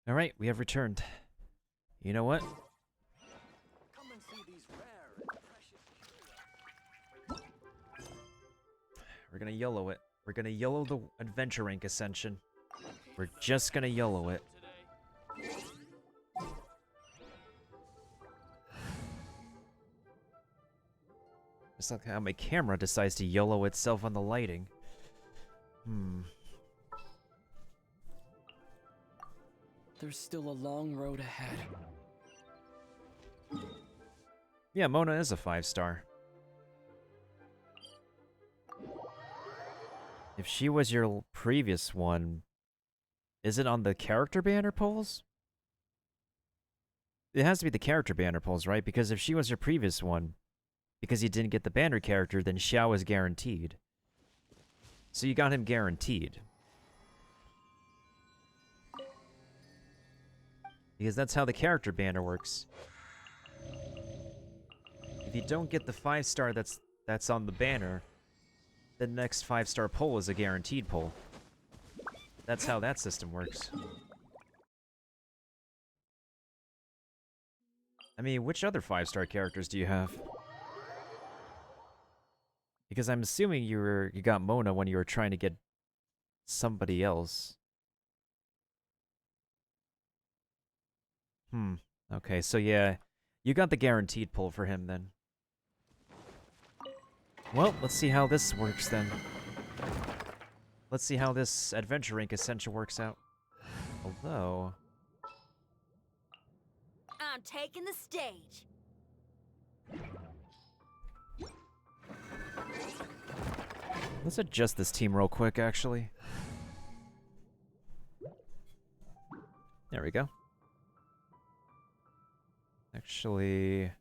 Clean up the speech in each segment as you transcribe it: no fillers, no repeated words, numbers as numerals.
Alright, we have returned. You know what? Come and see these rare and precious We're gonna YOLO it. We're gonna YOLO the Adventure Rank Ascension. We're just gonna YOLO it. Just like how my camera decides to YOLO itself on the lighting. There's still a long road ahead. Yeah, Mona is a 5-star. If she was your previous one, is it on the character banner polls? It has to be the character banner polls, right? Because if she was your previous one, because you didn't get the banner character, then Xiao is guaranteed. So you got him guaranteed. Because that's how the character banner works. If you don't get the 5-star that's on the banner, the next 5-star poll is a guaranteed poll. That's how that system works. I mean, which other 5-star characters do you have? Because I'm assuming you got Mona when you were trying to get somebody else. Okay, so yeah, you got the guaranteed pull for him then. Well, let's see how this works then. Let's see how this Adventure Rank Ascension works out. Although... I'm taking the stage. Let's adjust this team real quick, actually. There we go. Actually...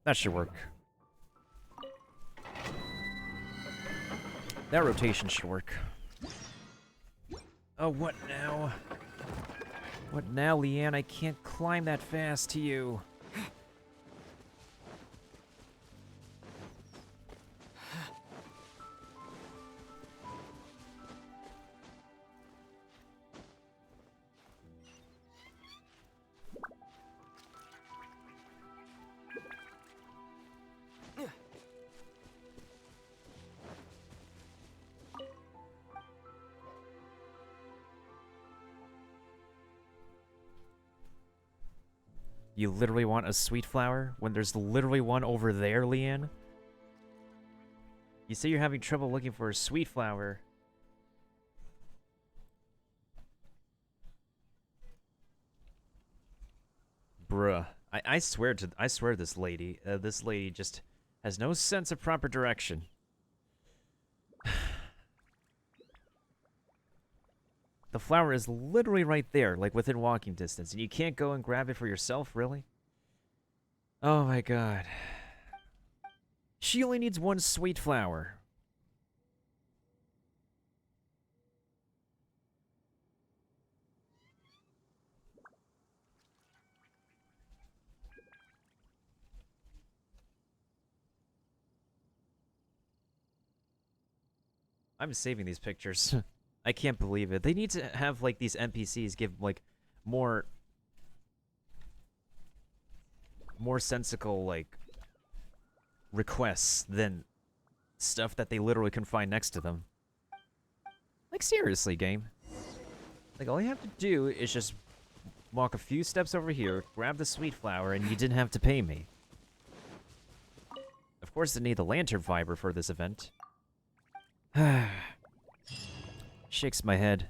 that should work. That rotation should work. Oh, what now? What now, Leanne? I can't climb that fast to you. You literally want a sweet flower when there's literally one over there, Leanne? You say you're having trouble looking for a sweet flower. Bruh. I swear this lady just has no sense of proper direction. The flower is literally right there, like within walking distance, and you can't go and grab it for yourself, really? Oh my god. She only needs one sweet flower. I'm saving these pictures. I can't believe it. They need to have, like, these NPCs give, like, more sensical, like, requests than stuff that they literally can find next to them. Like, seriously, game. Like, all you have to do is just walk a few steps over here, grab the sweet flower, and you didn't have to pay me. Of course, they need the lantern fiber for this event. Shakes my head.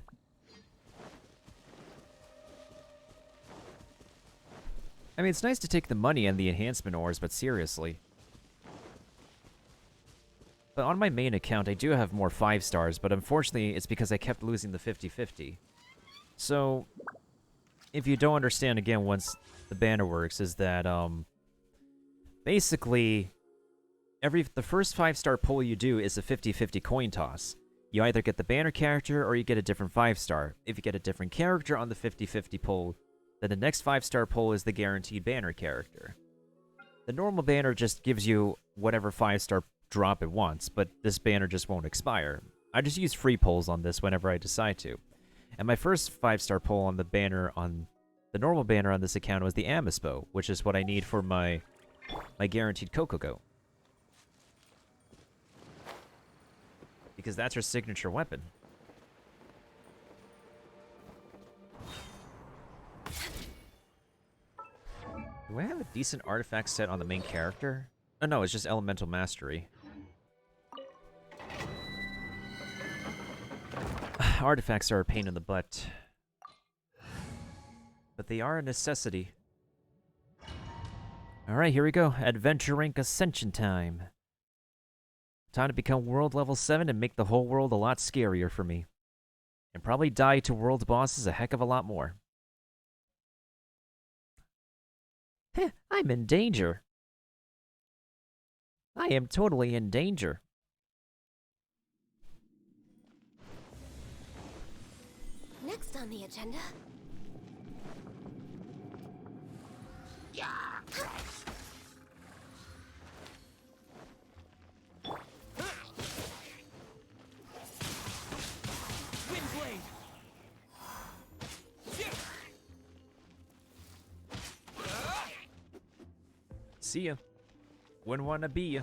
I mean, it's nice to take the money and the enhancement ores, but seriously. But on my main account, I do have more 5-stars, but unfortunately, it's because I kept losing the 50-50. So, if you don't understand, again, once the banner works, is that, basically, the first 5-star pull you do is a 50-50 coin toss. You either get the banner character or you get a different 5-star. If you get a different character on the 50-50 pull, then the next 5-star pull is the guaranteed banner character. The normal banner just gives you whatever 5-star drop it wants, but this banner just won't expire. I just use free pulls on this whenever I decide to. And my first 5-star pull on the banner on the normal banner on this account was the Amispo, which is what I need for my guaranteed Coco Goat. Because that's her signature weapon. Do I have a decent artifact set on the main character? Oh no, it's just Elemental Mastery. Artifacts are a pain in the butt. But they are a necessity. Alright, here we go. Adventure Rank Ascension time. Time to become world level 7 and make the whole world a lot scarier for me. And probably die to world bosses a heck of a lot more. Heh, I'm in danger. I am totally in danger. Next on the agenda. Windblade. See ya. Wouldn't wanna be ya.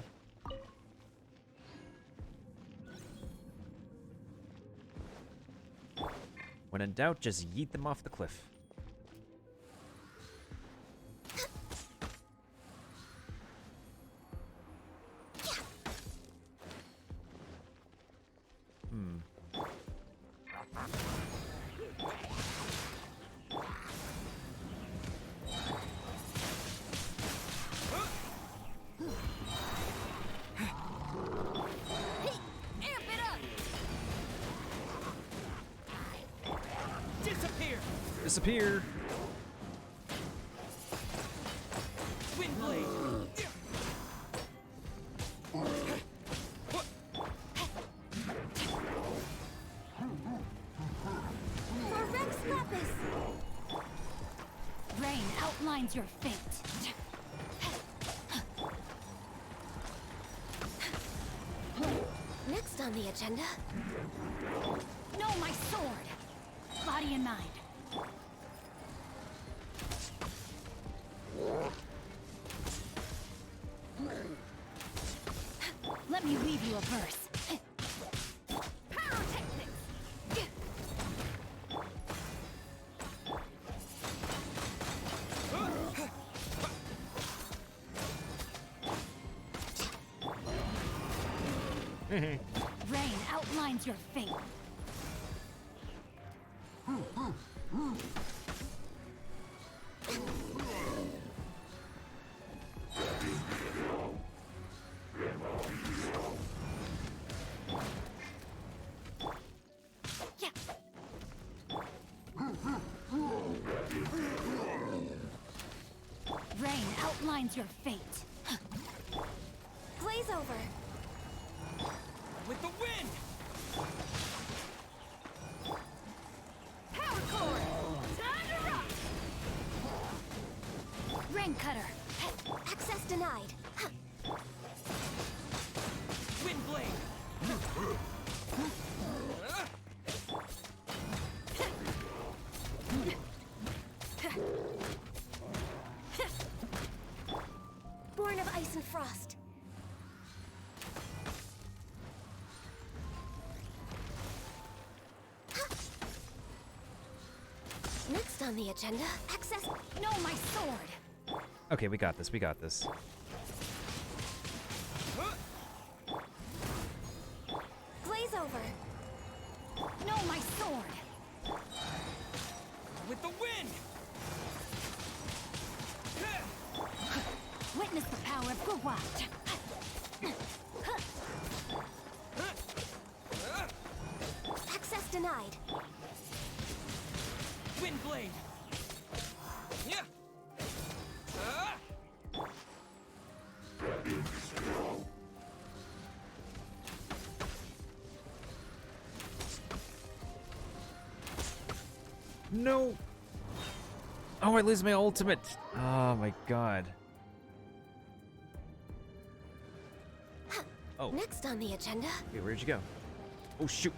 When in doubt, just yeet them off the cliff. Amp it up! Disappear. Disappear! Windblade. For Rex Lapis! Rain outlines your fate. Next on the agenda. Know my sword. Body and mind. Let me weave you a verse. Pyrotechnics! Rain outlines your fate. Yeah. Rain outlines your fate. Glaze over. With the wind. Power core! Time to rock! Rain cutter. Access denied. Windblade. Born of ice and frost. Next on the agenda, access. Know my sword. Okay, we got this, we got this. Glaze over. Know my sword. With the wind. Witness the power of Gugwat. Access denied. Windblade. Yeah. No! Oh, I lose my ultimate! Oh my god. Oh, Next on the agenda, wait, where'd you go? Oh, shoot.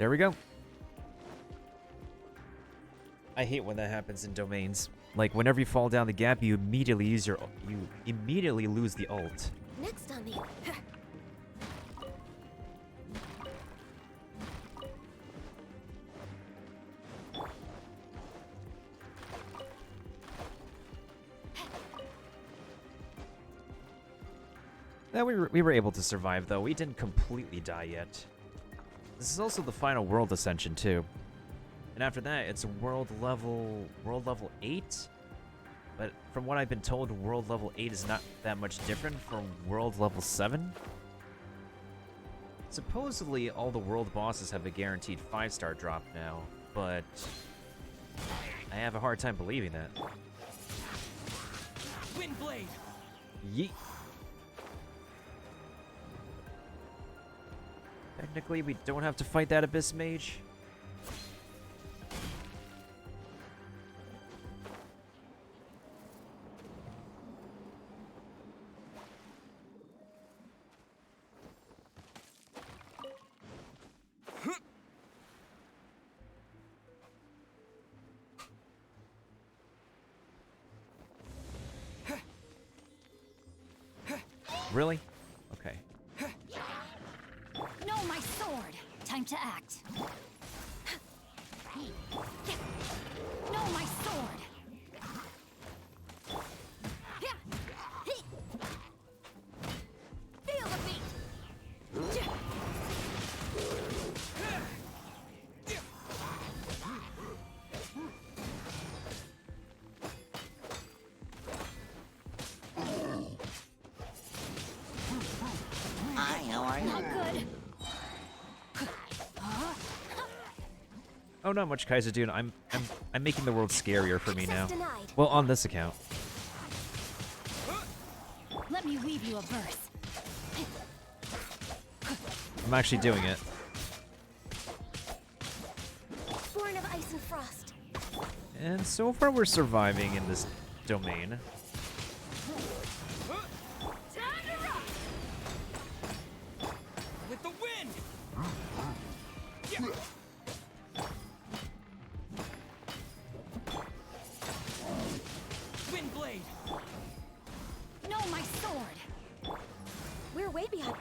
There we go. I hate when that happens in domains. Like whenever you fall down the gap, you immediately lose the ult. Next on the... Now we were able to survive though. We didn't completely die yet. This is also the final world ascension too. And after that, it's world level 8. But from what I've been told, world level 8 is not that much different from world level 7. Supposedly, all the world bosses have a guaranteed 5-star drop now, but I have a hard time believing that. Wind blade. Yeet. Technically, we don't have to fight that Abyss Mage. Really? Okay. No, my sword! Time to act. No, my sword! Feel the beat! Not good. Oh, not much, Kaiser dude. I'm making the world scarier for me now. Access denied. Well, on this account. Let me weave you a verse. I'm actually doing it. Born of ice and frost. And so far we're surviving in this domain. With the wind. Wind blade. No, my sword! We're way behind.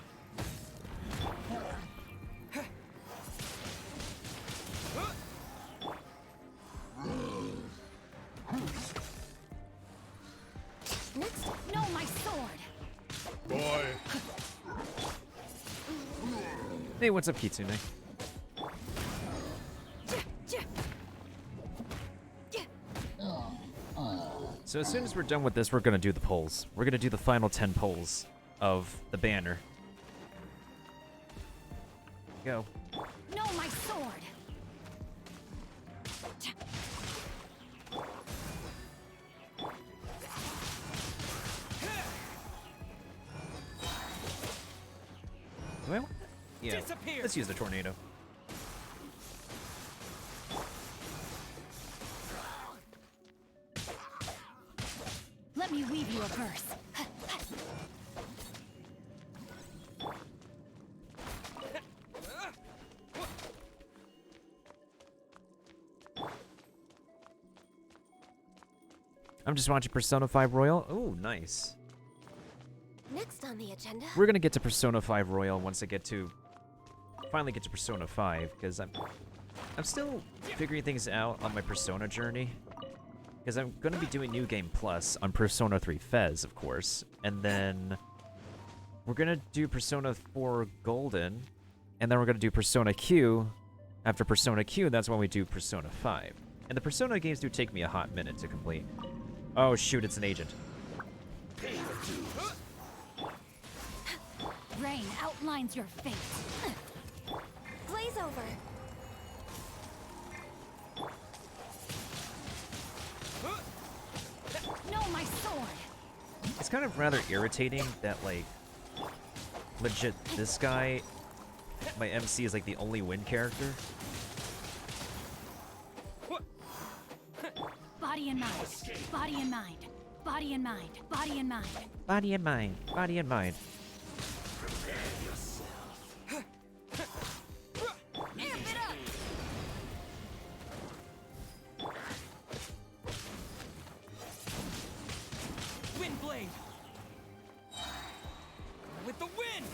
Next, No, my sword! Hey, what's up, Kitsune? So as soon as we're done with this, we're gonna do the polls. We're gonna do the final 10 polls of the banner. Go. No, my sword! Do I want that? Yeah. Disappear. Let's use the tornado. Let me weave you a verse. I'm just watching Persona 5 Royal. Oh, nice. next on the agenda. We're gonna get to Persona 5 Royal once I finally get to Persona 5, because I'm still figuring things out on my Persona journey. Because I'm gonna be doing New Game Plus on Persona 3 Fez, of course, and then we're gonna do Persona 4 Golden, and then we're gonna do Persona Q. After Persona Q, that's when we do Persona 5. And the Persona games do take me a hot minute to complete. Oh shoot, it's an agent. Rain outlines your fate. Blaze over. No, my sword! It's kind of rather irritating that, like, legit, this guy, my MC, is like the only win character. Body and mind. Body and mind. Body and mind. Body and mind. Body and mind, body and mind. Amp it up. Wind blade. With the wind.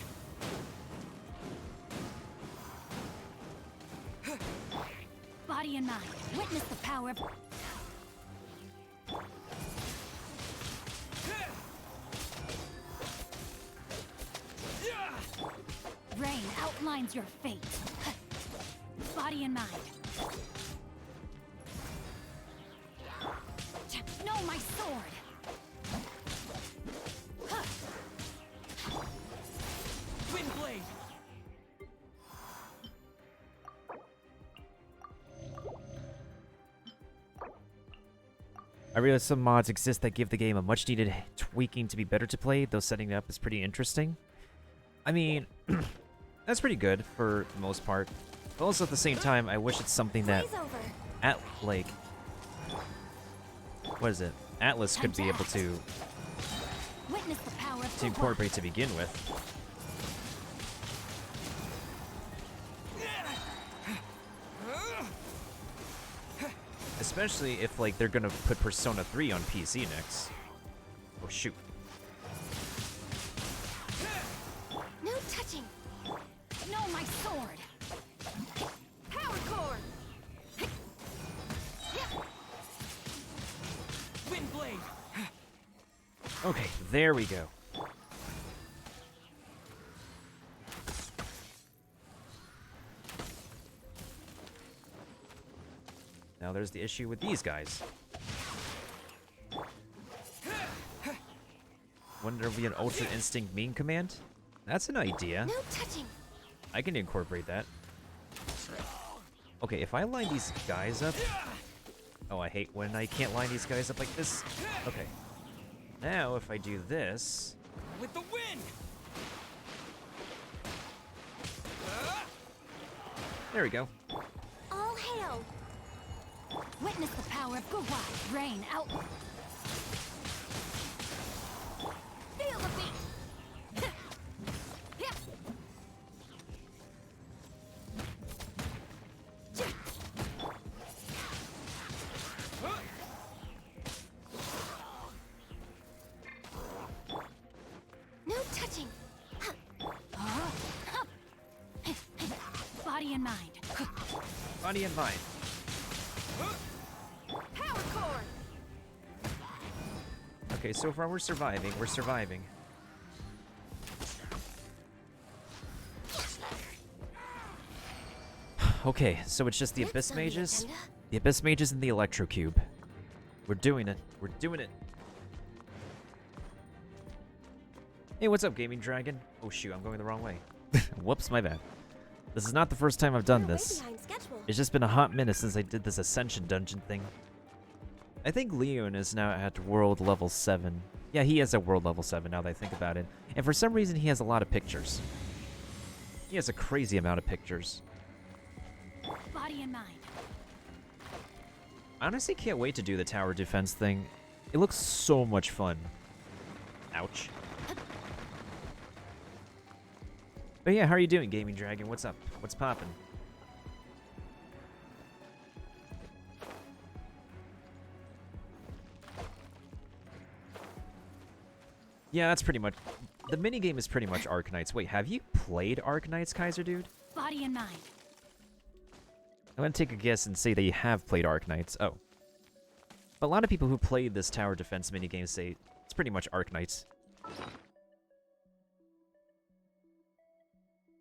Body and mind. Witness the power of... Rain outlines your fate. Body and mind. No, my sword! Wind blade. I realize some mods exist that give the game a much needed tweaking to be better to play, though setting it up is pretty interesting. I mean, that's pretty good for the most part. But also at the same time, I wish it's something that Blaze over. what is it? Atlas could be able to Witness the power of the incorporate to begin with. Especially if like they're gonna put Persona 3 on PC next. Oh shoot. No touching. No, my sword! Power core. Wind blade. Okay, there we go. Now there's the issue with these guys. Wouldn't there be an Ultra Instinct meme command? That's an idea. No touching. I can incorporate that. Okay, if I line these guys up... Oh, I hate when I can't line these guys up like this. Okay. Now, if I do this... With the wind. There we go. All hail. Witness the power of Gawai. Rain out... Feel the beat. No touching. Body and mind. Body and mind. Power core. Okay, so far we're surviving. We're surviving. Okay, so it's just the Next Abyss on the Mages. agenda. The Abyss Mages and the Electro Cube. We're doing it. We're doing it. Hey, what's up, Gaming Dragon? Oh shoot, I'm going the wrong way. Whoops, my bad. This is not the first time I've done We're way this. behind schedule. It's just been a hot minute since I did this Ascension dungeon thing. I think Leon is now at world level 7. Yeah, he is at world level 7 now that I think about it. And for some reason, he has a lot of pictures. He has a crazy amount of pictures. Body and mind. I honestly can't wait to do the tower defense thing. It looks so much fun. Ouch. But yeah, how are you doing, Gaming Dragon? What's up? What's poppin'? Yeah, that's pretty much... The minigame is pretty much Arknights. Wait, have you played Arknights, Kaiser Dude? Body and mind. I'm gonna take a guess and say that you have played Arknights. Oh. But a lot of people who played this tower defense minigame say it's pretty much Arknights.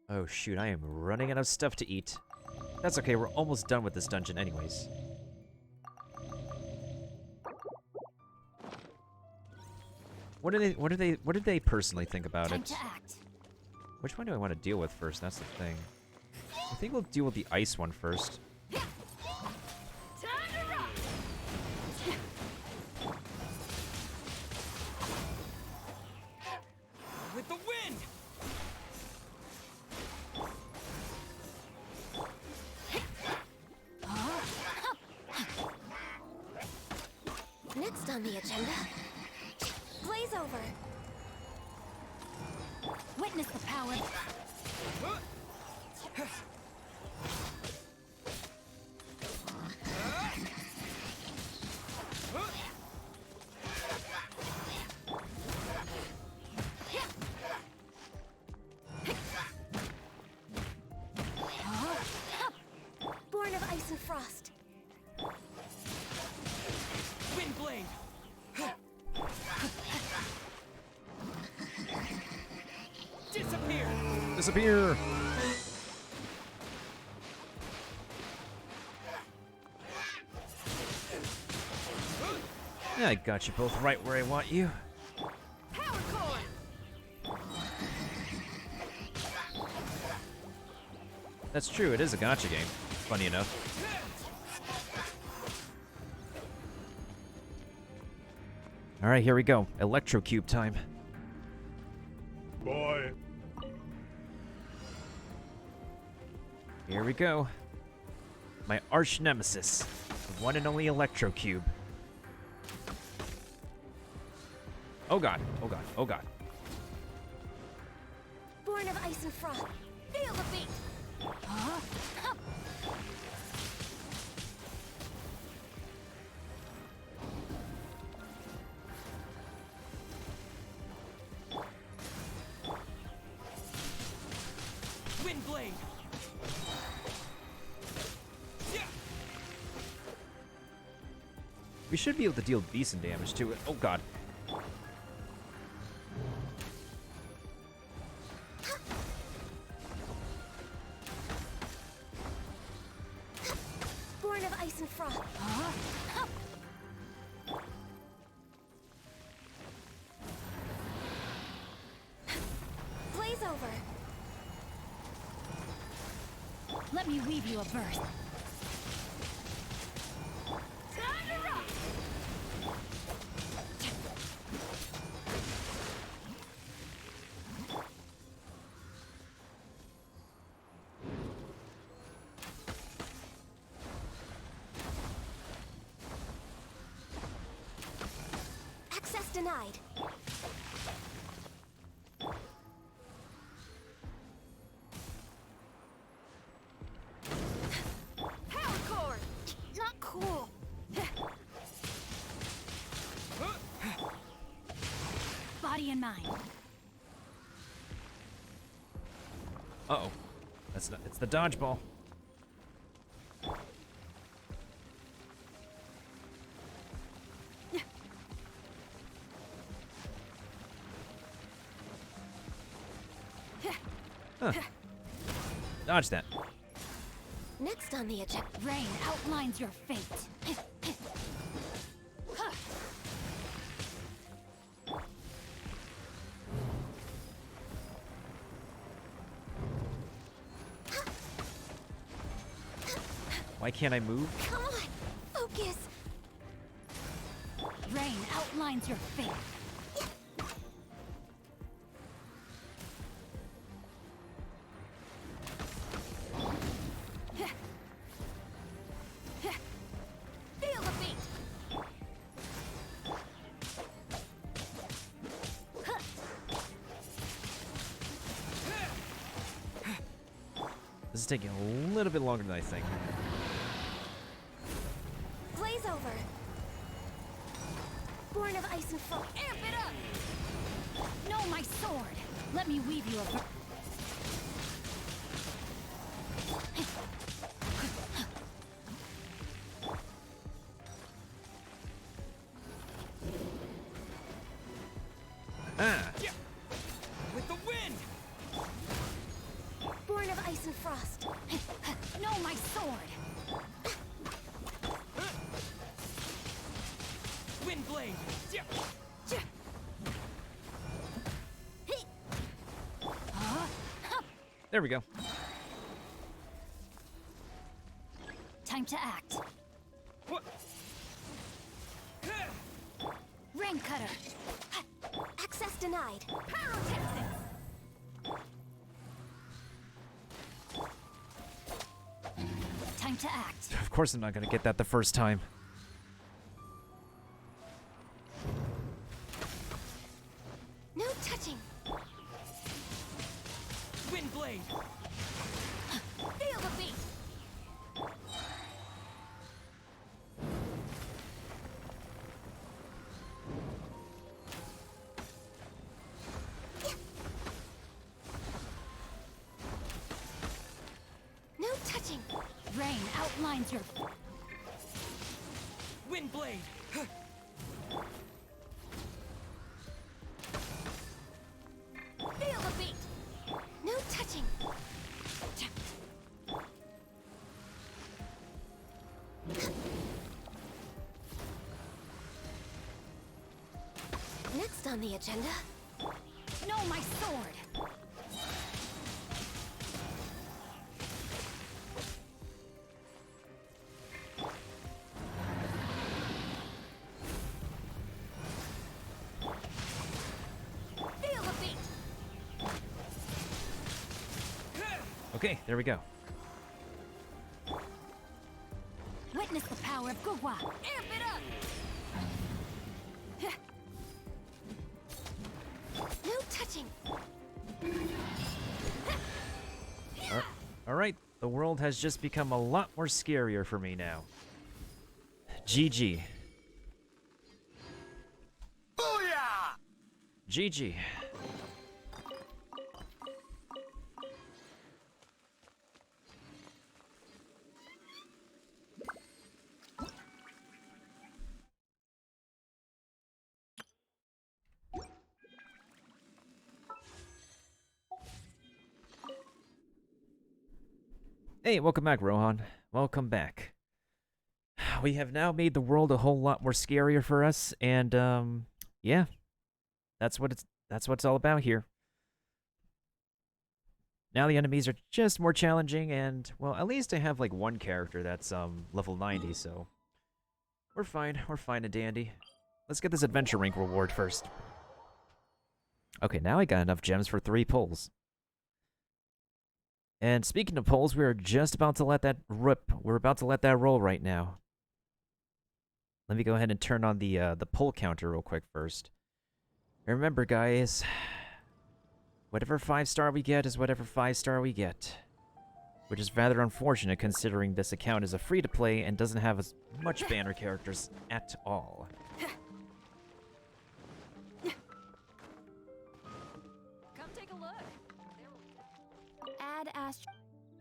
Oh shoot, I am running out of stuff to eat. That's okay, we're almost done with this dungeon anyways. What did they personally think about Time it? to act. Which one do I want to deal with first? That's the thing. I think we'll deal with the ice one first. Time to rock. With the wind. Next on the agenda. Blaze over. Witness the power. Disappear! Yeah, I got you both right where I want you. Power core. That's true, it is a gacha game. Funny enough. Alright, here we go. Electrocube time. Boy. Here we go. My arch nemesis. The one and only Electrocube. Oh god, oh god, oh god. Born of ice and frost. Feel the beat. Huh? Hup. Wind blade. Yeah. We should be able to deal decent damage to it. Oh god. Born of ice and frost. Huh? Hup. Blaze over. Let me weave you a burst. Time to rock. Access denied. Power core. Not cool. Body and mind. Uh-oh. That's not, it's the dodgeball. Huh. Dodge that. Next on the agenda. Rain outlines your fate. Why can't I move? Come on. Focus. Rain outlines your fate. Feel the beat. This is taking a little bit longer than I think. Blaze over. Born of ice and frost. Amp it up. No, my sword. Let me weave you a burst. Ah! Yeah. With the wind. Born of ice and frost. No, my sword. Wind blade. Yeah. Huh? Hup. There we go. Time to act. What? Rain cutter. Access denied. Pyrotechnics. Time to act. Of course I'm not gonna get that the first time. No touching. Wind blade. Feel the beat. No touching. Rain outlines your. Wind blade. Feel the beat. No touching. Next on the agenda. No, my sword! Feel the beat! Okay, there we go. Witness the power of Gugwa! Amp it up! No touching. Alright, the world has just become a lot more scarier for me now. GG. Booyah! GG. Hey, welcome back, Rohan. Welcome back. We have now made the world a whole lot more scarier for us, and yeah, that's what it's all about here. Now the enemies are just more challenging, and well, at least I have like one character that's level 90, so we're fine and dandy. Let's get this adventure rank reward first. Okay, now I got enough gems for 3 pulls. And speaking of pulls, we are just about to let that rip. We're about to let that roll right now. Let me go ahead and turn on the pull counter real quick first. Remember, guys, whatever 5-star we get is whatever 5-star we get. Which is rather unfortunate considering this account is a free-to-play and doesn't have as much banner characters at all. Come take a look.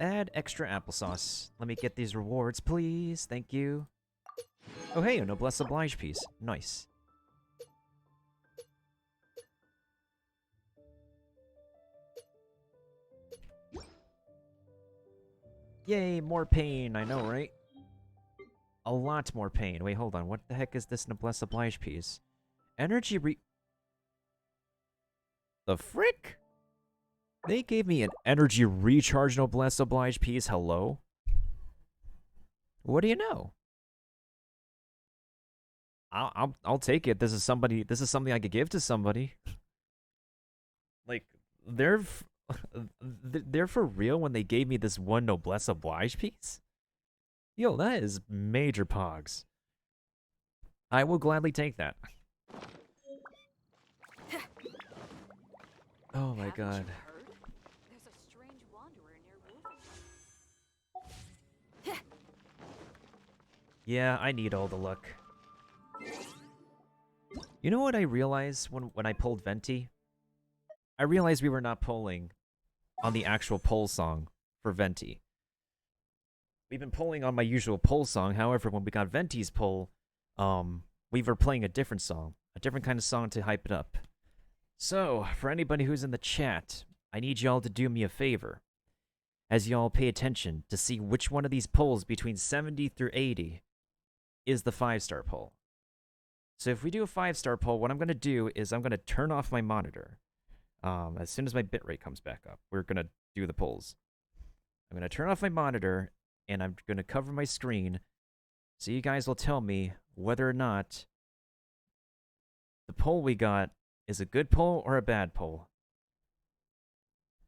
Add extra applesauce. Let me get these rewards, please. Thank you. Oh, hey, a Noblesse Oblige piece. Nice. Yay, more pain. I know, right? A lot more pain. Wait, hold on. What the heck is this Noblesse Oblige piece? Energy The frick? They gave me an energy recharge Noblesse Oblige piece. Hello? What do you know? I'll take it. This is something I could give to somebody. Like, they're for real when they gave me this one Noblesse Oblige piece? Yo, that is major pogs. I will gladly take that. Oh my god. There's a strange wanderer near Yeah, I need all the luck. You know what I realized when I pulled Venti? I realized we were not polling on the actual poll song for Venti. We've been polling on my usual poll song, however, when we got Venti's poll, we were playing a different song. A different kind of song to hype it up. So, for anybody who's in the chat, I need y'all to do me a favor. As y'all pay attention to see which one of these polls between 70 through 80 is the 5-star poll. So if we do a 5-star poll, what I'm going to do is I'm going to turn off my monitor. As soon as my bitrate comes back up, we're going to do the polls. I'm going to turn off my monitor, and I'm going to cover my screen, so you guys will tell me whether or not the poll we got is a good poll or a bad poll.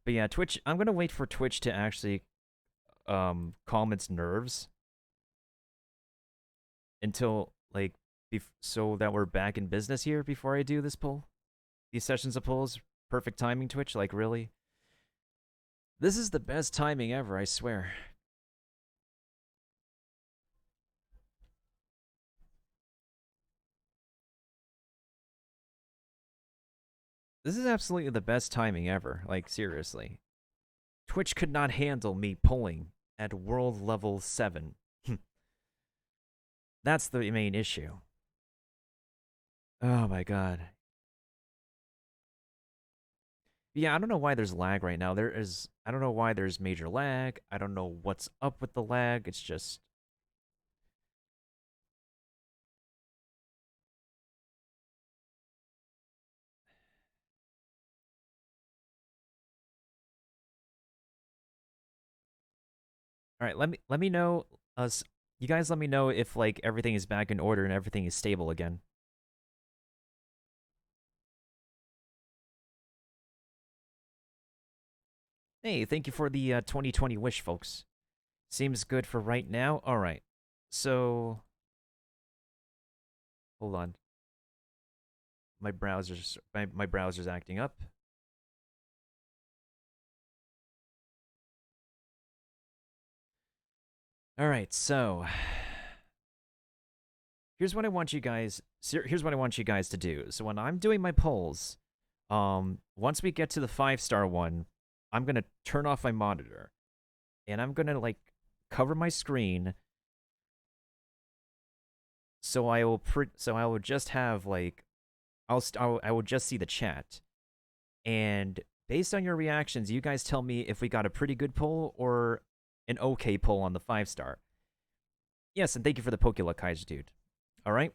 But yeah, Twitch, I'm going to wait for Twitch to actually calm its nerves until, like, so that we're back in business here before I do this poll. These sessions of polls, perfect timing, Twitch, like, really? This is the best timing ever, I swear. This is absolutely the best timing ever, like, seriously. Twitch could not handle me polling at world level 7. That's the main issue. Oh my god. Yeah, I don't know why there's lag right now. I don't know why there's major lag. I don't know what's up with the lag. It's just... All right, let me know. You guys, let me know if like everything is back in order and everything is stable again. Hey, thank you for the 2020 wish, folks. Seems good for right now. All right, so hold on. My browser's acting up. All right, so here's what I want you guys. Here's what I want you guys to do. So when I'm doing my polls, once we get to the 5-star one, I'm gonna turn off my monitor, and I'm gonna like cover my screen. So I will just have like I will just see the chat, and based on your reactions, you guys tell me if we got a pretty good poll or an okay poll on the 5-star. Yes, and thank you for the Pokélux Kaiju, dude. All right?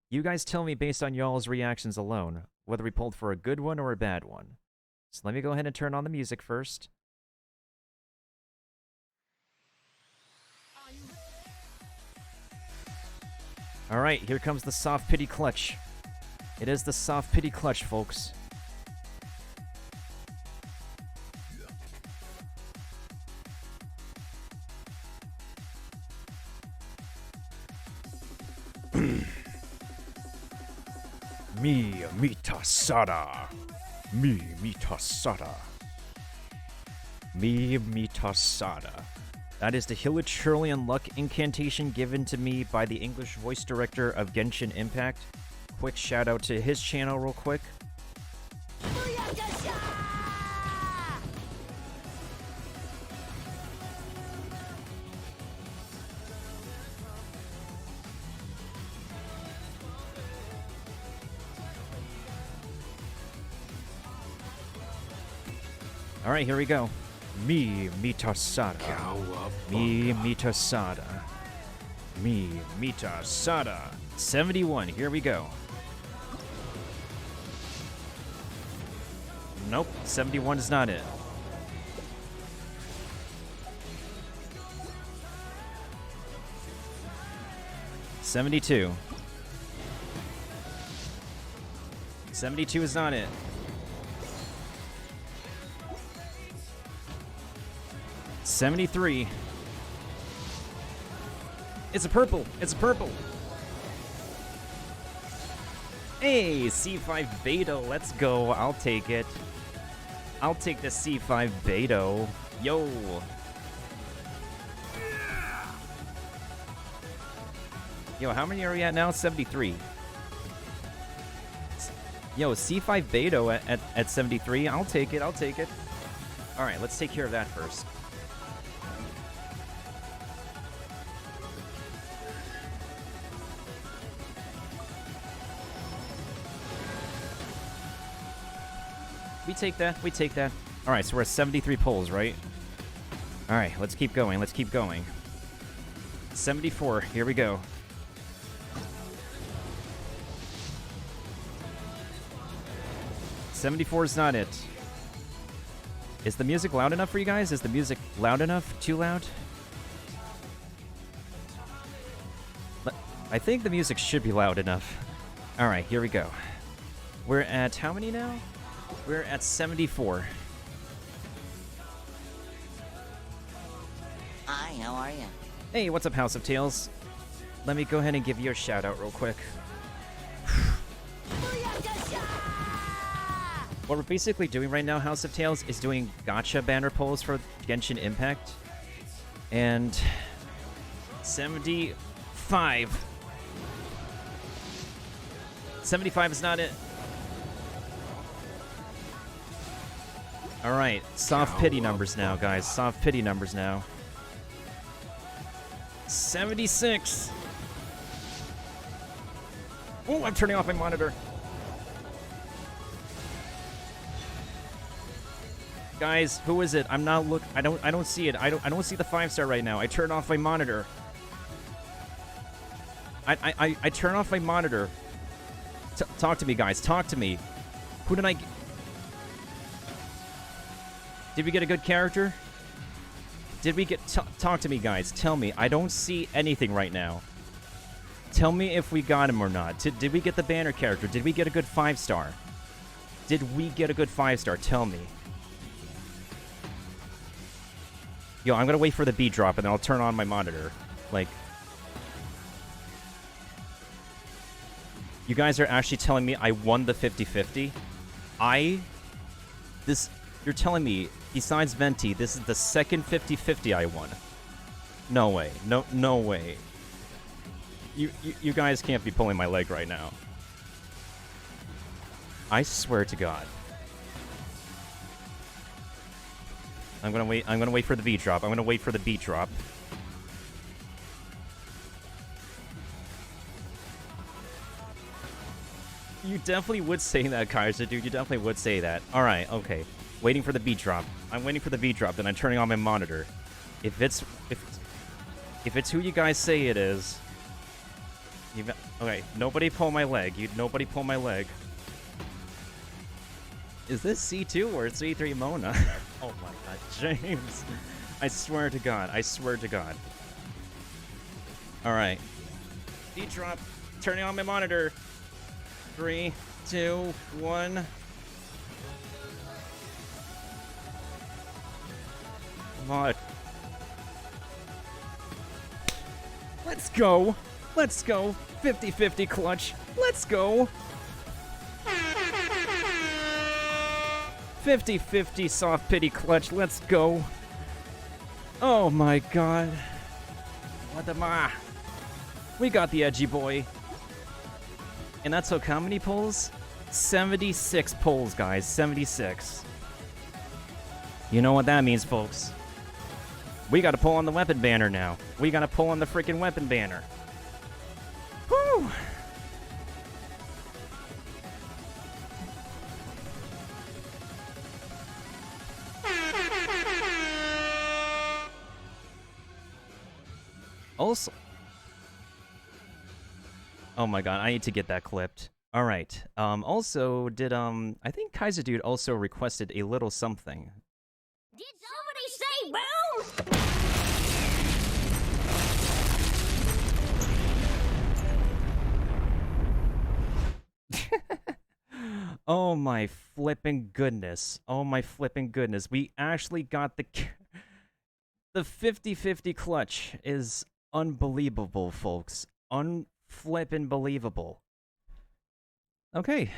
You guys tell me based on y'all's reactions alone whether we pulled for a good one or a bad one. So let me go ahead and turn on the music first. All right, here comes the soft pity clutch. It is the soft pity clutch, folks. Mi mita sada. Mi mita sada. Mi mita sada. That is the Hilichurlian luck incantation given to me by the English voice director of Genshin Impact. Quick shout out to his channel real quick. All right, here we go. Mi mitasada. Mi mitasada. Mi mitasada. 71. Here we go. Nope, 71 is not it. $72. 72 is not it. $73. It's a purple. It's a purple. Hey, C5 Beta. Let's go. I'll take it. I'll take the C5 Beta. Yo. Yo, how many are we at now? 73. Yo, C5 Beta at 73. I'll take it. I'll take it. All right, let's take care of that first. We take that. We take that. All right, so we're at 73 polls, right? All right, let's keep going. Let's keep going. 74. Here we go. $74 is not it. Is the music loud enough for you guys? Is the music loud enough? Too loud? I think the music should be loud enough. All right, here we go. We're at how many now? We're at 74. Hi, how are you? Hey, what's up, House of Tales? Let me go ahead and give you a shout out real quick. What we're basically doing right now, House of Tales, is doing gacha banner polls for Genshin Impact. And 75. 75 is not it. All right, soft pity numbers now, guys. Soft pity numbers now. 76. Oh, I'm turning off my monitor. Guys, who is it? I'm not look. I don't see it. I don't see the 5-star right now. I turned off my monitor. I turn off my monitor. Talk to me, guys. Talk to me. Who did I? Did we get a good character? Did we get... talk to me, guys. Tell me. I don't see anything right now. Tell me if we got him or not. Did we get the banner character? Did we get a good 5-star? Did we get a good 5-star? Tell me. Yo, I'm gonna wait for the B drop and then I'll turn on my monitor. Like... You guys are actually telling me I won the 50-50? You're telling me, besides Venti, this is the second 50-50 I won. No way. No way. You guys can't be pulling my leg right now. I swear to God. I'm gonna wait for the V drop. I'm gonna wait for the B drop. You definitely would say that, Kaiser, dude. You definitely would say that. Alright, okay. Waiting for the B drop. I'm waiting for the B drop, then I'm turning on my monitor. If it's who you guys say it is... Okay, nobody pull my leg. Nobody pull my leg. Is this C2 or C3 Mona? Oh my god, James. I swear to God. I swear to God. Alright. B drop. Turning on my monitor. 3, 2, 1. Come on. Let's go. Let's go. 50-50 clutch. Let's go. 50-50 soft pity clutch. Let's go. Oh my god. What the ma? We got the edgy boy. And that took how many pulls? 76 pulls, guys. 76. You know what that means, folks. We gotta pull on the weapon banner now. We gotta pull on the freaking weapon banner. Whew! Also... Oh my god, I need to get that clipped. Alright, also, did, I think Kaiser Dude also requested a little something. Did somebody say boom? Oh my flipping goodness. Oh my flipping goodness. We actually got the 50-50 clutch is unbelievable, folks. Unflippin' believable. Okay.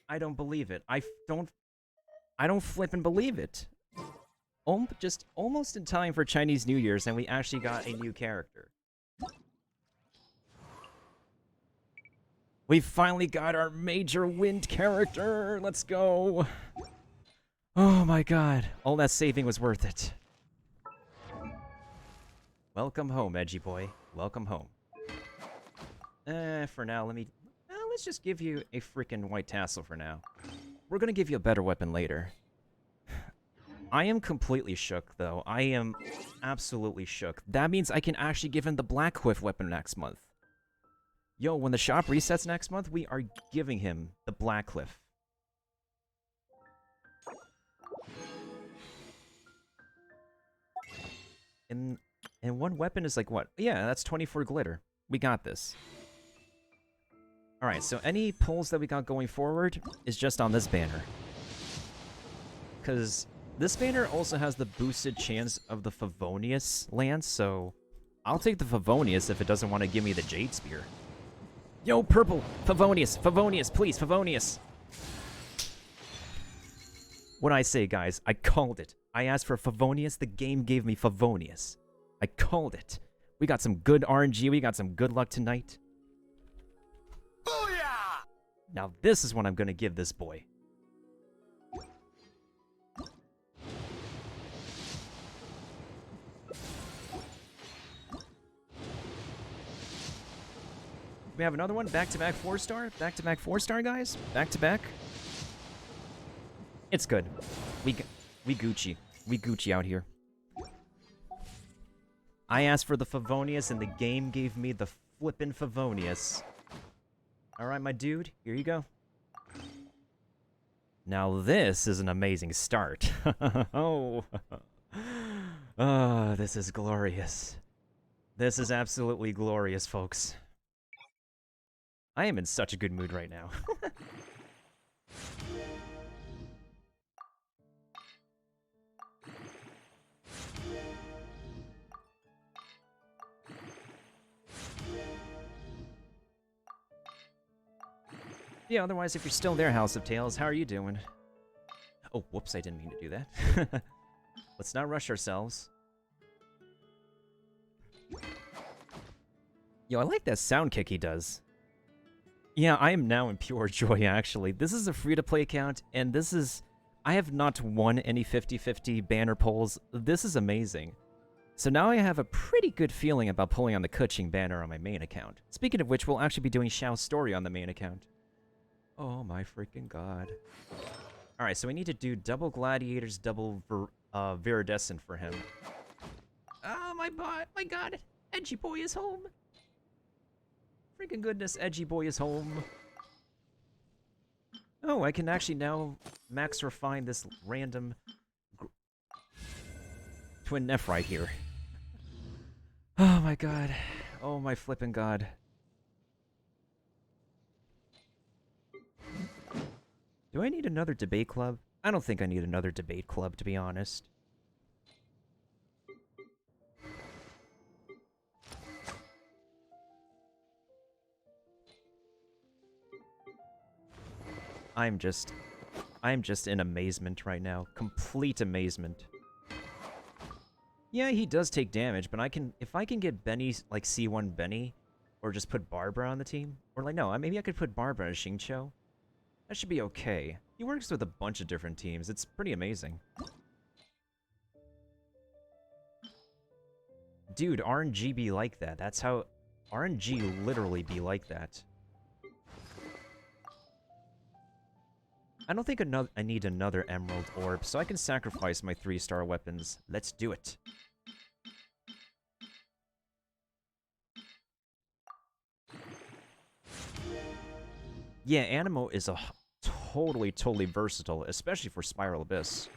I don't believe it. I don't flippin' believe it. Just almost in time for Chinese New Year's, and we actually got a new character. We finally got our major wind character. Let's go. Oh my god. All that saving was worth it. Welcome home, edgy boy. Welcome home. For now, let's just give you a freaking white tassel for now. We're gonna give you a better weapon later. I am completely shook, though. I am absolutely shook. That means I can actually give him the Black Cliff weapon next month. Yo, when the shop resets next month, we are giving him the Black Cliff. And one weapon is like what? Yeah, that's 24 glitter. We got this. Alright, so any pulls that we got going forward is just on this banner. Because this banner also has the boosted chance of the Favonius lance, so I'll take the Favonius if it doesn't want to give me the Jade Spear. Yo, purple! Favonius! Favonius, please, Favonius! What'd I say, guys? I called it. I asked for Favonius, the game gave me Favonius. I called it. We got some good RNG, we got some good luck tonight. Booyah! Now this is what I'm gonna give this boy. We have another one, back-to-back 4-star? Back-to-back 4-star, guys? Back-to-back? It's good. We Gucci. We Gucci out here. I asked for the Favonius, and the game gave me the flippin' Favonius. Alright, my dude. Here you go. Now this is an amazing start. Oh. Oh, this is glorious. This is absolutely glorious, folks. I am in such a good mood right now. Yeah, otherwise, if you're still there, House of Tales, how are you doing? Oh, whoops, I didn't mean to do that. Let's not rush ourselves. Yo, I like that sound kick he does. Yeah, I am now in pure joy, actually. This is a free-to-play account, and this is... I have not won any 50-50 banner polls. This is amazing. So now I have a pretty good feeling about pulling on the Kuching banner on my main account. Speaking of which, we'll actually be doing Xiao's story on the main account. Oh my freaking god. Alright, so we need to do double gladiators, double viridescent for him. Oh my god, Edgy boy is home. Freaking goodness, Edgy boy is home. Oh, I can actually now max refine this random twin nephrite here. Oh my god. Oh my flippin' god. Do I need another debate club? I don't think I need another debate club, to be honest. I'm just in amazement right now. Complete amazement. Yeah, he does take damage, but if I can get Benny, like C1 Benny, or just put Barbara on the team, or like, no, maybe I could put Barbara as Xingqiu. That should be okay. He works with a bunch of different teams. It's pretty amazing. Dude, RNG be like that. That's how... RNG literally be like that. I don't think I need another Emerald Orb, so I can sacrifice my 3-star weapons. Let's do it. Yeah, Animo is a totally versatile, especially for Spiral Abyss.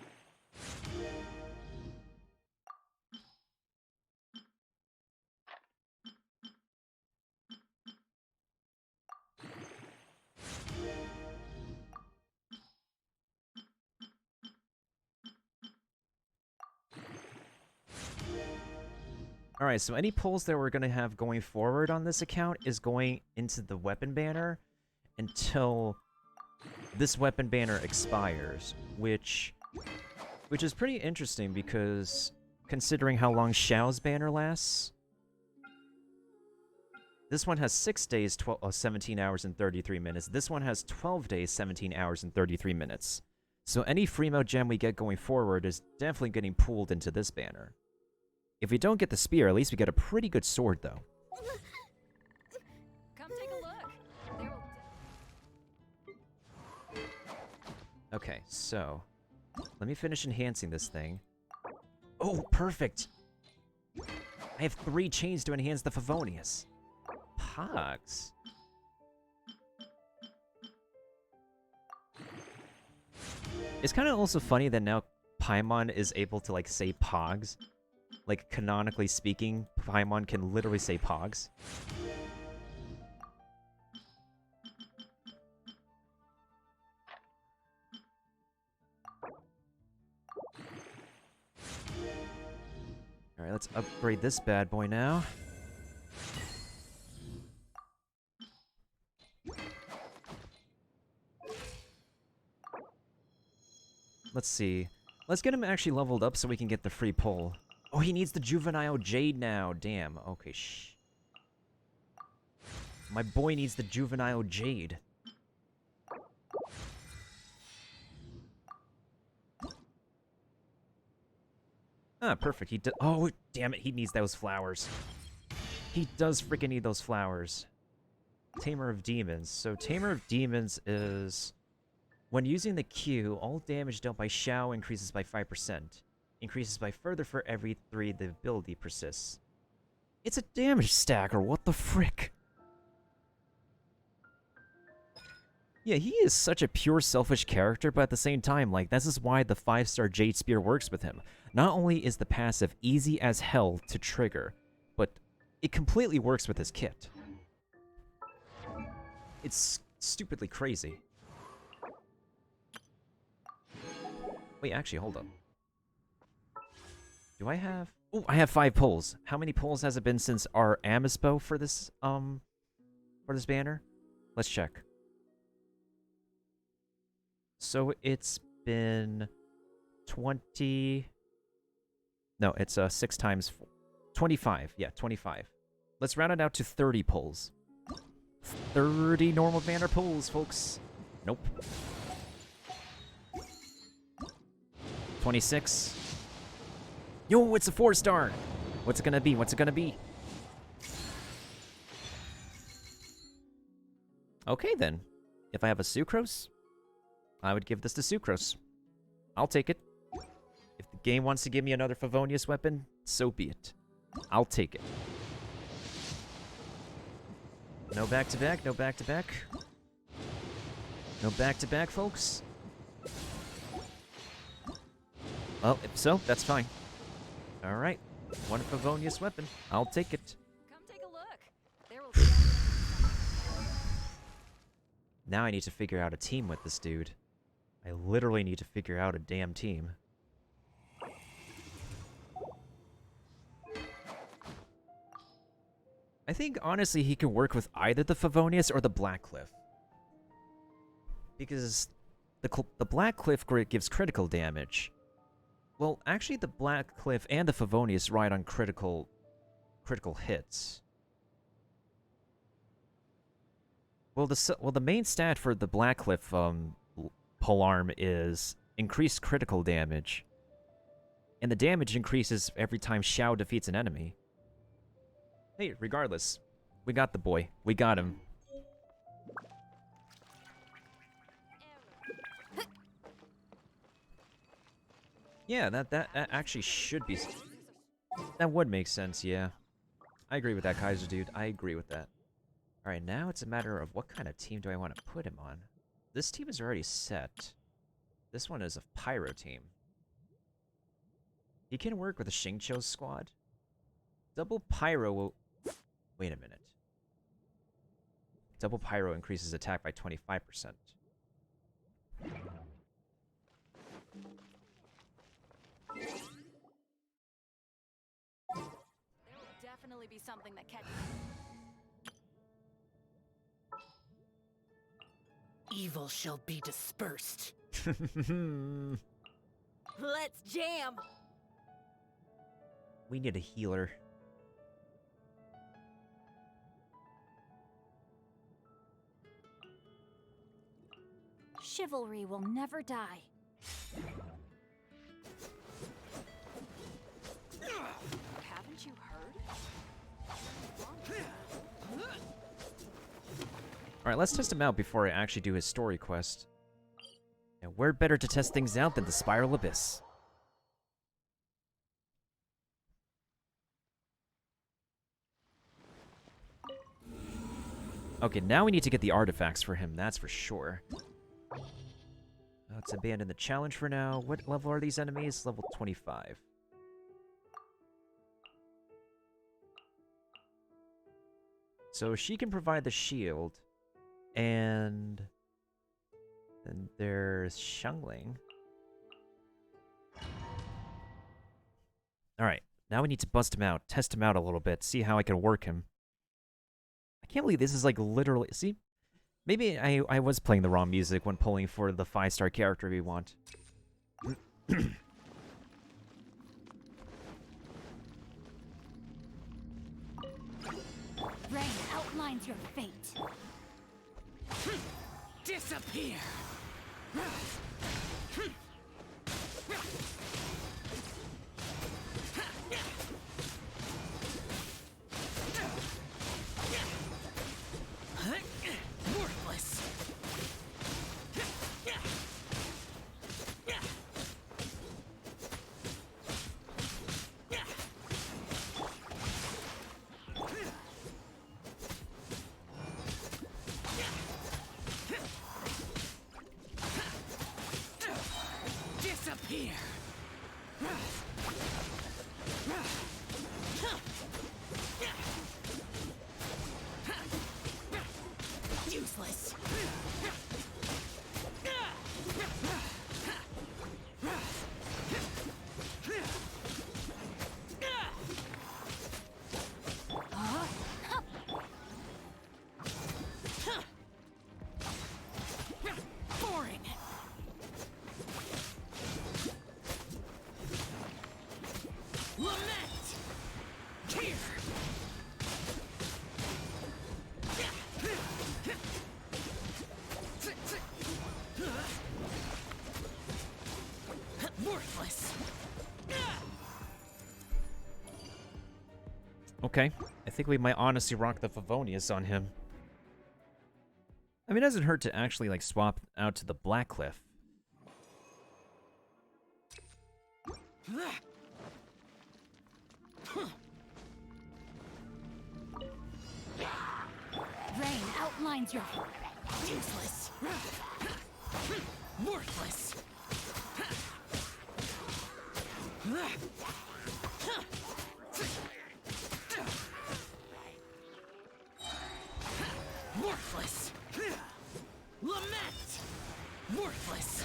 Alright, so any pulls that we're going to have going forward on this account is going into the weapon banner until this weapon banner expires, which is pretty interesting because considering how long Xiao's banner lasts, this one has 6 days, 17 hours and 33 minutes. This one has 12 days, 17 hours and 33 minutes. So any free mode gem we get going forward is definitely getting pulled into this banner. If we don't get the spear, at least we get a pretty good sword, though. Come take a look. Okay, so... let me finish enhancing this thing. Oh, perfect! I have 3 chains to enhance the Favonius. Pogs. It's kind of also funny that now Paimon is able to, like, say Pogs. Like, canonically speaking, Paimon can literally say Pogs. Alright, let's upgrade this bad boy now. Let's see. Let's get him actually leveled up so we can get the free pull. Oh, he needs the Juvenile Jade now. Damn. Okay, shh. My boy needs the Juvenile Jade. Ah, perfect. He does. Oh, damn it. He needs those flowers. He does freaking need those flowers. Tamer of Demons. So, Tamer of Demons is... when using the Q, all damage dealt by Xiao increases by 5%. Increases by further for every 3 the ability persists. It's a damage stacker, what the frick? Yeah, he is such a pure selfish character, but at the same time, like, this is why the 5-star Jade Spear works with him. Not only is the passive easy as hell to trigger, but it completely works with his kit. It's stupidly crazy. Wait, actually, hold up. Do I have... Oh, I have 5 pulls. How many pulls has it been since our Amispo for this banner? Let's check. So it's been 20... No, it's 6 times 4. 25. Yeah, 25. Let's round it out to 30 pulls. 30 normal banner pulls, folks. Nope. 26. Yo, it's a 4-star. What's it gonna be? What's it gonna be? Okay, then. If I have a Sucrose, I would give this to Sucrose. I'll take it. If the game wants to give me another Favonius weapon, so be it. I'll take it. No back-to-back, no back-to-back. No back-to-back, folks. Well, if so, that's fine. Alright. One Favonius weapon. I'll take it. Come take a look. There will be Now I need to figure out a team with this dude. I literally need to figure out a damn team. I think, honestly, he can work with either the Favonius or the Blackcliff. Because the Blackcliff gives critical damage. Well, actually, the Blackcliff and the Favonius ride on critical hits. Well, the main stat for the Blackcliff polearm is increased critical damage. And the damage increases every time Xiao defeats an enemy. Hey, regardless, we got the boy. We got him. Yeah, that actually should be... That would make sense, yeah. I agree with that, Kaiser dude. I agree with that. Alright, now it's a matter of what kind of team do I want to put him on. This team is already set. This one is a Pyro team. He can work with a Xingqiu's squad. Double Pyro will... Wait a minute. Double Pyro increases attack by 25%. There will definitely be something that catches. Evil shall be dispersed. Let's jam. We need a healer. Chivalry will never die. Haven't you heard? Alright, let's test him out before I actually do his story quest. And where better to test things out than the Spiral Abyss? Okay, now we need to get the artifacts for him, that's for sure. Let's abandon the challenge for now. What level are these enemies? Level 25. So she can provide the shield. And then there's Xiangling. Alright, now we need to bust him out, test him out a little bit, see how I can work him. I can't believe this is like literally... See? Maybe I was playing the wrong music when pulling for the 5-star character we want. Rain outlines your fate. Disappear! Worthless! Disappear. Useless. Boring. Lament. Tear. Worthless. Okay, I think we might honestly rock the Favonius on him. I mean, it doesn't hurt to actually, like, swap out to the Black Cliff. Rain outlines your... Useless. Worthless. Worthless. Lament. Worthless.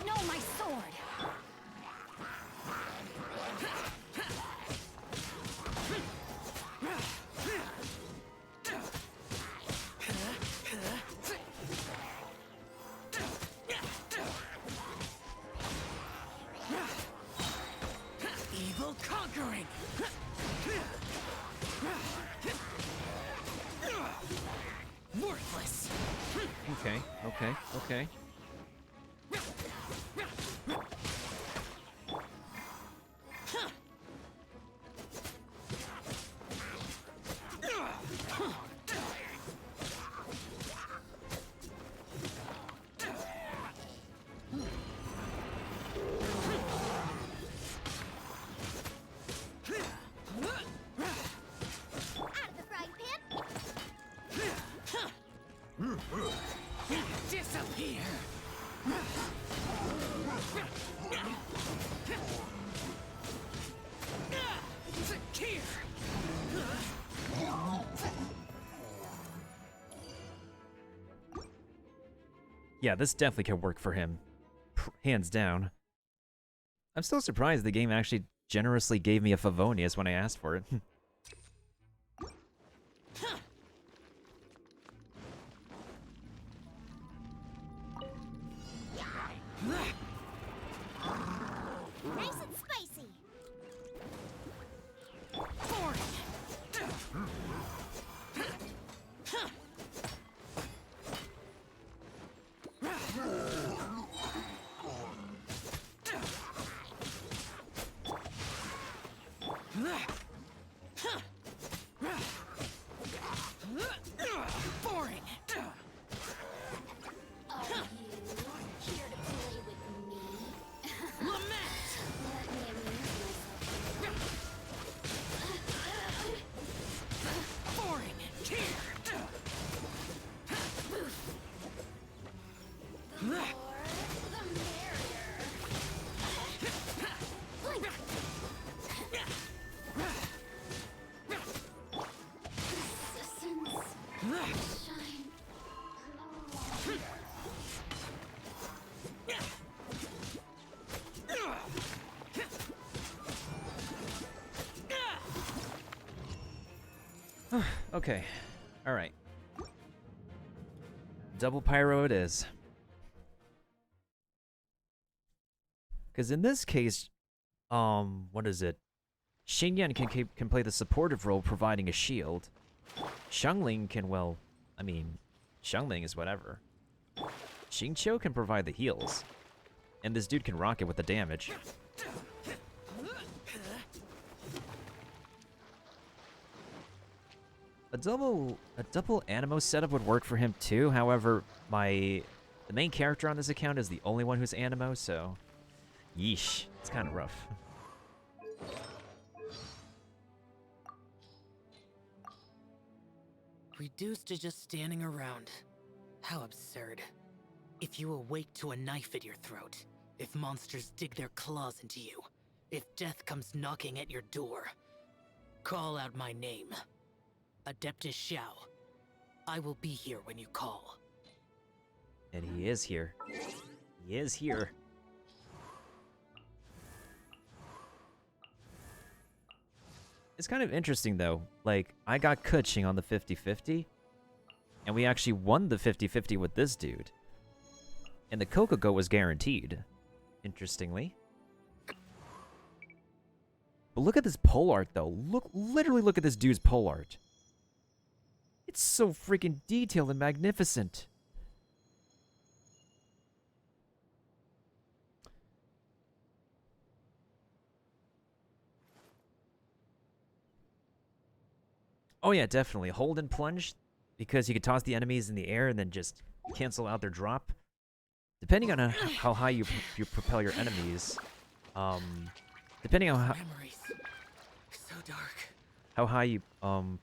No, my sword! Evil conquering. Worthless. Okay, okay, okay. Out of the frying pan. Disappear. Secure. Yeah, this definitely can work for him. Hands down. I'm still surprised the game actually generously gave me a Favonius when I asked for it. Nice and spicy. Boring. Boring. Are you here to play with me? Lament. Let me amuse myself. Boring. Tear. The more, the merrier. Blink. Persistence. Shine. Okay. Alright. Double Pyro it is. Because in this case, what is it? Xingyan can play the supportive role providing a shield. Xiangling can, well, I mean, Xiangling is whatever. Xingqiu can provide the heals. And this dude can rock it with the damage. A double Animo setup would work for him too. However, my The main character on this account is the only one who's animo, so yeesh, it's kind of rough. Reduced to just standing around. How absurd. If you awake to a knife at your throat, if monsters dig their claws into you, if death comes knocking at your door, call out my name. Adeptus Xiao. I will be here when you call. And he is here. He is here. It's kind of interesting, though. Like, I got Kuching on the 50-50, and we actually won the 50-50 with this dude. And the Kokogo was guaranteed, interestingly. But look at this pole art, though. Literally look at this dude's pole art. It's so freaking detailed and magnificent. Oh yeah, definitely. Hold and plunge, because you can toss the enemies in the air and then just cancel out their drop. Depending on how high you propel your enemies, depending on Memories. So dark. how high you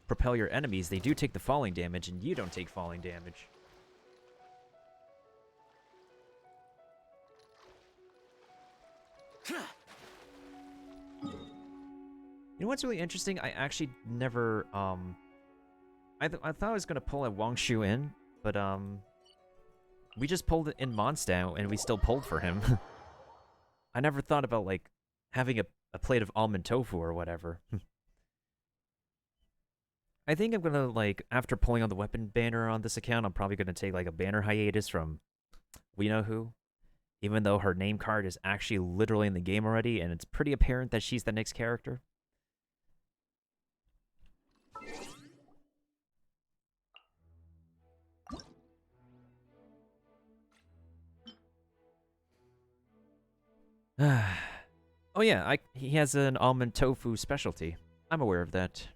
propel your enemies, they do take the falling damage, and you don't take falling damage. You know what's really interesting? I actually never, I thought I was gonna pull a Wang Shu in, but, we just pulled it in Mondstadt, and we still pulled for him. I never thought about, like, having a plate of almond tofu or whatever. I think I'm gonna, like, after pulling on the weapon banner on this account, I'm probably gonna take, like, a banner hiatus from we know who. Even though her name card is actually literally in the game already, and it's pretty apparent that she's the next character. Oh yeah, he has an almond tofu specialty. I'm aware of that.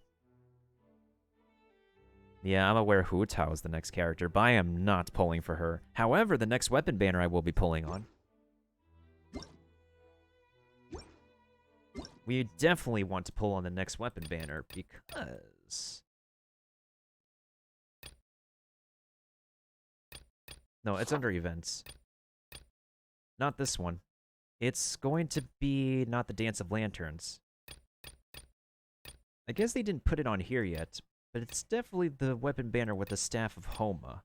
Yeah, I'm aware Hu Tao is the next character, but I am not pulling for her. However, the next weapon banner I will be pulling on. We definitely want to pull on the next weapon banner because... No, it's under events. Not this one. It's going to be not the Dance of Lanterns. I guess they didn't put it on here yet, but it's definitely the weapon banner with the Staff of Homa.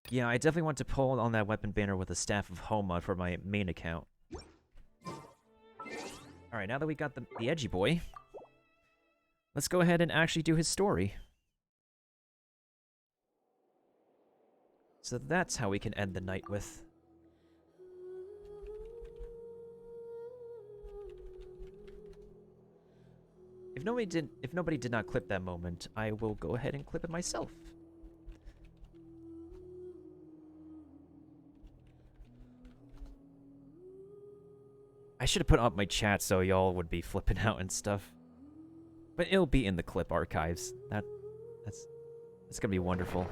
Yeah, I definitely want to pull on that weapon banner with the Staff of Homa for my main account. Alright, now that we got the edgy boy, let's go ahead and actually do his story. So that's how we can end the night with. If nobody did not clip that moment, I will go ahead and clip it myself. I should have put up my chat so y'all would be flipping out and stuff. But it'll be in the clip archives. That's gonna be wonderful.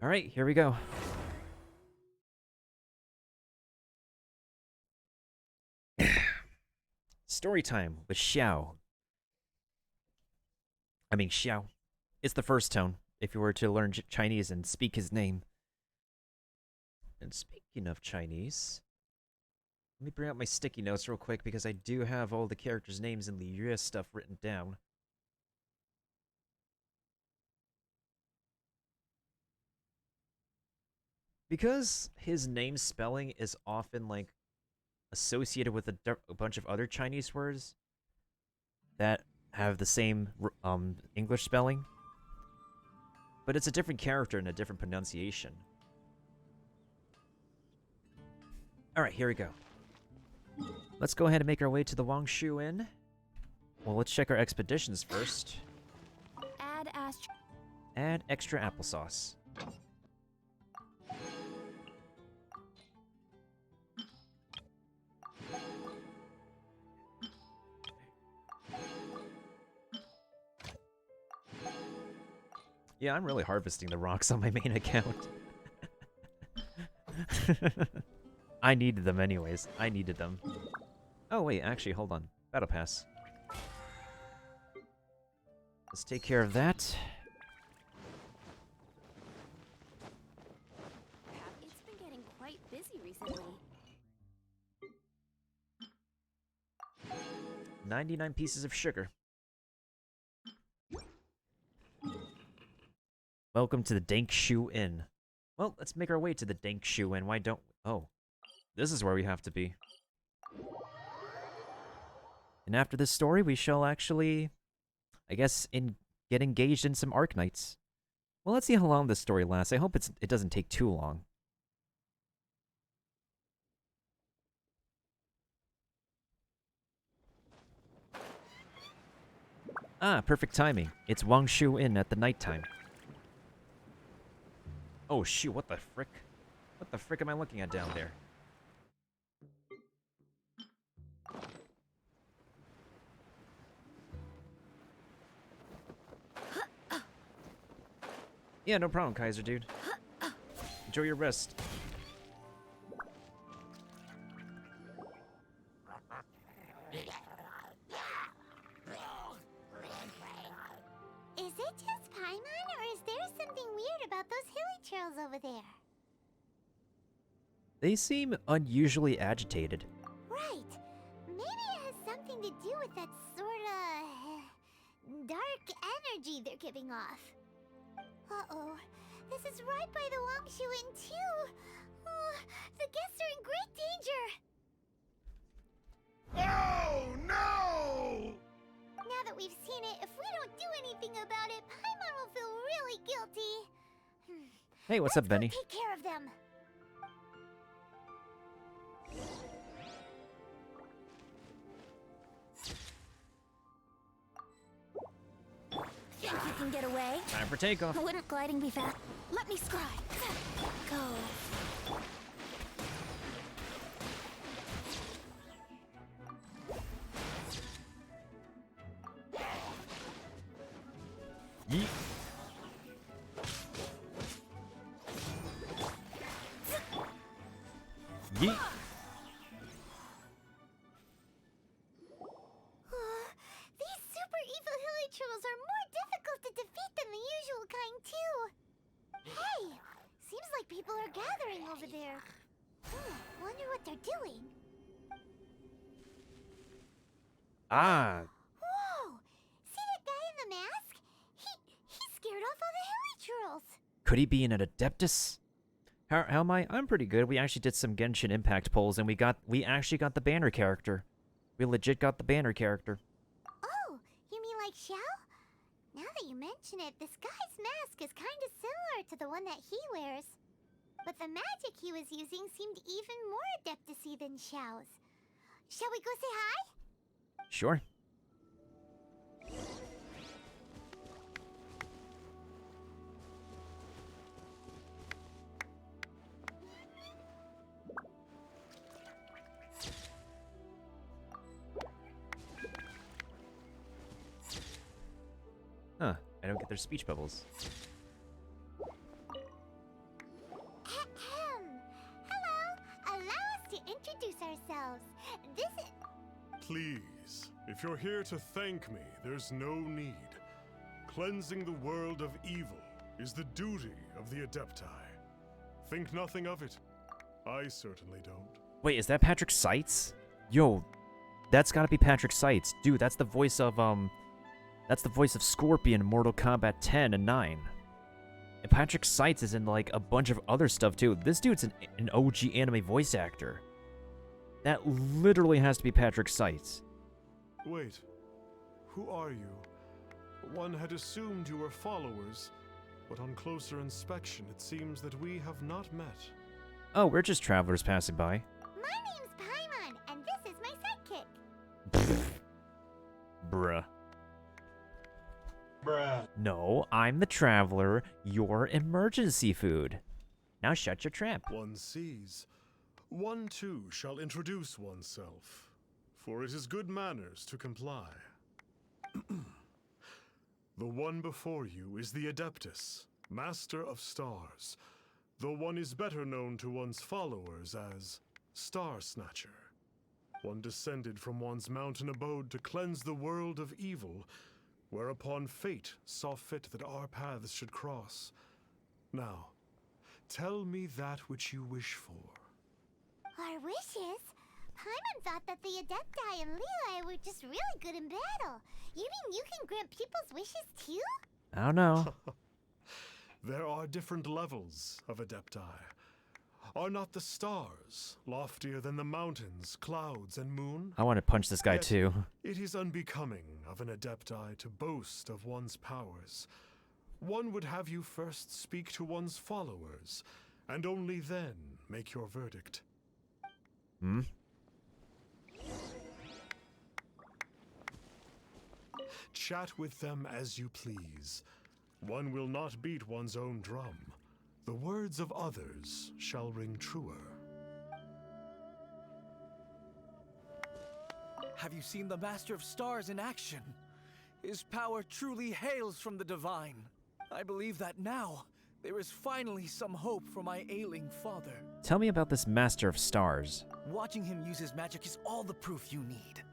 Alright, here we go. Story time with Xiao. I mean, Xiao. It's the first tone, if you were to learn Chinese and speak his name. And speaking of Chinese, let me bring up my sticky notes real quick because I do have all the characters' names and the Yue stuff written down. Because his name spelling is often, like, associated with a bunch of other Chinese words that have the same English spelling, but it's a different character and a different pronunciation. Alright, here we go. Let's go ahead and make our way to the Wang Shu Inn. Well, let's check our expeditions first. Add extra applesauce. Yeah, I'm really harvesting the rocks on my main account. I needed them anyways. I needed them. Oh, wait, actually, hold on. Battle Pass. Let's take care of that. It's been getting quite busy recently. 99 pieces of sugar. Welcome to the Dank Shoe Inn. Well, let's make our way to the Dank Shoe Inn. Why don't... Oh. This is where we have to be. And after this story, we shall actually, I guess, get engaged in some Arknights. Well, let's see how long this story lasts. I hope it doesn't take too long. Ah, perfect timing. It's Wangshu Inn at the nighttime. Oh shoot, what the frick? What the frick am I looking at down there? Yeah, no problem, Kaiser dude. Enjoy your rest. Is it just Paimon, or is there something weird about those hilly trails over there? They seem unusually agitated. Right. Maybe it has something to do with that sorta dark energy they're giving off. Uh-oh. This is right by the Wangshu Inn, too. Oh, the guests are in great danger. Oh no! Now that we've seen it, if we don't do anything about it, Paimon will feel really guilty. Hey, what's up, Benny? Let's go take care of them. Think you can get away? Time for takeoff. Wouldn't gliding be fast? Let me scribe. Go. Yeet. Yeet. These super evil hilly trolls are more difficult to defeat than the usual kind, too. Hey, seems like people are gathering over there. Wonder what they're doing. Ah, Whoa! See that guy in the mask? He scared off all the hilly trolls. could he be an Adeptus? How am I? I'm pretty good. We actually did some Genshin Impact polls, and we actually got the banner character. We legit got the banner character. Oh, you mean like Xiao? Now that you mention it, this guy's mask is kind of similar to the one that he wears. But the magic he was using seemed even more Adeptus-y than Xiao's. Shall we go say hi? Sure. Huh, I don't get their speech bubbles. Hello. Allow us to introduce ourselves. This is... Please, if you're here to thank me, there's no need. Cleansing the world of evil is the duty of the Adepti. Think nothing of it. I certainly don't. Wait, is that Patrick Seitz? Yo, that's gotta be Patrick Seitz. Dude, that's the voice of, that's the voice of Scorpion in Mortal Kombat 10 and 9. And Patrick Seitz is in, like, a bunch of other stuff, too. This dude's an OG anime voice actor. That literally has to be Patrick Seitz. Wait, who are you? One had assumed you were followers, but on closer inspection it seems that we have not met. Oh, we're just travelers passing by. My name's Paimon, and this is my sidekick. Bruh. Bruh. No, I'm the traveler. You're emergency food. Now shut your trap. One sees. One too shall introduce oneself, for it is good manners to comply. The one before you is the Adeptus, Master of Stars, though one is better known to one's followers as Star Snatcher. One descended from one's mountain abode to cleanse the world of evil, whereupon fate saw fit that our paths should cross. Now, tell me that which you wish for. Our wishes? Paimon thought that the Adepti and Levi were just really good in battle. You mean you can grant people's wishes too? I don't know. There are different levels of Adepti. Are not the stars loftier than the mountains, clouds, and moon? I want to punch this guy Yet, too. It is unbecoming of an Adepti to boast of one's powers. One would have you first speak to one's followers, and only then make your verdict. Hmm? Chat with them as you please. One will not beat one's own drum. The words of others shall ring truer. Have you seen the Master of Stars in action? His power truly hails from the divine. I believe that now, there is finally some hope for my ailing father. Tell me about this Master of Stars. Watching him use his magic is all the proof you need.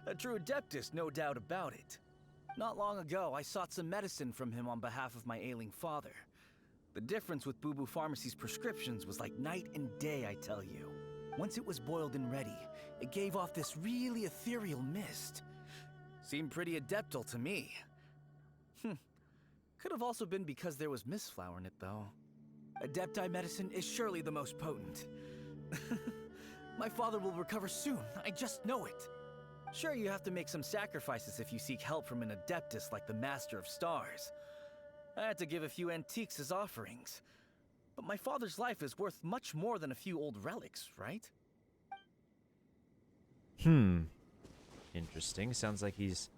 A true Adeptus, no doubt about it. Not long ago, I sought some medicine from him on behalf of my ailing father. The difference with Boo Boo Pharmacy's prescriptions was like night and day, I tell you. Once it was boiled and ready, it gave off this really ethereal mist. Seemed pretty adeptal to me. Could have also been because there was mistflower in it, though. Adepti medicine is surely the most potent. My father will recover soon, I just know it. Sure, you have to make some sacrifices if you seek help from an Adeptus like the Master of Stars. I had to give a few antiques as offerings. But my father's life is worth much more than a few old relics, right? Interesting. Sounds like he's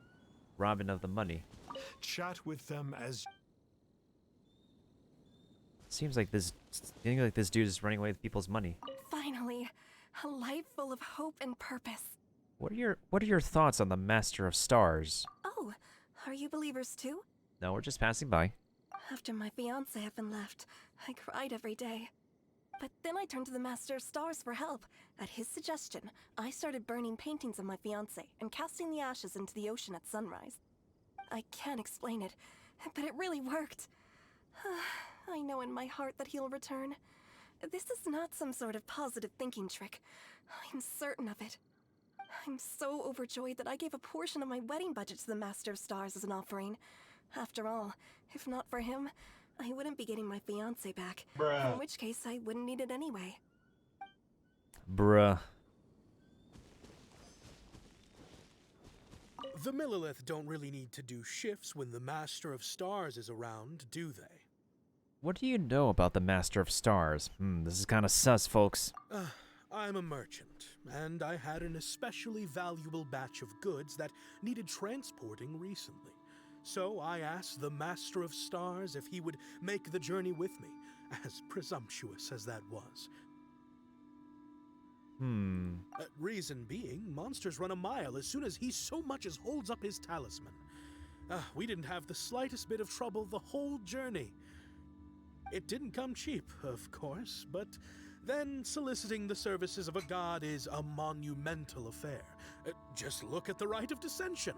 robbing of the money. Chat with them as... Seems like this dude is running away with people's money. Finally, a life full of hope and purpose. What are your thoughts on the Master of Stars? Oh, are you believers too? No, we're just passing by. After my fiancé had been left, I cried every day. But then I turned to the Master of Stars for help. At his suggestion, I started burning paintings of my fiancé and casting the ashes into the ocean at sunrise. I can't explain it, but it really worked. I know in my heart that he'll return. This is not some sort of positive thinking trick. I'm certain of it. I'm so overjoyed that I gave a portion of my wedding budget to the Master of Stars as an offering. After all, if not for him, I wouldn't be getting my fiancé back. Bruh. In which case, I wouldn't need it anyway. Bruh. The Millilith don't really need to do shifts when the Master of Stars is around, do they? What do you know about the Master of Stars? This is kind of sus, folks. I'm a merchant, and I had an especially valuable batch of goods that needed transporting recently. So I asked the Master of Stars if he would make the journey with me, as presumptuous as that was. Reason being, monsters run a mile as soon as he so much as holds up his talisman. We didn't have the slightest bit of trouble the whole journey. It didn't come cheap, of course, but then soliciting the services of a god is a monumental affair. Just look at the Rite of Dissension.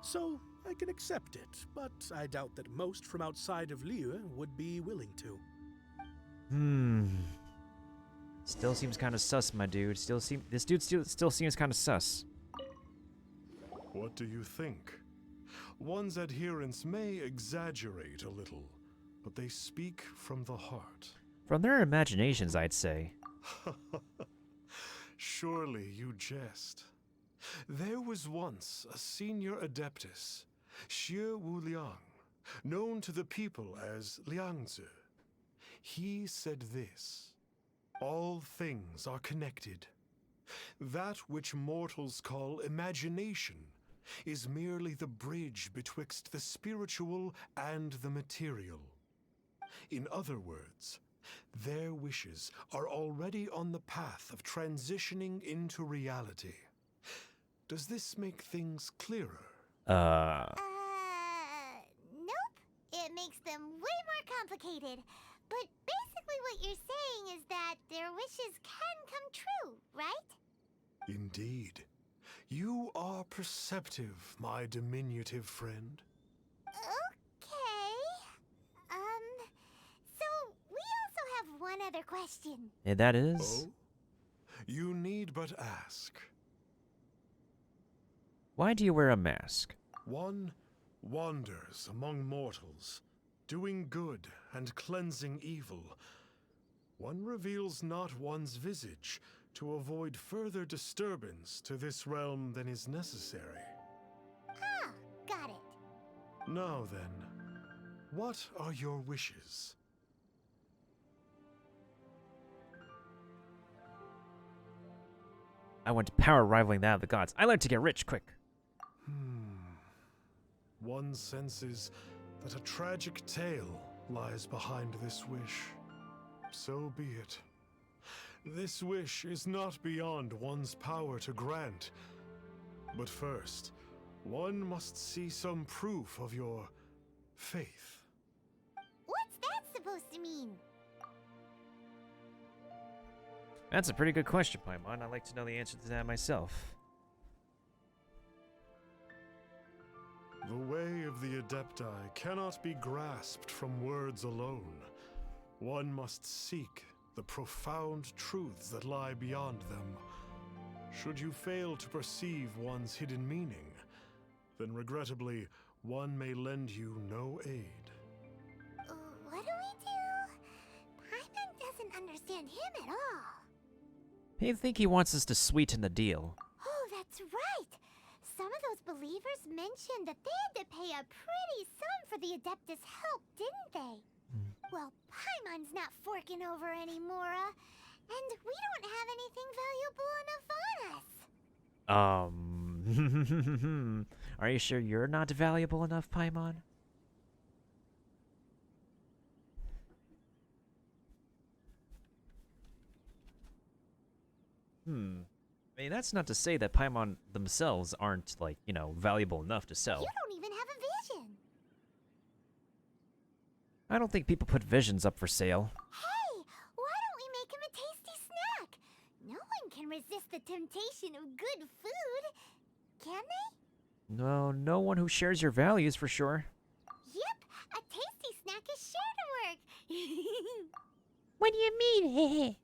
So I can accept it, but I doubt that most from outside of Liyue would be willing to. Still seems kind of sus, my dude. This dude still seems kind of sus. What do you think? One's adherents may exaggerate a little, but they speak from the heart. From their imaginations, I'd say. Surely you jest. There was once a senior Adeptus, Xie Wuliang, known to the people as Liangzi. He said this: all things are connected. That which mortals call imagination is merely the bridge betwixt the spiritual and the material. In other words, their wishes are already on the path of transitioning into reality. Does this make things clearer? complicated. But basically what you're saying is that their wishes can come true, right? Indeed. You are perceptive, my diminutive friend. Okay. So we also have one other question. And that is... Oh? You need but ask. Why do you wear a mask? One wanders among mortals, doing good and cleansing evil. One reveals not one's visage to avoid further disturbance to this realm than is necessary. Ah, got it. Now then, what are your wishes? I want power rivaling that of the gods. I like to get rich quick. One senses that a tragic tale lies behind this wish. So be it. This wish is not beyond one's power to grant. But first, one must see some proof of your faith. What's that supposed to mean? That's a pretty good question, Paimon. I'd like to know the answer to that myself. The way of the Adepti cannot be grasped from words alone. One must seek the profound truths that lie beyond them. Should you fail to perceive one's hidden meaning, then regrettably, one may lend you no aid. What do we do? Paimon doesn't understand him at all. I think he wants us to sweeten the deal. Oh, that's right! Some of those believers mentioned that they had to pay a pretty sum for the Adeptus' help, didn't they? Well, Paimon's not forking over anymore, and we don't have anything valuable enough on us. Are you sure you're not valuable enough, Paimon? I mean, that's not to say that Paimon themselves aren't, like, you know, valuable enough to sell. You don't even have a vision. I don't think people put visions up for sale. Hey, why don't we make him a tasty snack? No one can resist the temptation of good food, can they? No, no one who shares your values for sure. Yep, a tasty snack is sure to work. What do you mean?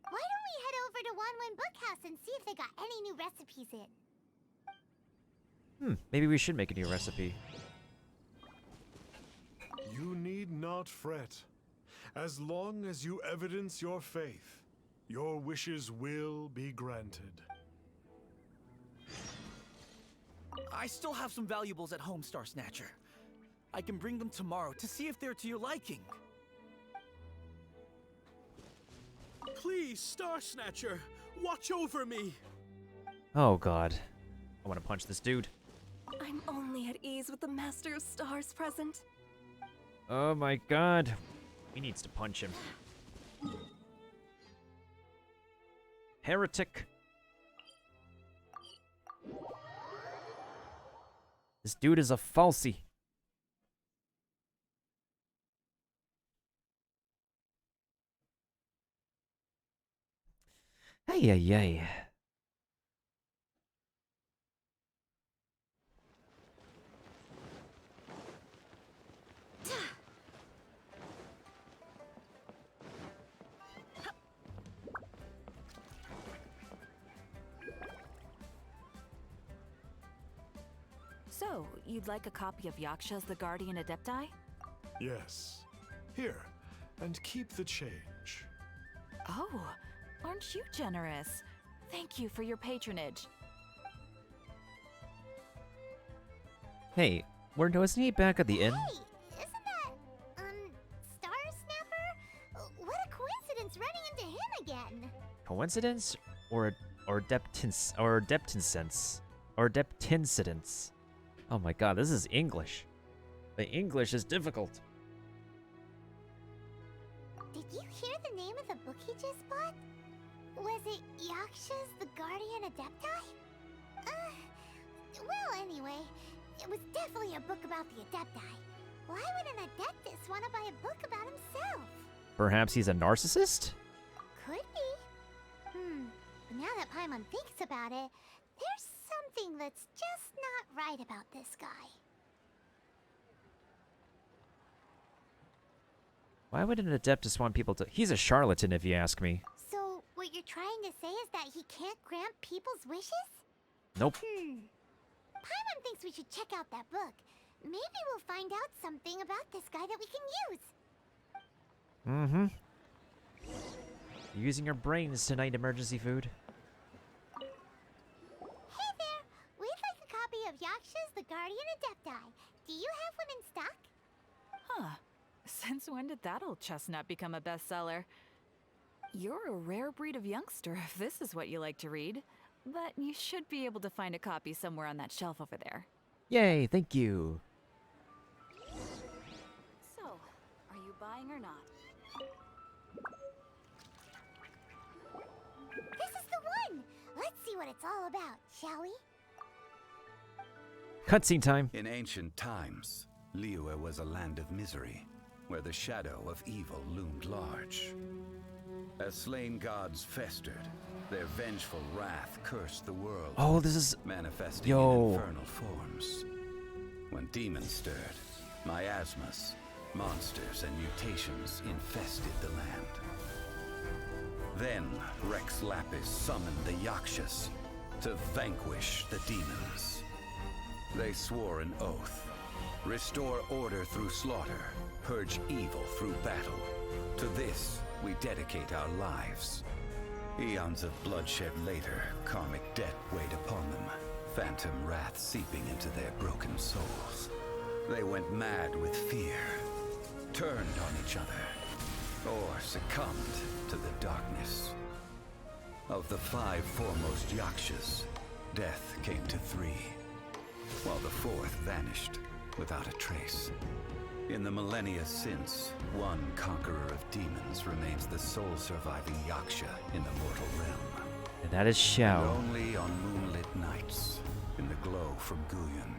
Why don't we head over to Wanwen Bookhouse and see if they got any new recipes in? Maybe we should make a new recipe. You need not fret. As long as you evidence your faith, your wishes will be granted. I still have some valuables at home, Star Snatcher. I can bring them tomorrow to see if they're to your liking. Please, Star Snatcher, watch over me. Oh god. I want to punch this dude. I'm only at ease with the Master of Stars present. Oh my god. He needs to punch him. Heretic. This dude is a falsie. Ay, ay, ay. So, you'd like a copy of Yaksha's The Guardian Adepti? Yes. Here, and keep the change. Oh, aren't you generous? Thank you for your patronage. Hey, wasn't he back at the inn? Hey, isn't that, Star Snapper? What a coincidence running into him again. Coincidence? Or deptincidence? Oh my god, this is English. The English is difficult. Did you hear the name of the book he just bought? Was it Yaksha's The Guardian Adepti? Well, anyway, it was definitely a book about the Adepti. Why would an Adeptus want to buy a book about himself? Perhaps he's a narcissist? Could be. But now that Paimon thinks about it, there's something that's just not right about this guy. Why would an Adeptus want people to... He's a charlatan, if you ask me. So, what you're trying to say is that he can't grant people's wishes? Nope. Paimon thinks we should check out that book. Maybe we'll find out something about this guy that we can use. Using your brains tonight, emergency food. Hey there! We'd like a copy of Yaksha's The Guardian Adepti. Do you have one in stock? Huh. Since when did that old chestnut become a bestseller? You're a rare breed of youngster if this is what you like to read. But you should be able to find a copy somewhere on that shelf over there. Yay, thank you. So, are you buying or not? This is the one! Let's see what it's all about, shall we? Cutscene time. In ancient times, Liyue was a land of misery, where the shadow of evil loomed large. As slain gods festered, their vengeful wrath cursed the world. Oh, this is... manifesting in infernal forms. When demons stirred, miasmas, monsters, and mutations infested the land. Then Rex Lapis summoned the Yakshas to vanquish the demons. They swore an oath: restore order through slaughter, purge evil through battle. To this we dedicate our lives. Eons of bloodshed later, karmic debt weighed upon them, phantom wrath seeping into their broken souls. They went mad with fear, turned on each other, or succumbed to the darkness. Of the 5 foremost Yakshas, death came to 3, while the 4th vanished without a trace. In the millennia since, one conqueror of demons remains the sole surviving Yaksha in the mortal realm. And that is Xiao. And only on moonlit nights, in the glow from Guyan,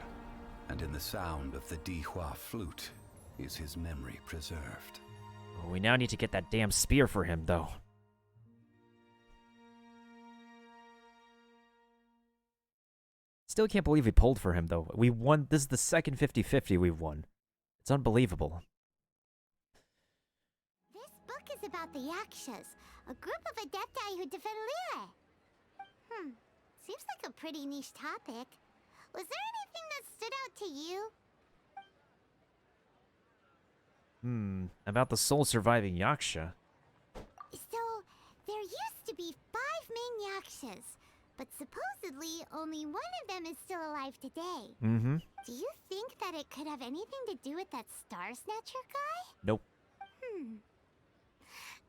and in the sound of the Dihua flute, is his memory preserved. Oh, we now need to get that damn spear for him, though. Still can't believe we pulled for him, though. We won. This is the second 50-50 we've won. It's unbelievable. This book is about the Yakshas, a group of Adepti who defend Liyue. Seems like a pretty niche topic. Was there anything that stood out to you? About the sole surviving Yaksha. So, there used to be 5 main Yakshas, but supposedly only one of them is still alive today. Do you think that it could have anything to do with that Star Snatcher guy? Nope.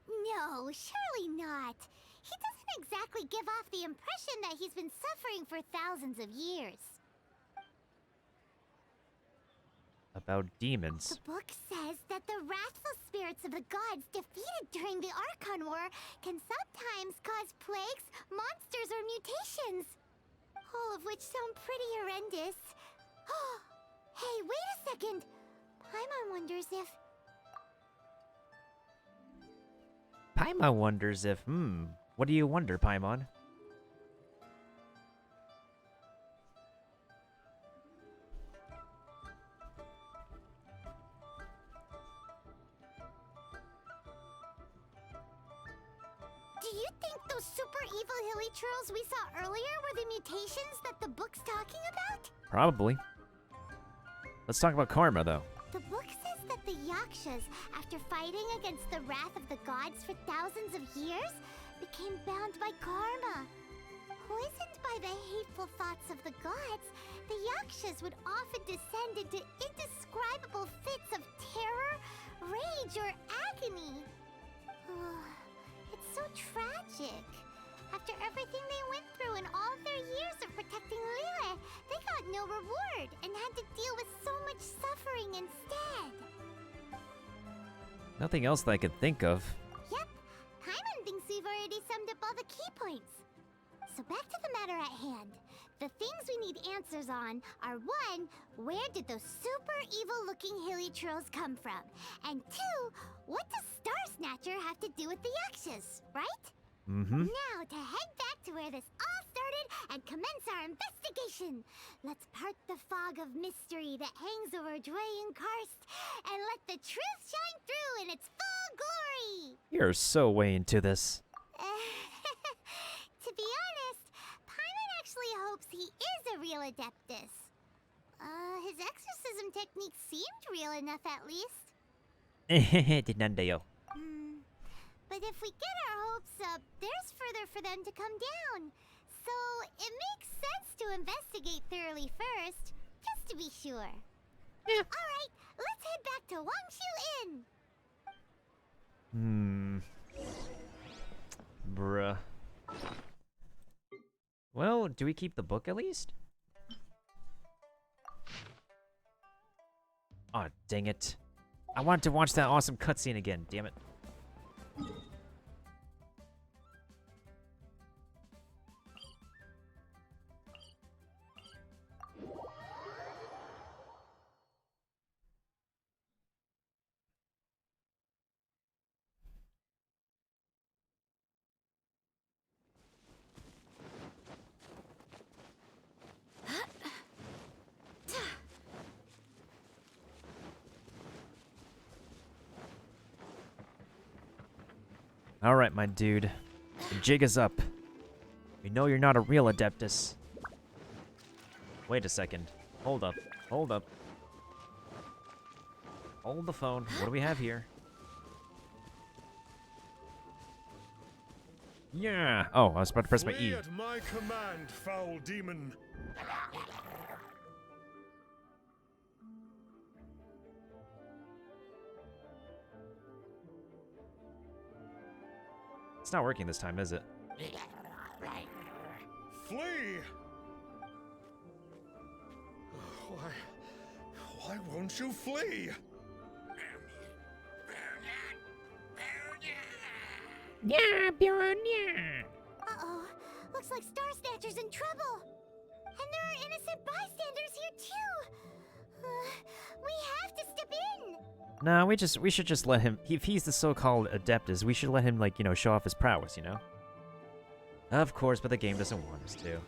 No, surely not. He doesn't exactly give off the impression that he's been suffering for thousands of years. About demons. The book says that the wrathful spirits of the gods defeated during the Archon War can sometimes cause plagues, monsters, or mutations. All of which sound pretty horrendous. Hey, wait a second! Paimon wonders if... Paimon wonders if... What do you wonder, Paimon? Do you think those super evil hilly churls we saw earlier were the mutations that the book's talking about? Probably. Let's talk about karma, though. The book says that the Yakshas, after fighting against the wrath of the gods for thousands of years, became bound by karma. Poisoned by the hateful thoughts of the gods, the Yakshas would often descend into indescribable fits of terror, rage, or agony. It's so tragic. After everything they went through in all their years of protecting Liyue, they got no reward and had to deal with so much suffering instead. Nothing else that I could think of. Yep, Paimon thinks we've already summed up all the key points. So back to the matter at hand. The things we need answers on are 1, where did those super evil-looking hilly churls come from? And 2, what does Star Snatcher have to do with the Yaxes, right? Mm-hmm. Now to head back to where this all started and commence our investigation. Let's part the fog of mystery that hangs over Dway and Karst and let the truth shine through in its full glory. You're so way into this. To be honest, Paimon actually hopes he is a real Adeptus. His exorcism technique seemed real enough at least. Dinandayo. But if we get our hopes up, there's further for them to come down. So it makes sense to investigate thoroughly first, just to be sure. Yeah. Alright, let's head back to Wangshu Inn. Bruh. Well, do we keep the book at least? Aw, dang it. I wanted to watch that awesome cutscene again, damn it. Alright, my dude. The jig is up. We know you're not a real Adeptus. Wait a second. Hold up. Hold up. Hold the phone. What do we have here? Yeah! Oh, I was about to press my E. Flee at my command, foul demon. It's not working this time, is it? Flee! Why won't you flee? Yeah, Baron, yeah. Uh-oh, looks like Star Snatcher's in trouble. And there are innocent bystanders here too. We have to step in. Nah, we should just let him. If he's the so-called Adeptus, we should let him, like, show off his prowess, you know? Of course, but the game doesn't want us to.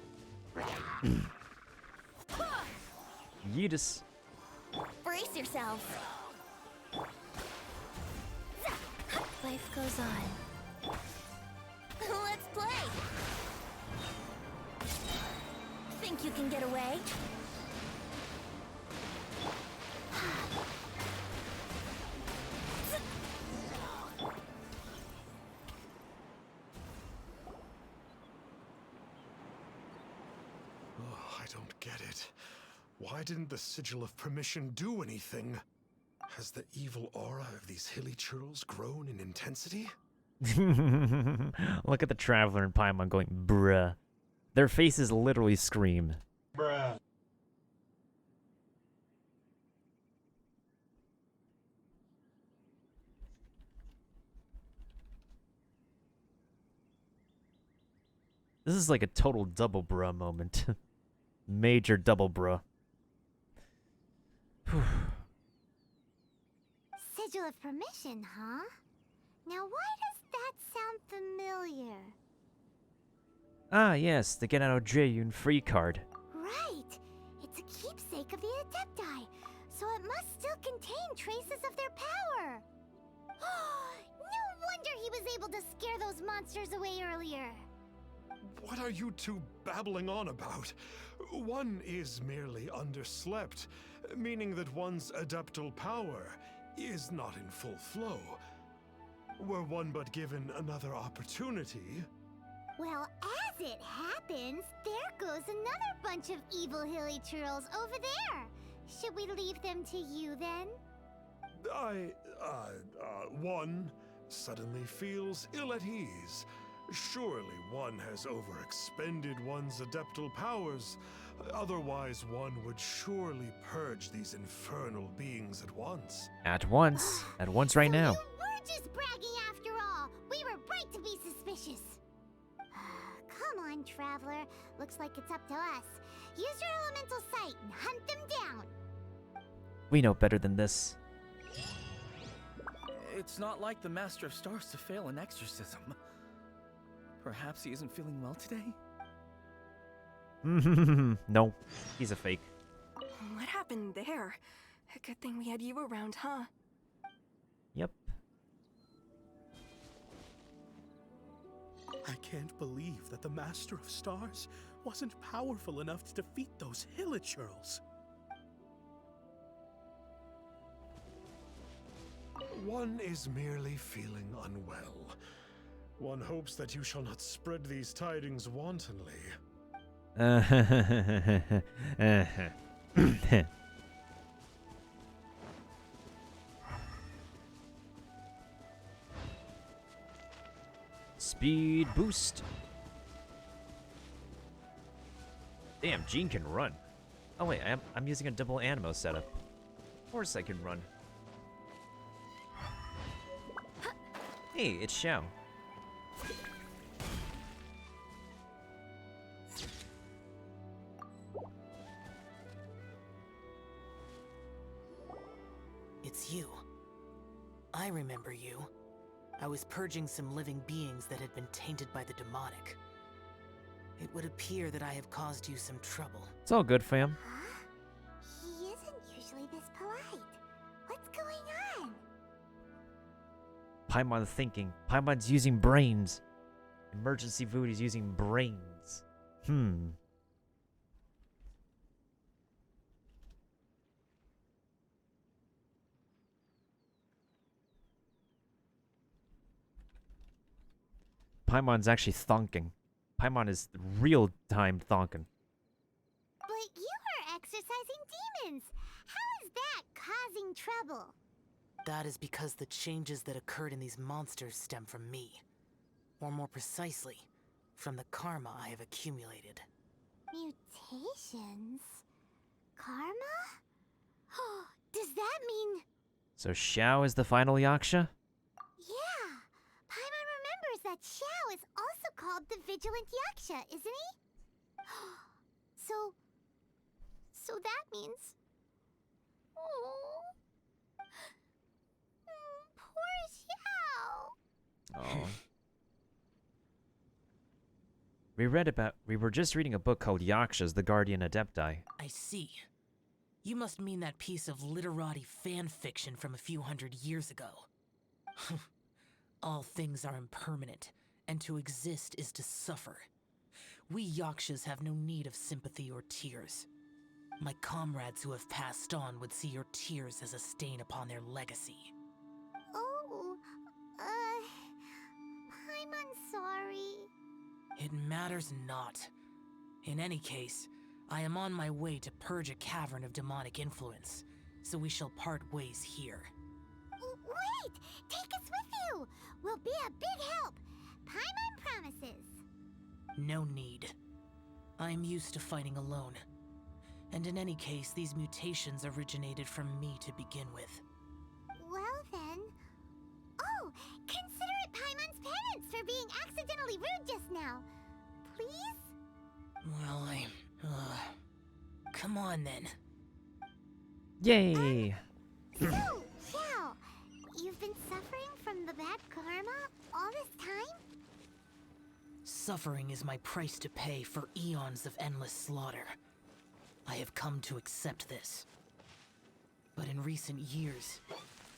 Yeetus. Brace yourselves. Life goes on. Let's play. Think you can get away? I don't get it. Why didn't the Sigil of Permission do anything? Has the evil aura of these hilly churls grown in intensity? Look at the Traveler and Paimon going, bruh. Their faces literally scream. Bruh. This is like a total double bruh moment. Major double bruh. Sigil of Permission, huh? Now why does that sound familiar? Ah, yes, the Get Out of Jail free card. Right! It's a keepsake of the Adepti, so it must still contain traces of their power! No wonder he was able to scare those monsters away earlier! What are you two babbling on about? One is merely underslept, meaning that one's adeptal power is not in full flow. Were one but given another opportunity... Well, as it happens, there goes another bunch of evil hilly churls over there! Should we leave them to you, then? One suddenly feels ill at ease. Surely one has overexpended one's adeptal powers. Otherwise, one would surely purge these infernal beings at once. At once. At once right now. You were just bragging after all! We were right to be suspicious! Come on, Traveler. Looks like it's up to us. Use your elemental sight and hunt them down. We know better than this. It's not like the Master of Stars to fail an exorcism. Perhaps he isn't feeling well today? No, he's a fake. What happened there? A good thing we had you around, huh? Yep. I can't believe that the Master of Stars wasn't powerful enough to defeat those Hilichurls. One is merely feeling unwell. One hopes that you shall not spread these tidings wantonly. Speed boost. Damn, Jean can run. Oh wait, I'm using a double Animo setup. Of course I can run. Hey, it's Xiao. It's you. I remember you. I was purging some living beings that had been tainted by the demonic. It would appear that I have caused you some trouble. It's all good, fam. Huh? He isn't usually this polite. What's going on? Paimon's thinking. Paimon's using brains. Emergency food is using brains. Paimon's actually thonking. Paimon is real-time thonking. But you are exercising demons. How is that causing trouble? That is because the changes that occurred in these monsters stem from me. Or more precisely, from the karma I have accumulated. Mutations? Karma? Does that mean... So Xiao is the final Yaksha? Yeah! Paimon remembers that Xiao is also called the Vigilant Yaksha, isn't he? So that means... Oh... Poor Xiao! Oh. We were just reading a book called Yakshas, the Guardian Adepti. I see. You must mean that piece of literati fan fiction from a few hundred years ago. All things are impermanent, and to exist is to suffer. We Yakshas have no need of sympathy or tears. My comrades who have passed on would see your tears as a stain upon their legacy. Oh, Paimon's sorry. It matters not. In any case, I am on my way to purge a cavern of demonic influence, so we shall part ways here. Wait! Take us with you! We'll be a big help! Paimon promises! No need. I am used to fighting alone. And in any case, these mutations originated from me to begin with. Well then... Oh! Consider it Paimon's penance for being accidentally rude just now! Please? Well, come on then. Yay! So, Xiao, you've been suffering from the bad karma all this time? Suffering is my price to pay for eons of endless slaughter. I have come to accept this. But in recent years,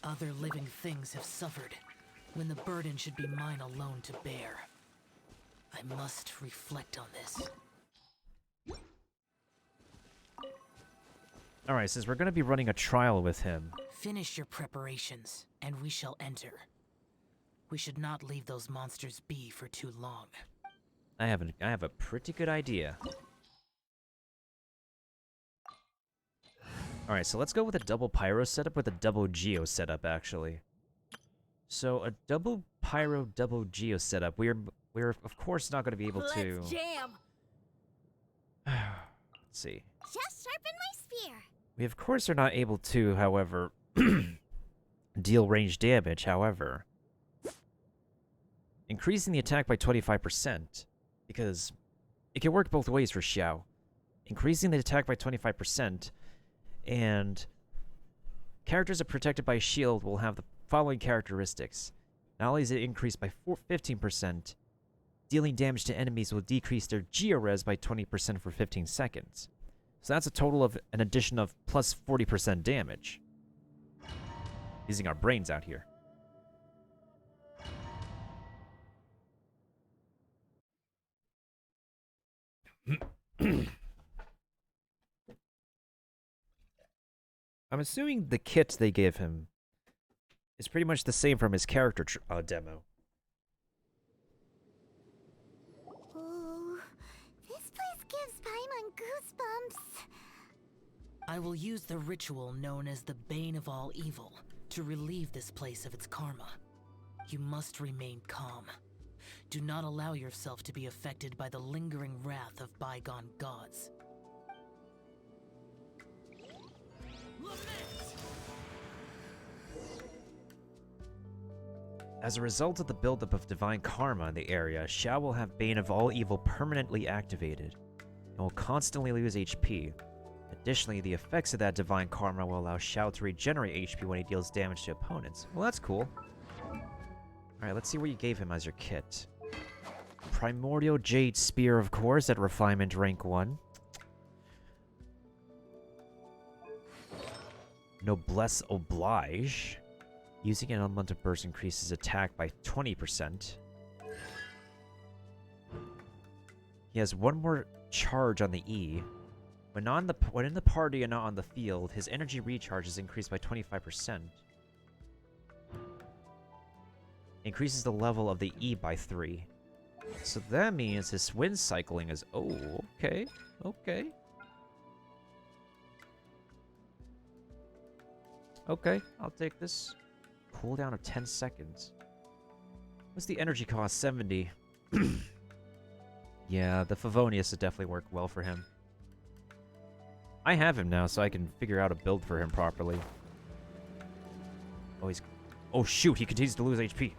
other living things have suffered, when the burden should be mine alone to bear. I must reflect on this. Alright, since we're gonna be running a trial with him. Finish your preparations, and we shall enter. We should not leave those monsters be for too long. I have a pretty good idea. Alright, so let's go with a double pyro setup with a double geo setup, actually. So a double pyro, double geo setup. We're of course not going to be able to. Let's jam. Let's see. Just sharpen my spear! We of course are not able to, however, deal range damage. However, increasing the attack by 25%, because it can work both ways for Xiao. increasing the attack by 25%, and characters that are protected by a shield will have the following characteristics. Not only is it increased by 15%, dealing damage to enemies will decrease their geores by 20% for 15 seconds. So that's a total of an addition of plus 40% damage. Using our brains out here. I'm assuming the kit they give him is pretty much the same from his character demo. Ooh, this place gives Paimon goosebumps. I will use the ritual known as the Bane of All Evil to relieve this place of its karma. You must remain calm. Do not allow yourself to be affected by the lingering wrath of bygone gods. As a result of the buildup of divine karma in the area, Xiao will have Bane of All Evil permanently activated and will constantly lose HP. Additionally, the effects of that divine karma will allow Xiao to regenerate HP when he deals damage to opponents. Well, that's cool. Alright, let's see what you gave him as your kit. Primordial Jade Spear, of course, at Refinement Rank 1. Noblesse Oblige. Using an unlimited burst increases attack by 20%. He has one more charge on the E. When in the party and not on the field, his energy recharge is increased by 25%. Increases the level of the E by 3. So that means his wind cycling is... Oh, okay. Okay. Okay, I'll take this. Cooldown of 10 seconds. What's the energy cost? 70. Yeah, the Favonius would definitely work well for him. I have him now, so I can figure out a build for him properly. Oh, he's... Oh, shoot, he continues to lose HP.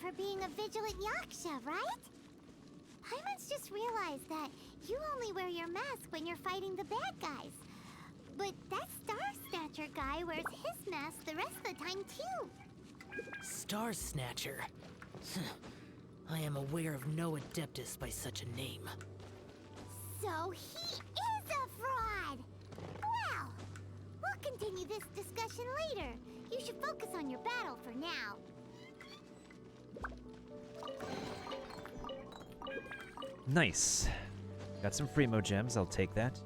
For being a vigilant Yaksha, right? Paimon's just realized that you only wear your mask when you're fighting the bad guys. But that Star Snatcher guy wears his mask the rest of the time, too. Star Snatcher? I am aware of no Adeptus by such a name. So he is a fraud! Well, we'll continue this discussion later. You should focus on your battle for now. Nice. Got some Fremo gems, I'll take that.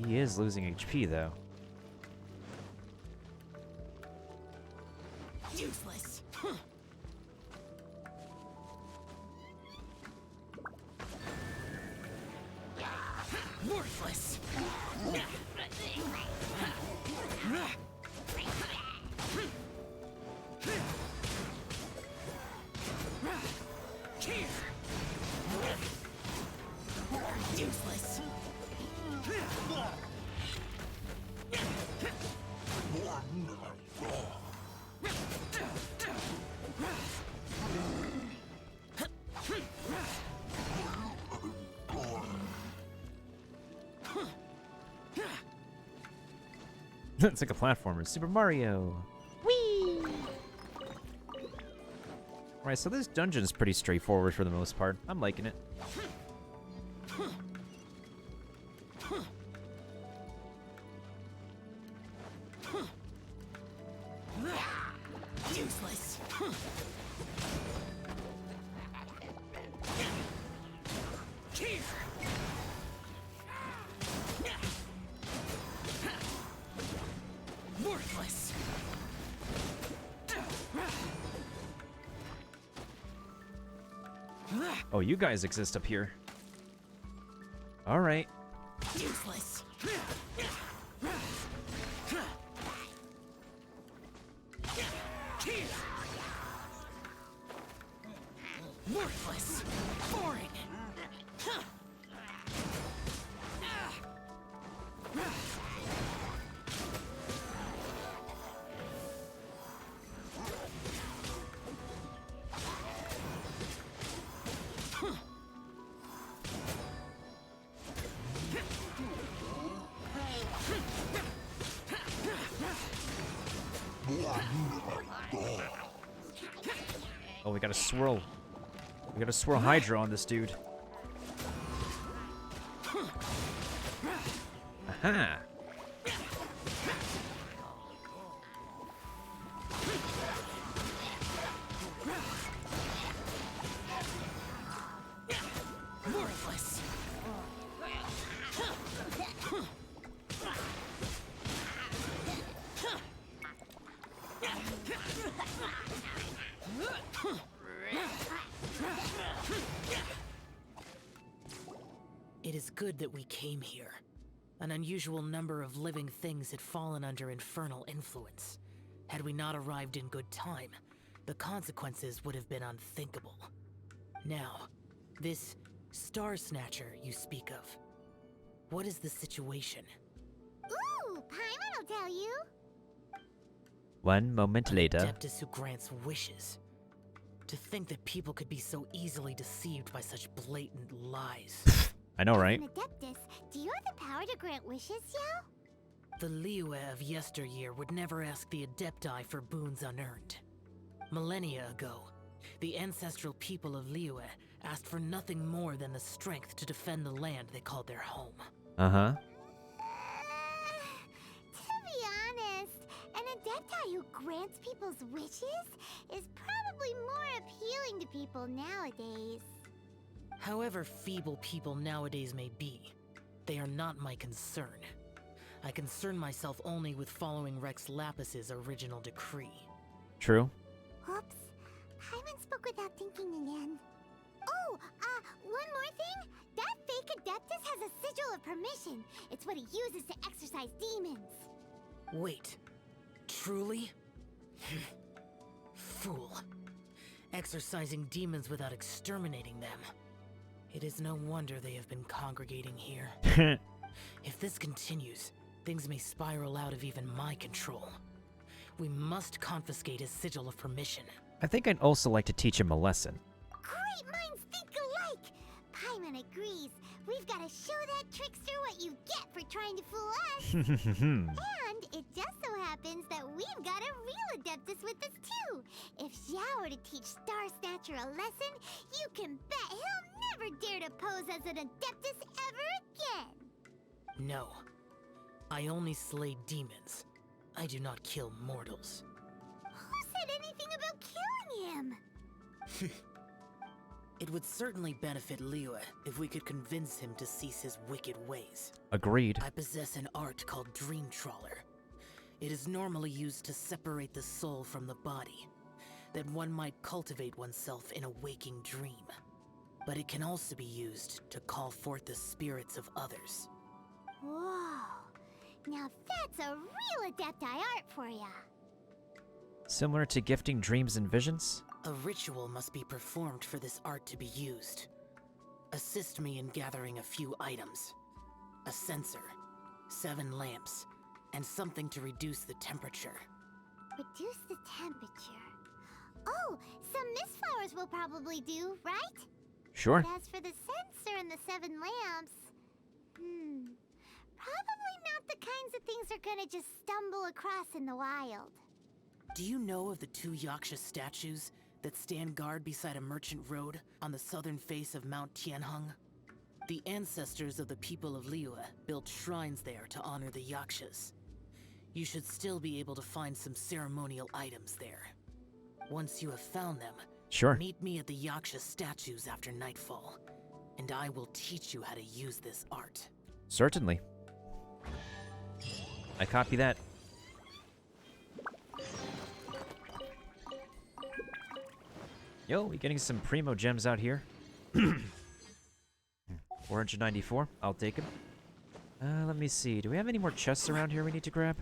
He is losing HP, though. Useless. Worthless. Useless. It's like a platformer. Super Mario. Whee! Alright, so this dungeon is pretty straightforward for the most part. I'm liking it. Useless. Worthless. Oh, you guys exist up here. Alright. Useless. Worthless. Boring. Oh, we gotta swirl. We gotta swirl Hydra on this dude. Aha! Worthless. It is good that we came here. An unusual number of living things had fallen under infernal influence. Had we not arrived in good time, the consequences would have been unthinkable. Now, this Star Snatcher you speak of, what is the situation? Ooh, Paimon will tell you. One moment later. Adeptus who grants wishes. To think that people could be so easily deceived by such blatant lies. I know, right? An Adeptus, do you have the power to grant wishes, Xiao? The Liyue of yesteryear would never ask the Adepti for boons unearned. Millennia ago, the ancestral people of Liyue asked for nothing more than the strength to defend the land they called their home. Uh-huh. To be honest, an Adepti who grants people's wishes is probably more appealing to people nowadays. However feeble people nowadays may be, they are not my concern. I concern myself only with following Rex Lapis's original decree. True. Oops. Paimon spoke without thinking again. Oh, one more thing. That fake Adeptus has a sigil of permission. It's what he uses to exorcise demons. Wait, truly? Fool. Exorcising demons without exterminating them. It is no wonder they have been congregating here. If this continues, things may spiral out of even my control. We must confiscate his sigil of permission. I think I'd also like to teach him a lesson. Great minds think alike! Paimon agrees. We've got to show that trickster what you get for trying to fool us. And it just so happens that we've got a real Adeptus with us too. If Xiao were to teach Star Snatcher a lesson, you can bet he'll never dare to pose as an Adeptus ever again. No. I only slay demons. I do not kill mortals. Who said anything about killing him? It would certainly benefit Liyue if we could convince him to cease his wicked ways. Agreed. I possess an art called Dream Trawler. It is normally used to separate the soul from the body, that one might cultivate oneself in a waking dream. But it can also be used to call forth the spirits of others. Whoa. Now that's a real Adepti art for ya. Similar to gifting dreams and visions? A ritual must be performed for this art to be used. Assist me in gathering a few items. A censer, 7 lamps, and something to reduce the temperature. Reduce the temperature. Oh, some mistflowers will probably do, right? Sure. But as for the censer and the 7 lamps, probably not the kinds of things they're you're gonna just stumble across in the wild. Do you know of the 2 Yaksha statues that stand guard beside a merchant road on the southern face of Mount Tianheng? The ancestors of the people of Liyue built shrines there to honor the Yakshas. You should still be able to find some ceremonial items there. Once you have found them, Sure. meet me at the Yaksha statues after nightfall, and I will teach you how to use this art. Certainly. I copy that. Yo, we getting some primo gems out here. 494. I'll take them. Let me see. Do we have any more chests around here we need to grab?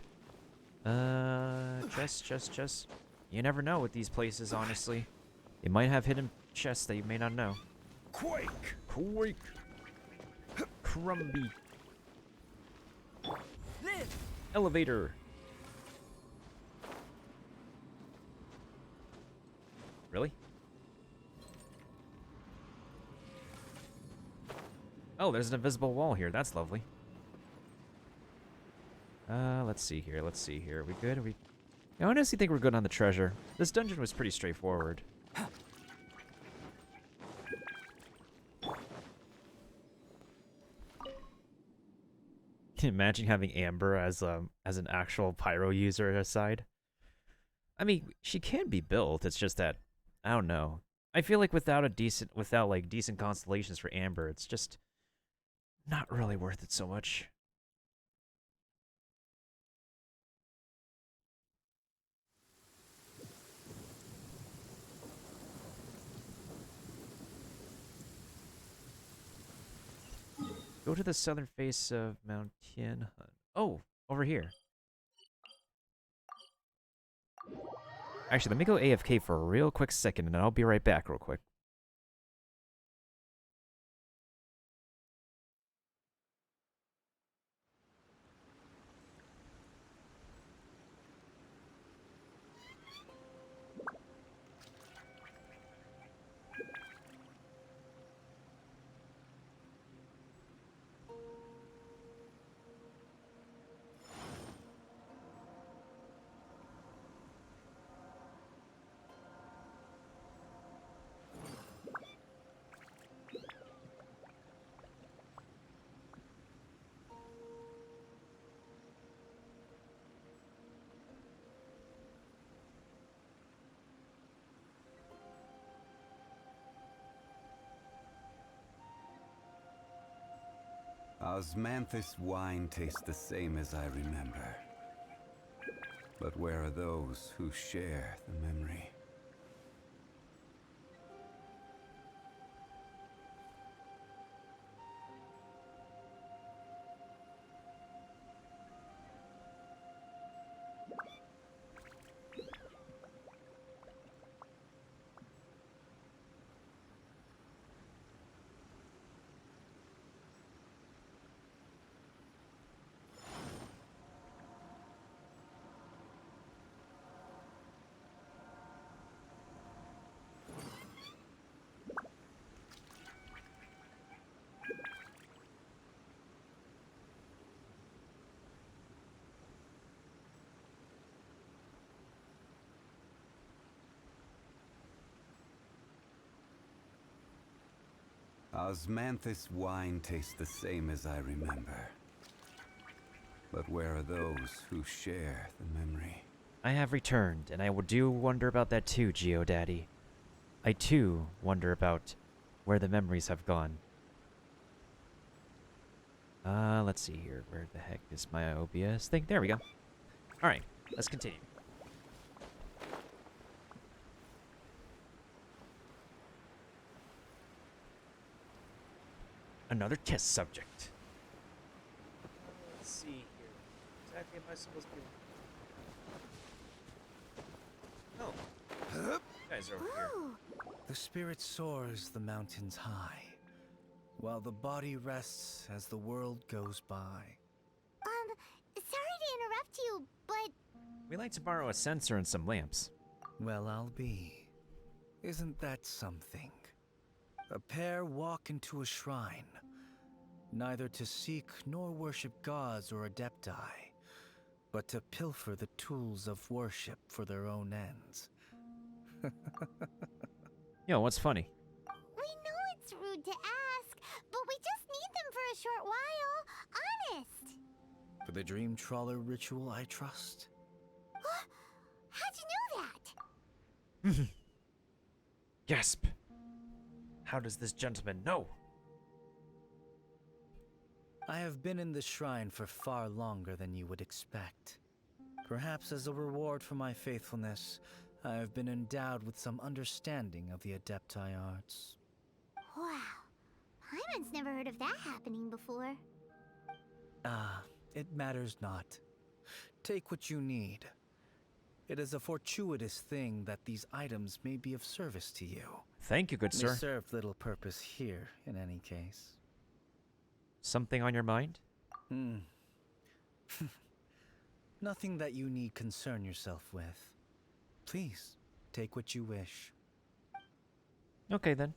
Chests. You never know with these places, honestly. They might have hidden chests that you may not know. Quake! Crumby. Elevator. Really? Oh, there's an invisible wall here. That's lovely. Let's see here. Are we good? I honestly think we're good on the treasure. This dungeon was pretty straightforward. Can you imagine having Amber as an actual pyro user aside? I mean, she can be built. It's just that I don't know. I feel like without decent constellations for Amber, it's just not really worth it so much. Go to the southern face of Mount Tianheng. Oh, over here. Actually, let me go AFK for a real quick second, and then I'll be right back real quick. Osmanthus wine tastes the same as I remember. But where are those who share the memory? Osmanthus wine tastes the same as I remember. But where are those who share the memory? I have returned, and I do wonder about that too, Geodaddy. I too wonder about where the memories have gone. Let's see here. Where the heck is my OBS thing? There we go. Alright, let's continue. Another test subject. Let's see here. Exactly am I supposed to be? Oh. You guys are over here. The spirit soars the mountains high, while the body rests as the world goes by. Sorry to interrupt you, but... We like to borrow a sensor and some lamps. Well, I'll be. Isn't that something? A pair walk into a shrine, neither to seek nor worship gods or adepti, but to pilfer the tools of worship for their own ends. Yo, what's funny? We know it's rude to ask, but we just need them for a short while. Honest. For the Dream Trawler ritual, I trust. How'd you know that? Gasp! How does this gentleman know? I have been in the shrine for far longer than you would expect. Perhaps as a reward for my faithfulness, I have been endowed with some understanding of the Adepti arts. Wow. Paimon's never heard of that happening before. It matters not. Take what you need. It is a fortuitous thing that these items may be of service to you. Thank you, good They sir. served little purpose here, in any case. Something on your mind? Nothing that you need concern yourself with. Please, take what you wish. Okay, then.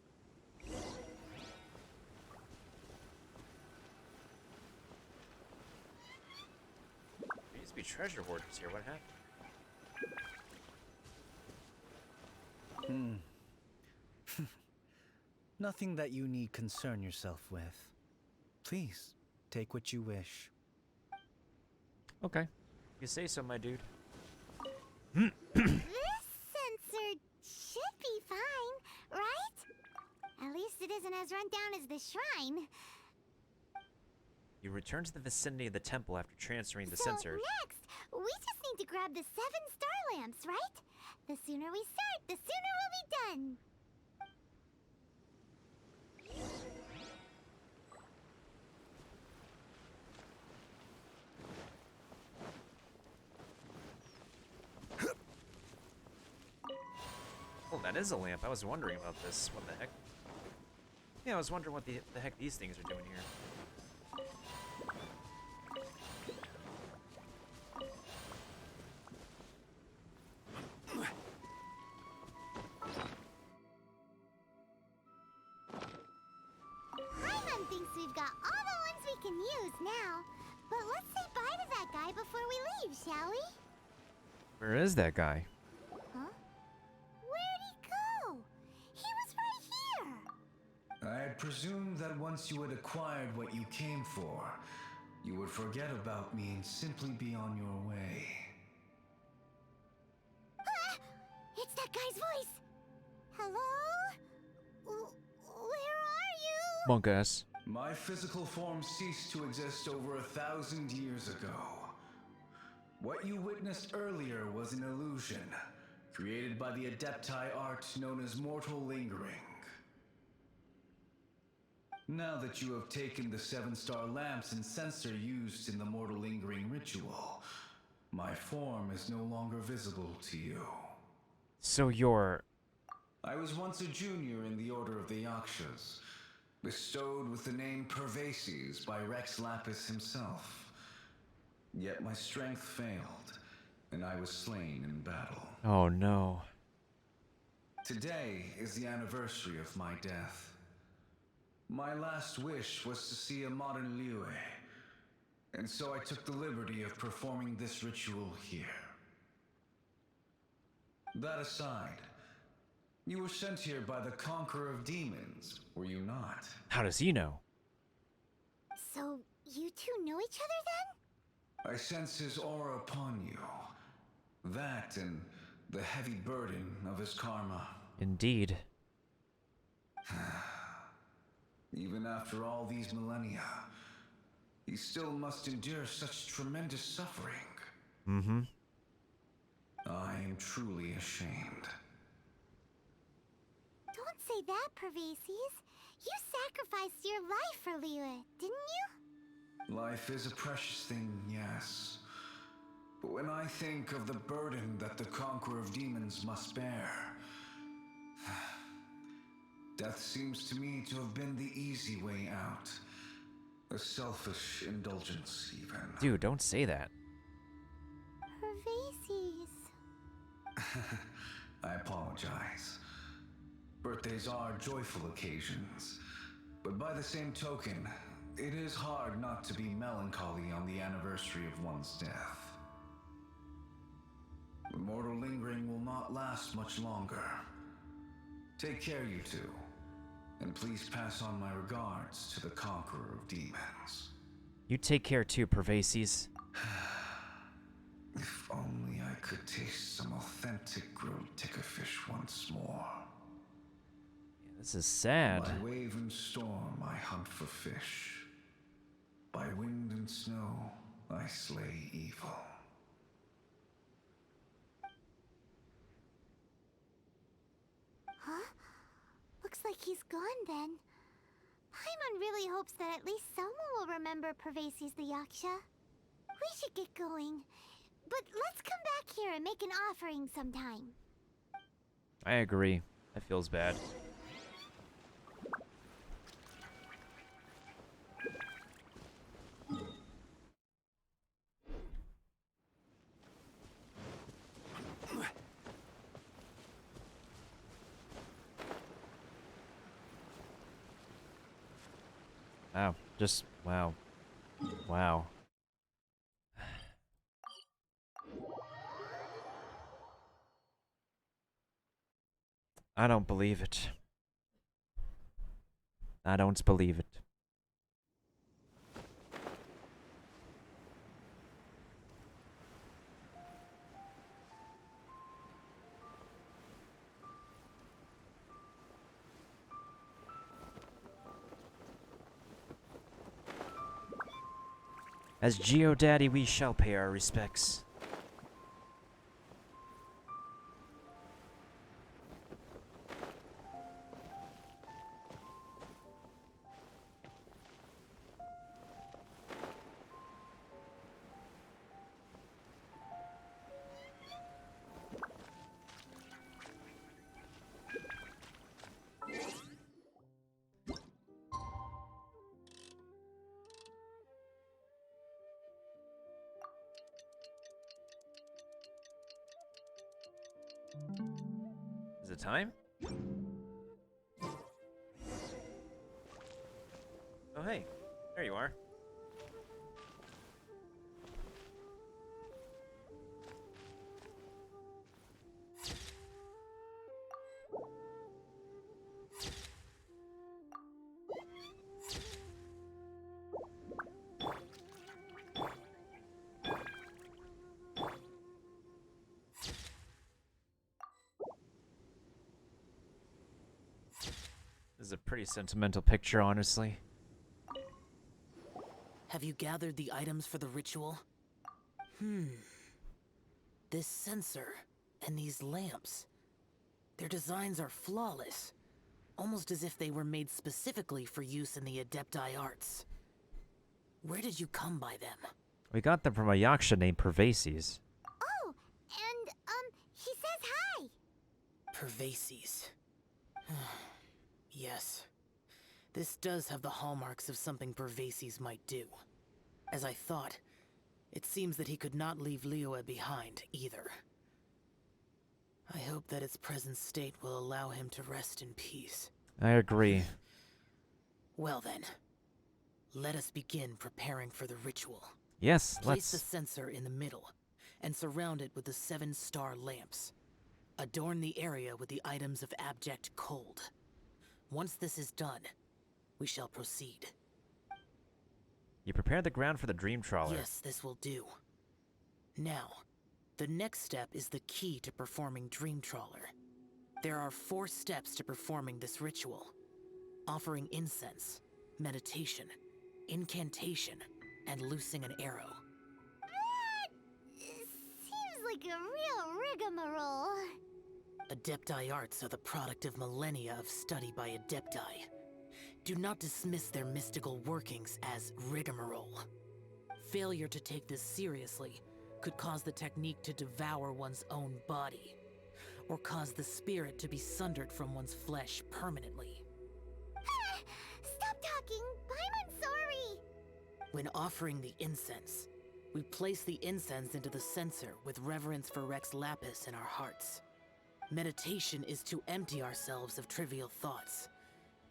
There used to be treasure hoarders here. What happened? Nothing that you need concern yourself with. Please, take what you wish. Okay. You say so, my dude. This sensor should be fine, right? At least it isn't as run down as the shrine. You return to the vicinity of the temple after transferring the So sensor. next, we just need to grab the 7 star lamps, right? The sooner we start, the sooner we'll be done. Oh, that is a lamp. I was wondering about this. What the heck? Yeah, I was wondering what the heck these things are doing here. Paimon thinks we've got all the ones we can use now. But let's say bye to that guy before we leave, shall we? Where is that guy? Huh? Where'd he go? He was right here. I had presumed that once you had acquired what you came for, you would forget about me and simply be on your way. Ah! It's that guy's voice. Hello? Where are you? Monk ass. My physical form ceased to exist over 1,000 years ago. What you witnessed earlier was an illusion, created by the Adepti art known as mortal lingering. Now that you have taken the 7 star lamps and sensor used in the mortal lingering ritual, my form is no longer visible to you. So you're... I was once a junior in the Order of the Yakshas, bestowed with the name Pervases by Rex Lapis himself. Yet my strength failed, and I was slain in battle. Oh no. Today is the anniversary of my death. My last wish was to see a modern Liyue, and so I took the liberty of performing this ritual here. That aside, you were sent here by the Conqueror of Demons, were you not? How does he know? So, you two know each other then? I sense his aura upon you. That and the heavy burden of his karma. Indeed. Even after all these millennia, he still must endure such tremendous suffering. Mm-hmm. I am truly ashamed. Don't say that, Pervases. You sacrificed your life for Liyue, didn't you? Life is a precious thing, yes. But when I think of the burden that the Conqueror of Demons must bear, death seems to me to have been the easy way out. A selfish indulgence, even. Dude, don't say that. Pervases. I apologize. Birthdays are joyful occasions, but by the same token, it is hard not to be melancholy on the anniversary of one's death. The mortal lingering will not last much longer. Take care, you two. And please pass on my regards to the conqueror of demons. You take care too, Pervases. If only I could taste some authentic grilled tickerfish once more. This is sad. By wave and storm I hunt for fish. By wind and snow I slay evil. Huh? Looks like he's gone then. Paimon really hopes that at least someone will remember Pervases the Yaksha. We should get going. But let's come back here and make an offering sometime. I agree. That feels bad. Wow. Just, wow. Wow. I don't believe it. I don't believe it. As Geodaddy, we shall pay our respects. Is it time? Oh, hey. There you are. This is a pretty sentimental picture, honestly. Have you gathered the items for the ritual? This sensor and these lamps. Their designs are flawless. Almost as if they were made specifically for use in the Adepti arts. Where did you come by them? We got them from a Yaksha named Pervases. Oh, and, he says hi. Pervases. Yes. This does have the hallmarks of something Pervases might do. As I thought, it seems that he could not leave Liyue behind, either. I hope that its present state will allow him to rest in peace. I agree. Well then, let us begin preparing for the ritual. Yes, Place the let's... censer in the middle, and surround it with the 7-star lamps. Adorn the area with the items of abject cold. Once this is done, we shall proceed. You prepared the ground for the dream trawler. Yes, this will do. Now, the next step is the key to performing Dream Trawler. There are 4 steps to performing this ritual. Offering incense, meditation, incantation, and loosing an arrow. Seems like a real rigmarole. Adepti arts are the product of millennia of study by Adepti. Do not dismiss their mystical workings as rigmarole. Failure to take this seriously could cause the technique to devour one's own body, or cause the spirit to be sundered from one's flesh permanently. Stop talking! I'm sorry! When offering the incense, we place the incense into the censer with reverence for Rex Lapis in our hearts. Meditation is to empty ourselves of trivial thoughts,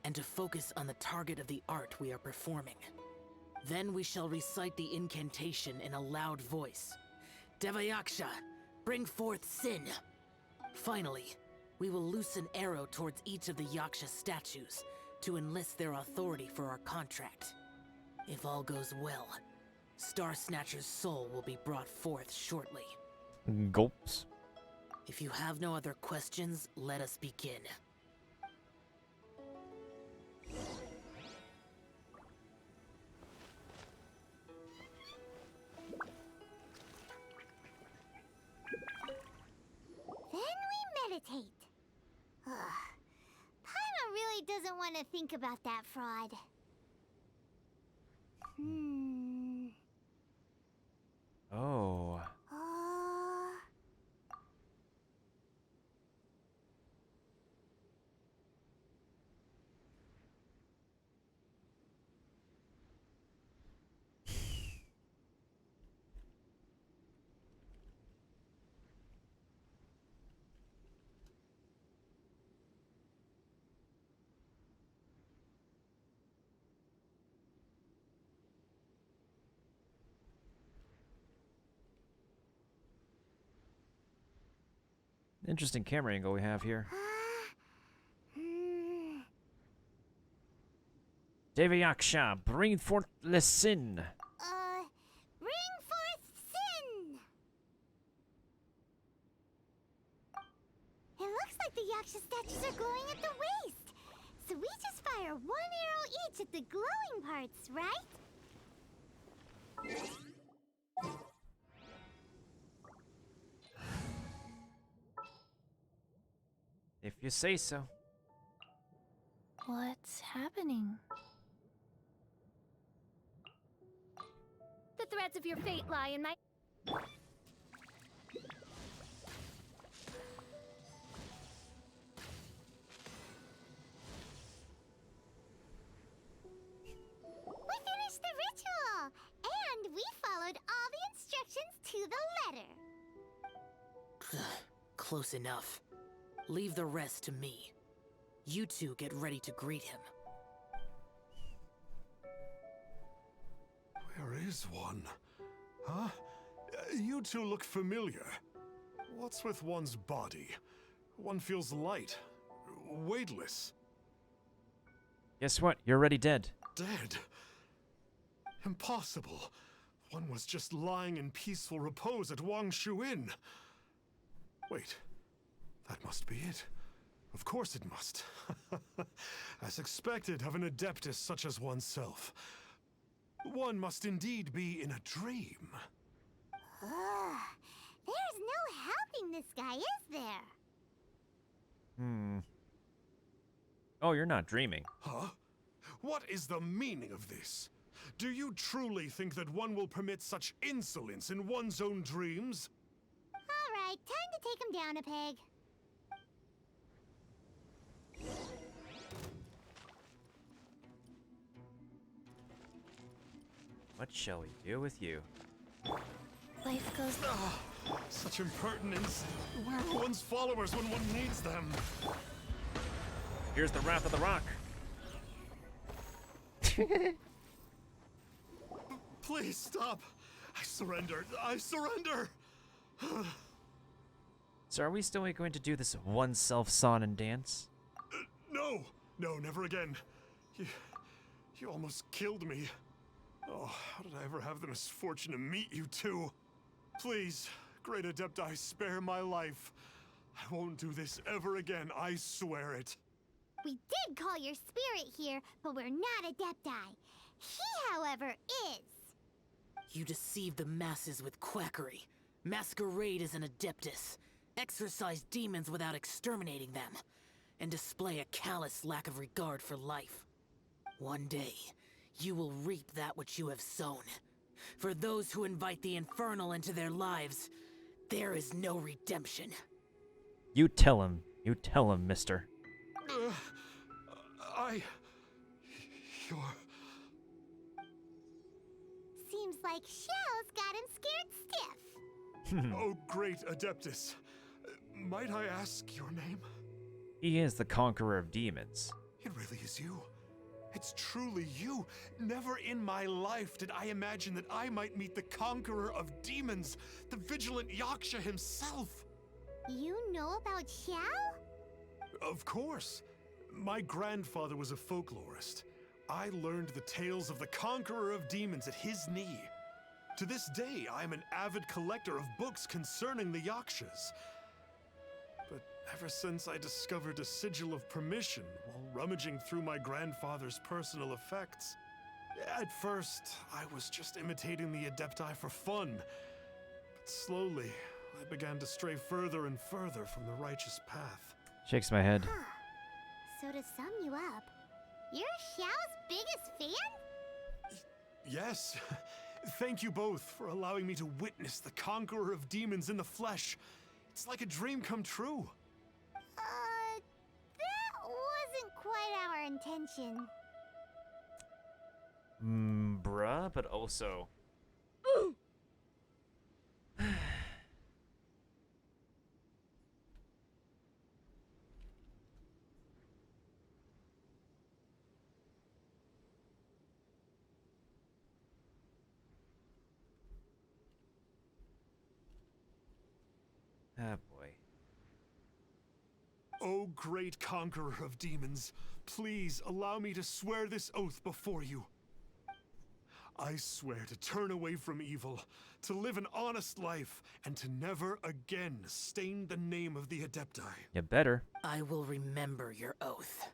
and to focus on the target of the art we are performing. Then we shall recite the incantation in a loud voice. Devayaksha, Bring forth sin. Finally, we will loose an arrow towards each of the Yaksha statues to enlist their authority for our contract. If all goes well, Star Snatcher's soul will be brought forth shortly. Gulps. If you have no other questions, let us begin. Then we meditate. Ugh. Paimon really doesn't want to think about that fraud. Oh. Interesting camera angle we have here. Devayaksha, bring forth the sin. Bring forth sin! It looks like the Yaksha statues are glowing at the waist. So we just fire one arrow each at the glowing parts, right? If you say so. What's happening? The threads of your fate lie in my... We finished the ritual! And we followed all the instructions to the letter. Close enough. Leave the rest to me. You two get ready to greet him. Where is one? Huh? You two look familiar. What's with one's body? One feels light, weightless. Guess what? You're already dead. Dead? Impossible. One was just lying in peaceful repose at Wangshu Inn. Wait, that must be it. Of course it must. As expected of an adeptus such as oneself. One must indeed be in a dream. There's no helping this guy, is there? Oh, you're not dreaming. Huh? What is the meaning of this? Do you truly think that one will permit such insolence in one's own dreams? Alright, time to take him down a peg. What shall we do with you? Life goes... Such impertinence. Where are one's followers when one needs them? Here's the Wrath of the Rock. Please stop. I surrender. I surrender. So are we still going to do this one self-sawn and dance? No. No, never again. You almost killed me. Oh, how did I ever have the misfortune to meet you two? Please, Great Adepti, spare my life. I won't do this ever again, I swear it. We did call your spirit here, but we're not Adepti. He, however, is. You deceive the masses with quackery. Masquerade as an adeptus. Exorcise demons without exterminating them. And display a callous lack of regard for life. One day, you will reap that which you have sown. For those who invite the infernal into their lives, there is no redemption. You tell him, mister. You're... Seems like Xiao's got him scared stiff. Oh, great Adeptus. Might I ask your name? He is the conqueror of demons. It really is you. It's truly you. Never in my life did I imagine that I might meet the conqueror of demons, the vigilant Yaksha himself. You know about Xiao? Of course. My grandfather was a folklorist. I learned the tales of the conqueror of demons at his knee. To this day, I am an avid collector of books concerning the Yakshas. But ever since I discovered a sigil of permission while rummaging through my grandfather's personal effects, at first, I was just imitating the Adepti for fun. But slowly, I began to stray further and further from the righteous path. Shakes my head. Huh. So to sum you up, you're Xiao's biggest fan? Yes. Thank you both for allowing me to witness the conqueror of demons in the flesh. It's like a dream come true. That wasn't quite our intention. Bruh, but also... Ah, boy. O great conqueror of demons, please allow me to swear this oath before you. I swear to turn away from evil, to live an honest life, and to never again stain the name of the Adepti. You better. I will remember your oath.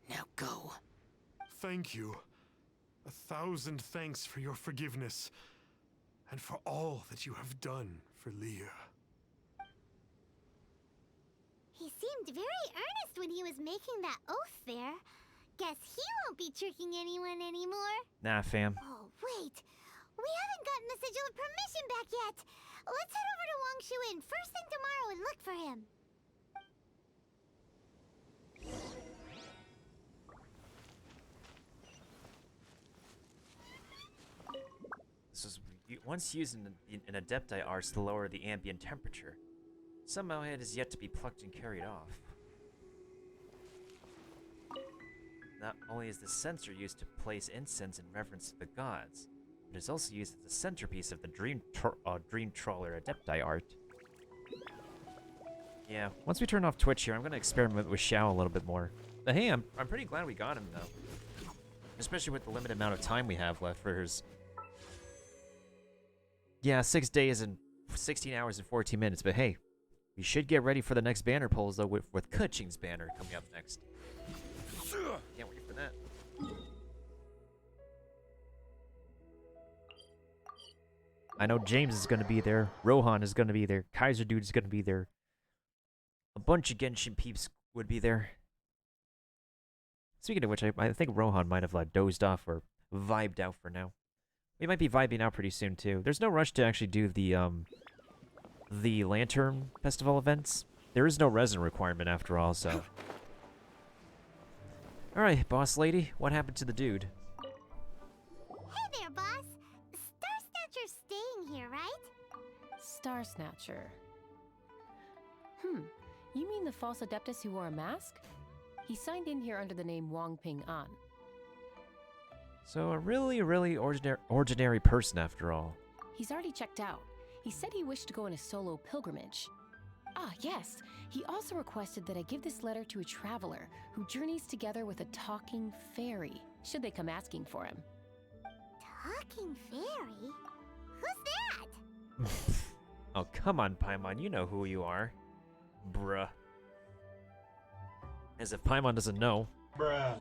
Now go. Thank you. 1,000 thanks for your forgiveness, and for all that you have done for Leah. He seemed very earnest when he was making that oath there. Guess he won't be tricking anyone anymore. Nah, fam. Oh, wait. We haven't gotten the sigil of permission back yet. Let's head over to Wang Shuin first thing tomorrow and look for him. This is once used in Adepti arts to lower the ambient temperature. Somehow it is yet to be plucked and carried off. Not only is the censer used to place incense in reverence to the gods, but it's also used as the centerpiece of the Dream Trawler Adepti art. Yeah, once we turn off Twitch here, I'm going to experiment with Xiao a little bit more. But hey, I'm pretty glad we got him, though. Especially with the limited amount of time we have left for his... Yeah, 6 days and 16 hours and 14 minutes, but hey, we should get ready for the next banner polls, though, with Kuching's banner coming up next. Can't wait for that. I know James is going to be there, Rohan is going to be there, Kaiser Dude is going to be there. A bunch of Genshin peeps would be there. Speaking of which, I think Rohan might have dozed off or vibed out for now. We might be vibing out pretty soon, too. There's no rush to actually do the Lantern Festival events. There is no resin requirement after all, so... Alright, boss lady, what happened to the dude? Hey there, boss. Star Snatcher's staying here, right? Star Snatcher. You mean the false Adeptus who wore a mask? He signed in here under the name Wang Ping An. So a really, really ordinary person after all. He's already checked out. He said he wished to go on a solo pilgrimage. Ah, yes. He also requested that I give this letter to a traveler who journeys together with a talking fairy, should they come asking for him. Talking fairy? Who's that? Oh, come on, Paimon, you know who you are. Bruh. As if Paimon doesn't know. Bruh.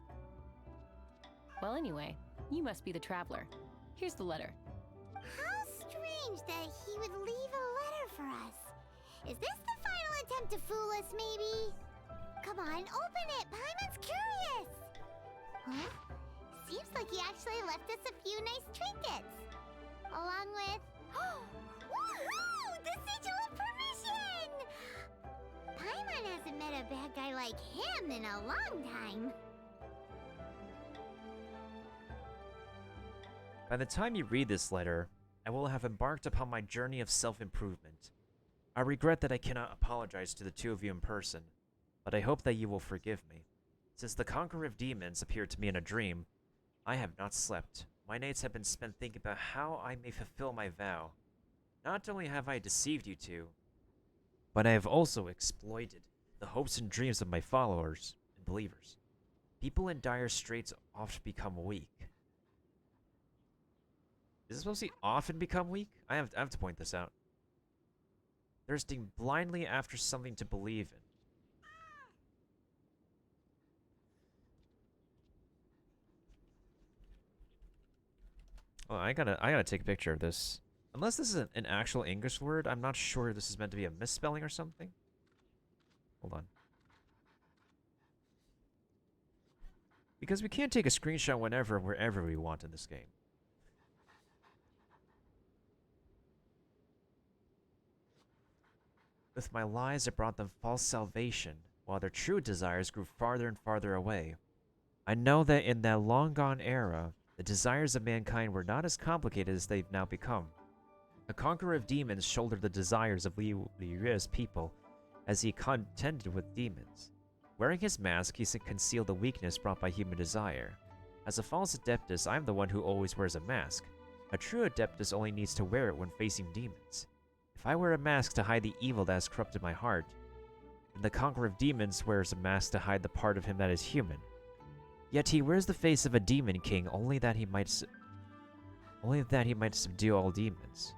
Well, anyway, you must be the traveler. Here's the letter. How strange that he would leave a letter for us. Is this the final attempt to fool us, maybe? Come on, open it! Paimon's curious! Huh? Seems like he actually left us a few nice trinkets. Along with... Woohoo! The sigil of permission! Paimon hasn't met a bad guy like him in a long time. By the time you read this letter, I will have embarked upon my journey of self-improvement. I regret that I cannot apologize to the two of you in person, but I hope that you will forgive me. Since the conqueror of demons appeared to me in a dream, I have not slept. My nights have been spent thinking about how I may fulfill my vow. Not only have I deceived you two, but I have also exploited the hopes and dreams of my followers and believers. People in dire straits often become weak. Is it supposed to often become weak? I have to point this out. Thirsting blindly after something to believe in. Oh, I gotta take a picture of this. Unless this is an actual English word, I'm not sure this is meant to be a misspelling or something. Hold on. Because we can't take a screenshot whenever and wherever we want in this game. With my lies, I brought them false salvation, while their true desires grew farther and farther away. I know that in that long-gone era, the desires of mankind were not as complicated as they've now become. The conqueror of demons shouldered the desires of Li Yue's people as he contended with demons. Wearing his mask, he concealed the weakness brought by human desire. As a false adeptus, I am the one who always wears a mask. A true adeptus only needs to wear it when facing demons. If I wear a mask to hide the evil that has corrupted my heart, then the conqueror of demons wears a mask to hide the part of him that is human. Yet he wears the face of a demon king only that he might subdue all demons.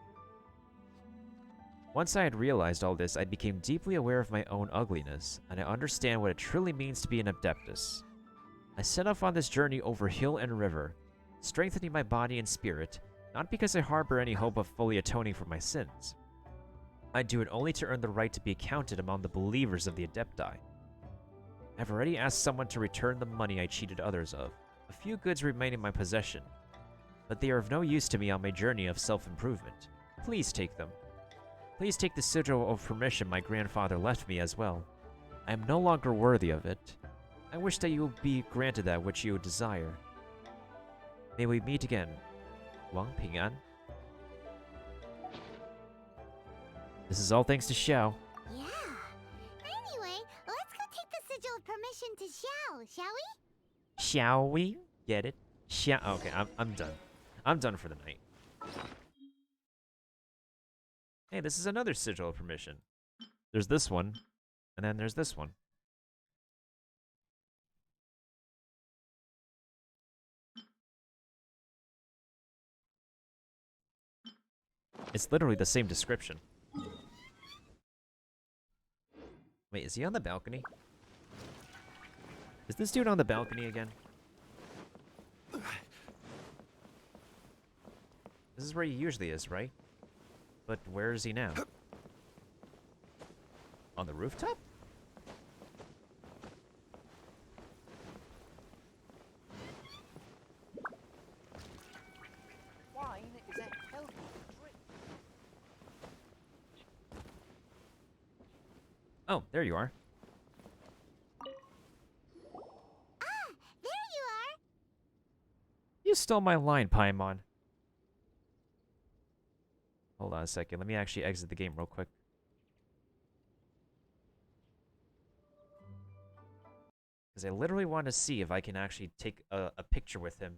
Once I had realized all this, I became deeply aware of my own ugliness, and I understand what it truly means to be an adeptus. I set off on this journey over hill and river, strengthening my body and spirit, not because I harbor any hope of fully atoning for my sins. I do it only to earn the right to be counted among the believers of the Adepti. I've already asked someone to return the money I cheated others of. A few goods remain in my possession, but they are of no use to me on my journey of self-improvement. Please take them. Please take the sigil of permission my grandfather left me as well. I am no longer worthy of it. I wish that you will be granted that which you desire. May we meet again. Wang Ping'an. This is all thanks to Xiao. Yeah. Anyway, let's go take the sigil of permission to Xiao, shall we? Shall we? Get it? Okay, I'm done. I'm done for the night. Hey, this is another sigil of permission. There's this one, and then there's this one. It's literally the same description. Wait, is he on the balcony? Is this dude on the balcony again? This is where he usually is, right? But where is he now? On the rooftop? Wine is a healthy drink. Oh, there you are. Ah, there you are! You stole my line, Paimon. Hold on a second. Let me actually exit the game real quick. Because I literally want to see if I can actually take a picture with him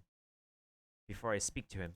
before I speak to him.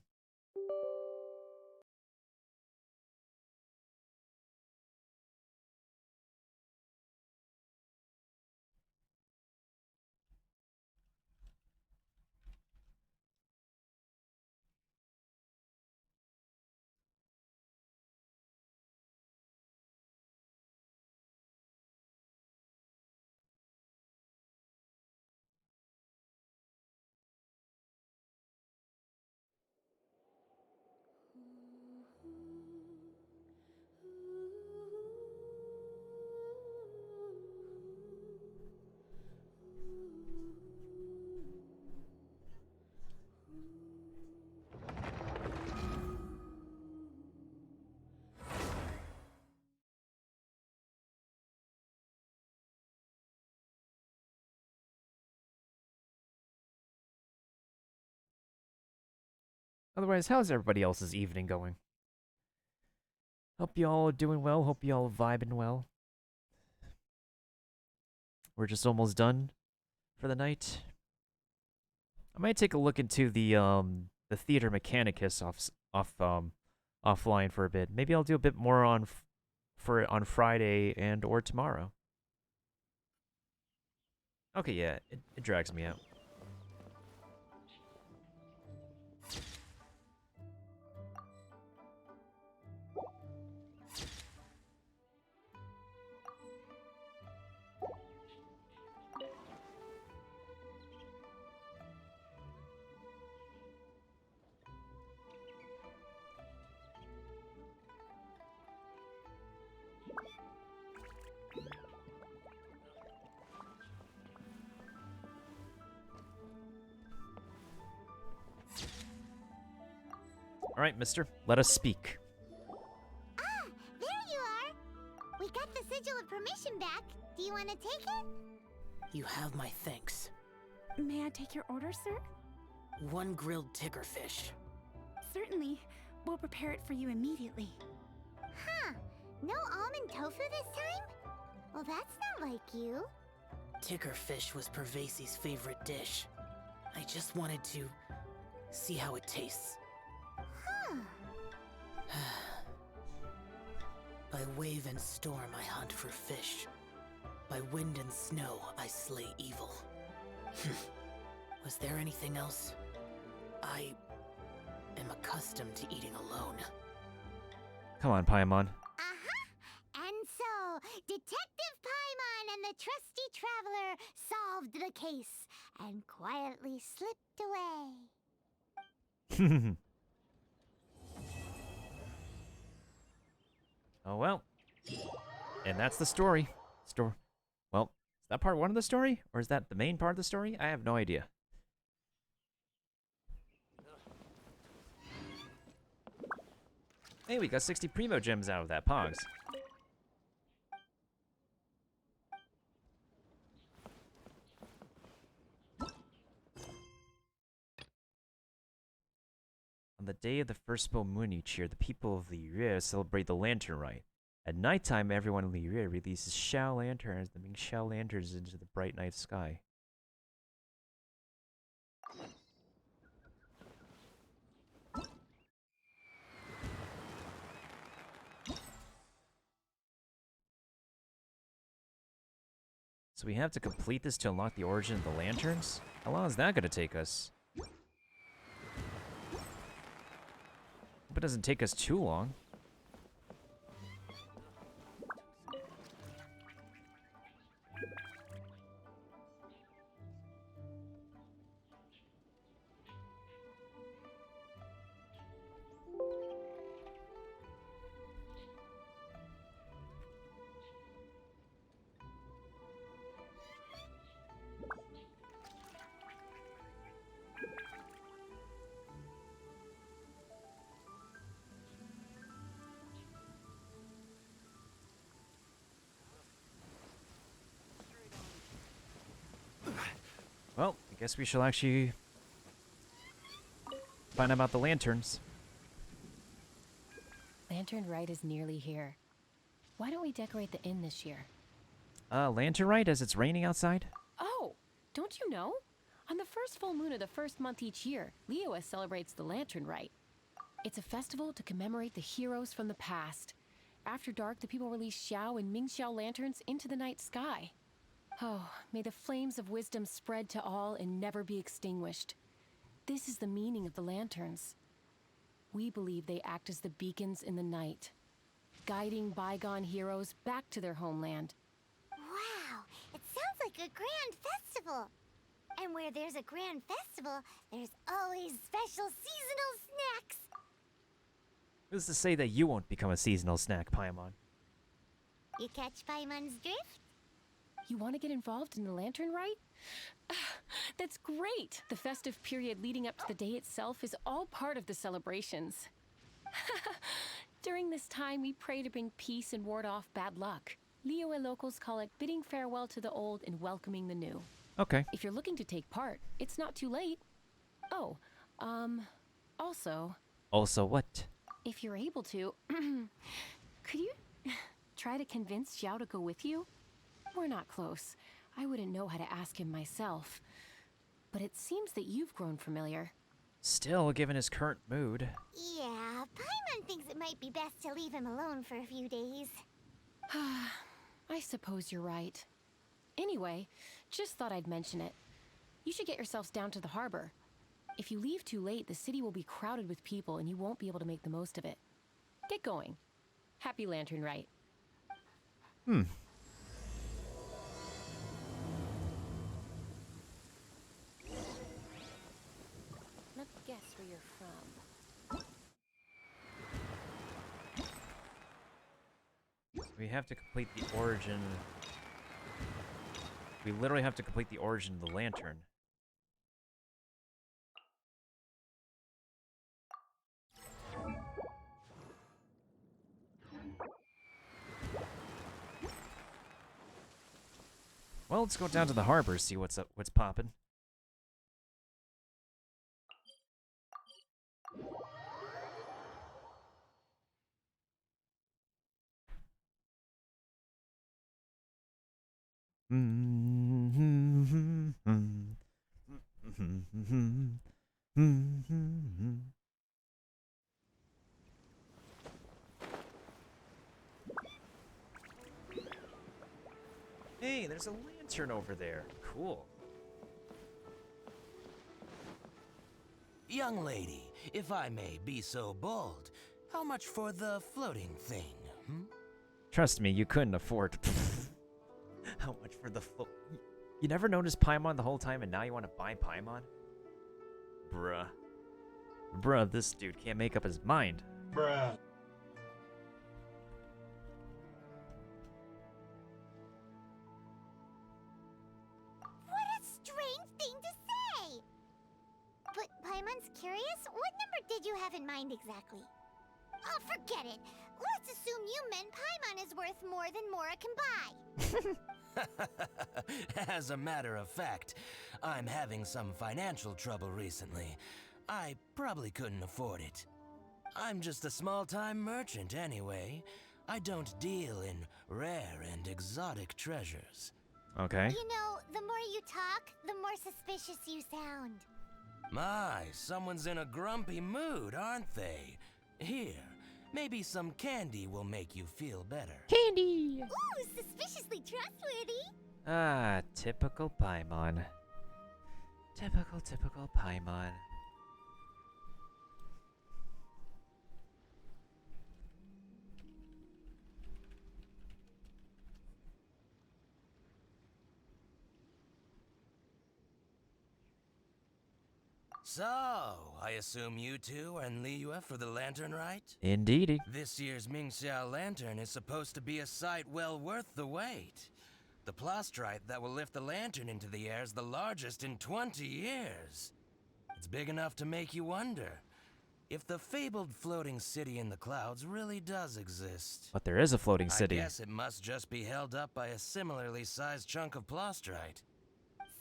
Otherwise, how's everybody else's evening going? Hope y'all are doing well. Hope y'all vibing well. We're just almost done for the night. I might take a look into the Theater Mechanicus offline for a bit. Maybe I'll do a bit more on Friday and or tomorrow. Okay, yeah, it drags me out. Alright, mister, let us speak. Ah, there you are! We got the sigil of permission back. Do you want to take it? You have my thanks. May I take your order, sir? 1 grilled tickerfish. Certainly. We'll prepare it for you immediately. Huh. No almond tofu this time? Well, that's not like you. Tickerfish was Pervasi's favorite dish. I just wanted to see how it tastes. Huh. By wave and storm I hunt for fish. By wind and snow I slay evil. Was there anything else? I am accustomed to eating alone. Come on, Paimon. And so, Detective Paimon and the trusty traveler solved the case and quietly slipped away. Oh well. And that's the story. Well, is that part 1 of the story? Or is that the main part of the story? I have no idea. Hey, we got 60 Primo Gems out of that, Pogs. On the day of the first full moon each year, the people of Liyue celebrate the Lantern Rite. At nighttime, everyone in Liyue releases Xiao lanterns, the Ming Xiao lanterns into the bright night sky. So we have to complete this to unlock the origin of the lanterns? How long is that going to take us? Hope it doesn't take us too long. Well, I guess we shall actually find out about the lanterns. Lantern Rite is nearly here. Why don't we decorate the inn this year? Lantern Rite as it's raining outside? Oh, don't you know? On the first full moon of the first month each year, Liyue celebrates the Lantern Rite. It's a festival to commemorate the heroes from the past. After dark, the people release Xiao and Ming Xiao lanterns into the night sky. Oh, may the flames of wisdom spread to all and never be extinguished. This is the meaning of the lanterns. We believe they act as the beacons in the night, guiding bygone heroes back to their homeland. Wow, it sounds like a grand festival. And where there's a grand festival, there's always special seasonal snacks. Who's to say that you won't become a seasonal snack, Paimon? You catch Paimon's drift? You want to get involved in the Lantern Rite? That's great! The festive period leading up to the day itself is all part of the celebrations. During this time, we pray to bring peace and ward off bad luck. Liyue locals call it bidding farewell to the old and welcoming the new. Okay. If you're looking to take part, it's not too late. Oh, also... Also what? If you're able to, could you try to convince Xiao to go with you? We're not close. I wouldn't know how to ask him myself. But it seems that you've grown familiar. Still, given his current mood. Yeah, Paimon thinks it might be best to leave him alone for a few days. I suppose you're right. Anyway, just thought I'd mention it. You should get yourselves down to the harbor. If you leave too late, the city will be crowded with people and you won't be able to make the most of it. Get going. Happy Lantern Rite. Let me guess where you're from. We have to complete the origin. We literally have to complete the origin of the lantern. Well, let's go down to the harbor, see what's up, what's poppin'. Hey, there's a lantern over there. Cool. Young lady, if I may be so bold, how much for the floating thing, Trust me, you couldn't afford. How much for the float? You never noticed Paimon the whole time and now you want to buy Paimon? Bruh. Bruh, this dude can't make up his mind. Bruh. What a strange thing to say! But Paimon's curious? What number did you have in mind exactly? Oh, forget it. Let's assume you meant Paimon is worth more than Mora can buy. As a matter of fact, I'm having some financial trouble recently. I probably couldn't afford it. I'm just a small-time merchant anyway. I don't deal in rare and exotic treasures. Okay. You know, the more you talk, the more suspicious you sound. My, someone's in a grumpy mood, aren't they? Here, maybe some candy will make you feel better. Candy! Ooh, suspiciously trustworthy. Ah, typical Paimon. Typical Paimon. So, I assume you two are in Liyue for the Lantern Rite? Indeedy. This year's Xiao lantern is supposed to be a sight well worth the wait. The plastrite that will lift the lantern into the air is the largest in 20 years. It's big enough to make you wonder if the fabled floating city in the clouds really does exist. But there is a floating city. I guess it must just be held up by a similarly sized chunk of plastrite.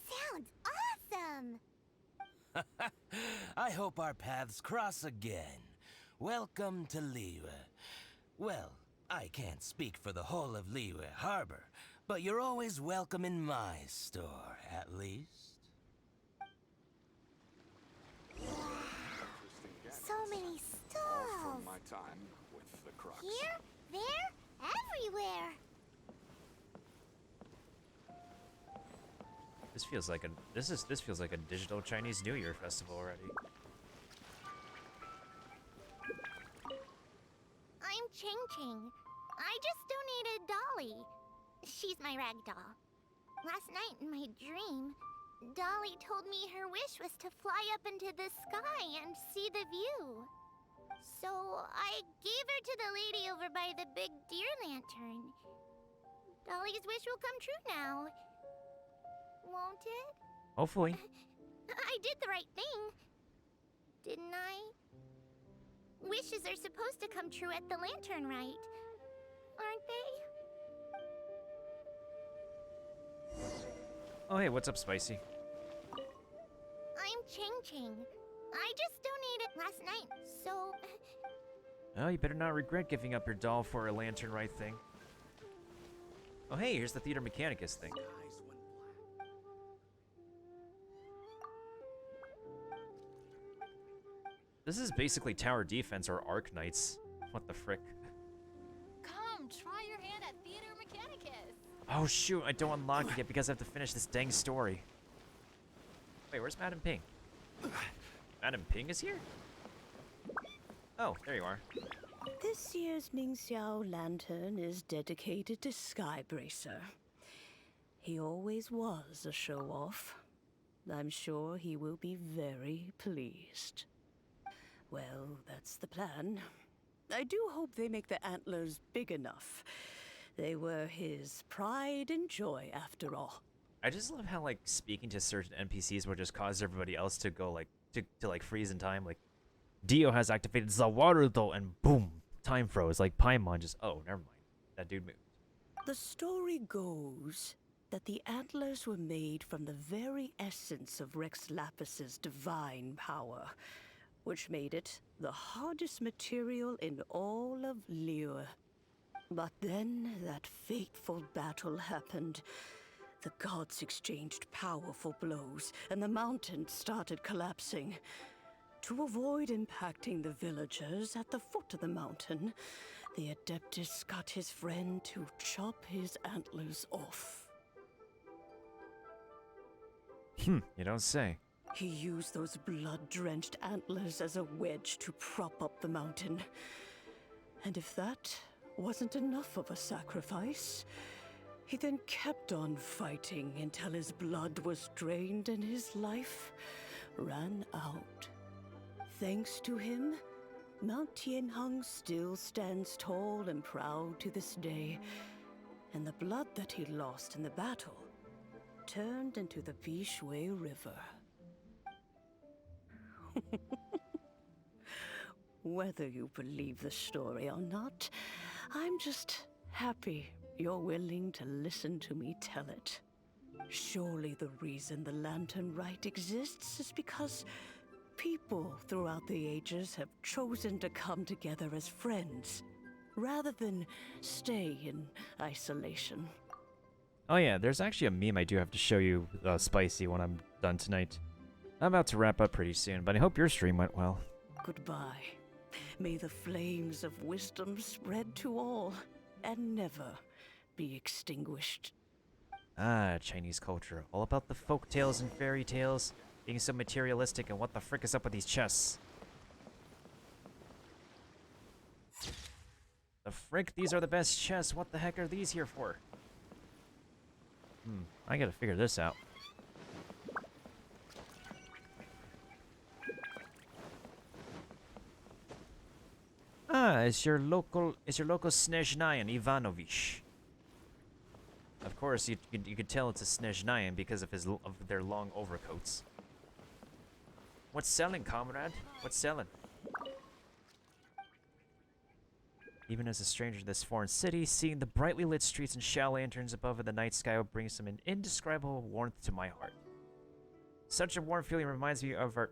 Sounds awesome. I hope our paths cross again. Welcome to Liyue. Well, I can't speak for the whole of Liyue Harbor, but you're always welcome in my store, at least. So many stalls. My time with the crux. Here, there, everywhere. This feels like a this feels like a digital Chinese New Year festival already. I'm Ching Ching. I just donated Dolly. She's my rag doll. Last night in my dream, Dolly told me her wish was to fly up into the sky and see the view. So I gave her to the lady over by the big deer lantern. Dolly's wish will come true now. Won't it? Hopefully. I did the right thing. Didn't I? Wishes are supposed to come true at the Lantern Rite, aren't they? Oh hey, what's up, Spicy? I'm Ching Ching. I just donated last night, so... Oh, you better not regret giving up your doll for a Lantern Rite thing. Oh hey, here's the Theater Mechanicus thing. This is basically tower defense or arc knights. What the frick? Come, try your hand at Theater Mechanicus. Oh shoot, I don't unlock it yet because I have to finish this dang story. Wait, where's Madam Ping? Madam Ping is here? Oh, there you are. This year's Ming Xiao lantern is dedicated to Skybracer. He always was a show-off. I'm sure he will be very pleased. Well, that's the plan. I do hope they make the antlers big enough. They were his pride and joy, after all. I just love how, like, speaking to certain NPCs will just cause everybody else to go, like, to like, freeze in time. Like, Dio has activated Zawarudo, and boom, time froze. Like, Paimon just, oh, never mind. That dude moved. The story goes that the antlers were made from the very essence of Rex Lapis's divine power, which made it the hardest material in all of Liyue. But then that fateful battle happened. The gods exchanged powerful blows, and the mountain started collapsing. To avoid impacting the villagers at the foot of the mountain, the Adeptus got his friend to chop his antlers off. You don't say. He used those blood-drenched antlers as a wedge to prop up the mountain. And if that wasn't enough of a sacrifice, he then kept on fighting until his blood was drained and his life ran out. Thanks to him, Mount Tianheng still stands tall and proud to this day, and the blood that he lost in the battle turned into the Bishui River. Whether you believe the story or not, I'm just happy you're willing to listen to me tell it. Surely the reason the Lantern Rite exists is because people throughout the ages have chosen to come together as friends, rather than stay in isolation. Oh yeah, there's actually a meme I do have to show you, Spicy, when I'm done tonight. I'm about to wrap up pretty soon, but I hope your stream went well. Goodbye. May the flames of wisdom spread to all, and never be extinguished. Ah, Chinese culture. All about the folk tales and fairy tales, being so materialistic, and what the frick is up with these chests? The frick? These are the best chests. What the heck are these here for? I gotta figure this out. Ah, it's your local Snezhnayan Ivanovich. Of course, you could tell it's a Snezhnayan because of their long overcoats. What's selling, comrade? What's selling? Even as a stranger to this foreign city, seeing the brightly lit streets and Xiao lanterns above the night sky will bring some indescribable warmth to my heart. Such a warm feeling reminds me of our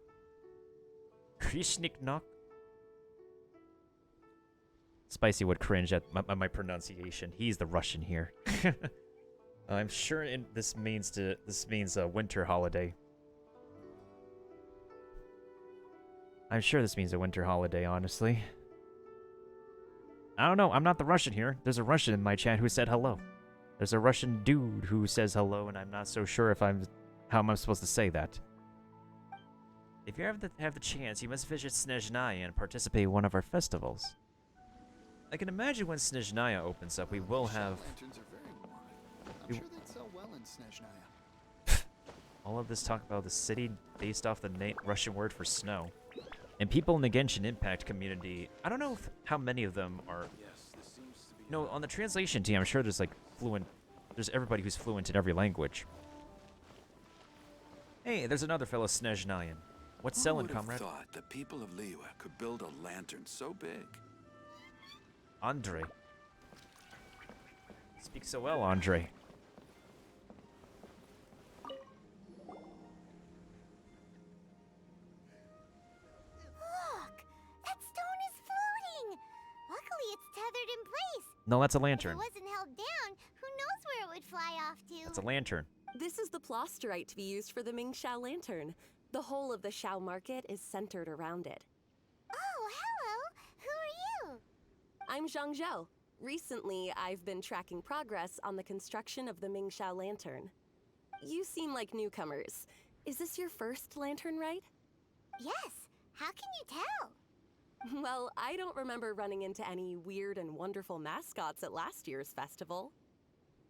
Krishniknok. Spicy would cringe at my pronunciation. He's the Russian here. I'm sure this means a winter holiday. I'm sure this means a winter holiday, honestly. I don't know. I'm not the Russian here. There's a Russian in my chat who said hello. There's a Russian dude who says hello, and I'm not so sure how am I supposed to say that. If you ever have the chance, you must visit Snezhnaya and participate in one of our festivals. I can imagine when Snezhnaya opens up, we will have... I'm sure they'd sell well in Snezhnaya. all of this talk about the city based off the Russian word for snow. And people in the Genshin Impact community, I don't know how many of them are... No, on the translation team, I'm sure there's like there's everybody who's fluent in every language. Hey, there's another fellow Snezhnayan. What's selling, comrade? Who would have thought the people of Liyue could build a lantern so big? Andre. Speak so well, Andre. Look! That stone is floating! Luckily it's tethered in place. No, that's a lantern. If it wasn't held down, who knows where it would fly off to? That's a lantern. This is the plasterite to be used for the Ming Xiao lantern. The whole of the Xiao market is centered around it. I'm Zhang Zhou. Recently, I've been tracking progress on the construction of the Mingxiao lantern. You seem like newcomers. Is this your first lantern ride? Yes. How can you tell? Well, I don't remember running into any weird and wonderful mascots at last year's festival.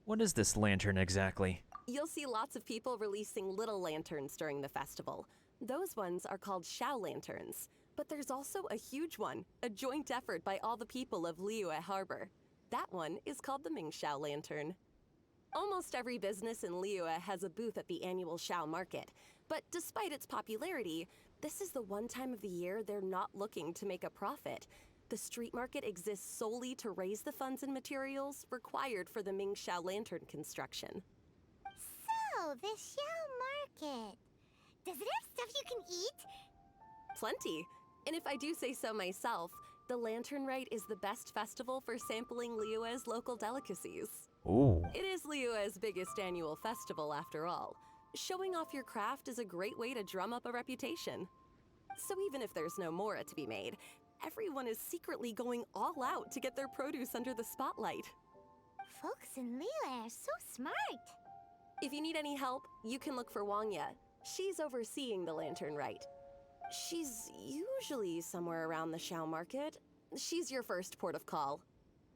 What is this lantern exactly? You'll see lots of people releasing little lanterns during the festival. Those ones are called Xiao lanterns. But there's also a huge one, a joint effort by all the people of Liyue Harbor. That one is called the Mingxiao lantern. Almost every business in Liyue has a booth at the annual Xiao market. But despite its popularity, this is the one time of the year they're not looking to make a profit. The street market exists solely to raise the funds and materials required for the Mingxiao lantern construction. So, the Xiao market. Does it have stuff you can eat? Plenty. And if I do say so myself, the Lantern Rite is the best festival for sampling Liyue's local delicacies. Ooh. It is Liyue's biggest annual festival, after all. Showing off your craft is a great way to drum up a reputation. So even if there's no mora to be made, everyone is secretly going all out to get their produce under the spotlight. Folks in Liyue are so smart. If you need any help, you can look for Wangya. She's overseeing the Lantern Rite. She's usually somewhere around the Xiao market. She's your first port of call.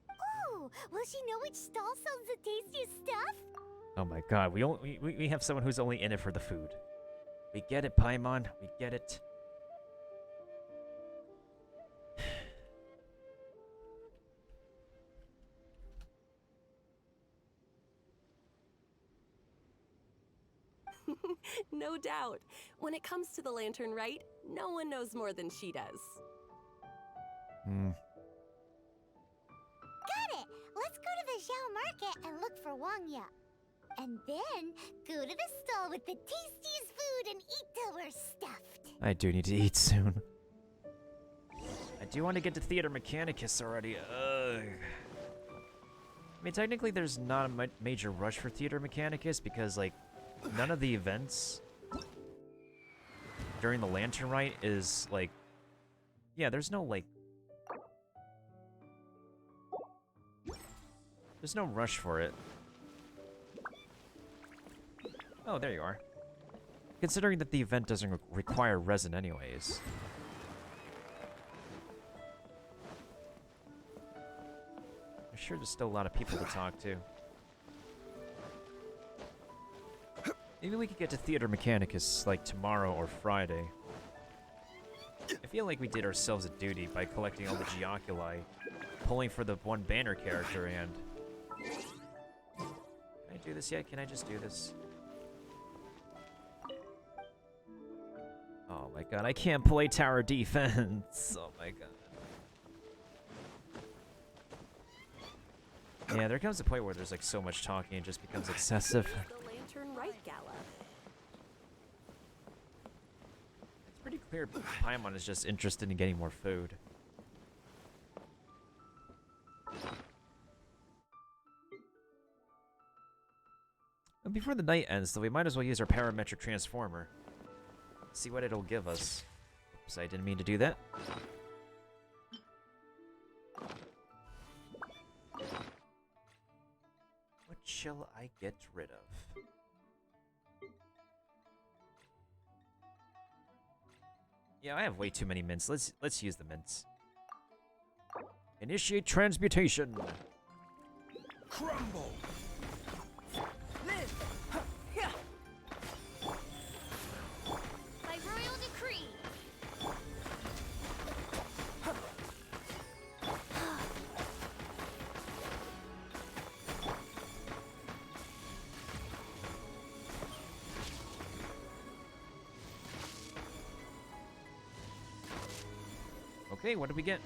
Oh, will she know which stall sells the tastiest stuff? Oh my god, we have someone who's only in it for the food. We get it, Paimon. We get it. No doubt. When it comes to the Lantern Rite, no one knows more than she does. Got it! Let's go to the Xiao market and look for Wangya. And then go to the stall with the tastiest food and eat till we're stuffed. I do need to eat soon. I do want to get to Theater Mechanicus already. Ugh. I mean, technically there's not a major rush for Theater Mechanicus because, like, none of the events during the Lantern Rite is, like... Yeah, there's no, like... There's no rush for it. Oh, there you are. Considering that the event doesn't require resin anyways. I'm sure there's still a lot of people to talk to. Maybe we could get to Theater Mechanicus, like, tomorrow or Friday. I feel like we did ourselves a duty by collecting all the Geoculi, pulling for the one banner character, and... Can I do this yet? Can I just do this? Oh my god, I can't play tower defense! Oh my god. Yeah, there comes a point where there's, like, so much talking it just becomes excessive. The Lantern Rite Gala. It's pretty clear Paimon is just interested in getting more food. And before the night ends, though, we might as well use our parametric transformer. See what it'll give us. Oops, I didn't mean to do that. What shall I get rid of? Yeah, I have way too many mints. Let's use the mints. Initiate transmutation. Crumble. By royal decree. Okay, what did we get?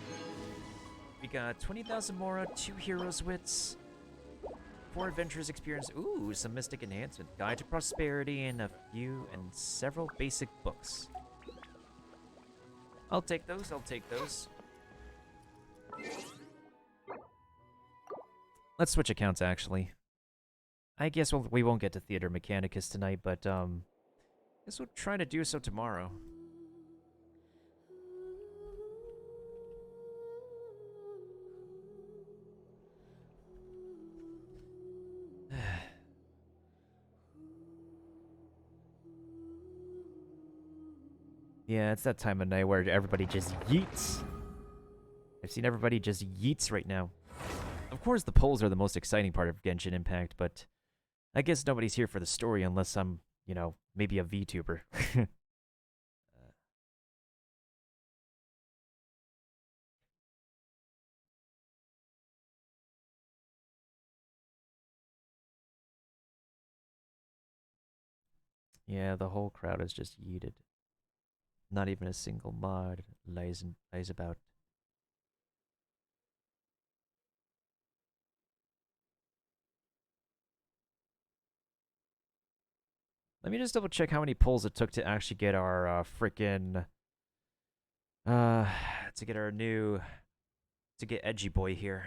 We got 20,000 Mora, 2 Heroes Wits, 4 Adventurers Experience, ooh, some Mystic Enhancement, Guide to Prosperity, and several basic books. I'll take those, I'll take those. Let's switch accounts, actually. I guess we won't get to Theater Mechanicus tonight, but, guess we'll try to do so tomorrow. Yeah, it's that time of night where everybody just yeets. I've seen everybody just yeets right now. Of course, the polls are the most exciting part of Genshin Impact, but I guess nobody's here for the story unless I'm, you know, maybe a VTuber. Yeah, the whole crowd is just yeeted. Not even a single mod lies about. Let me just double check how many pulls it took to actually get our frickin' to get our new to get Edgy Boy here.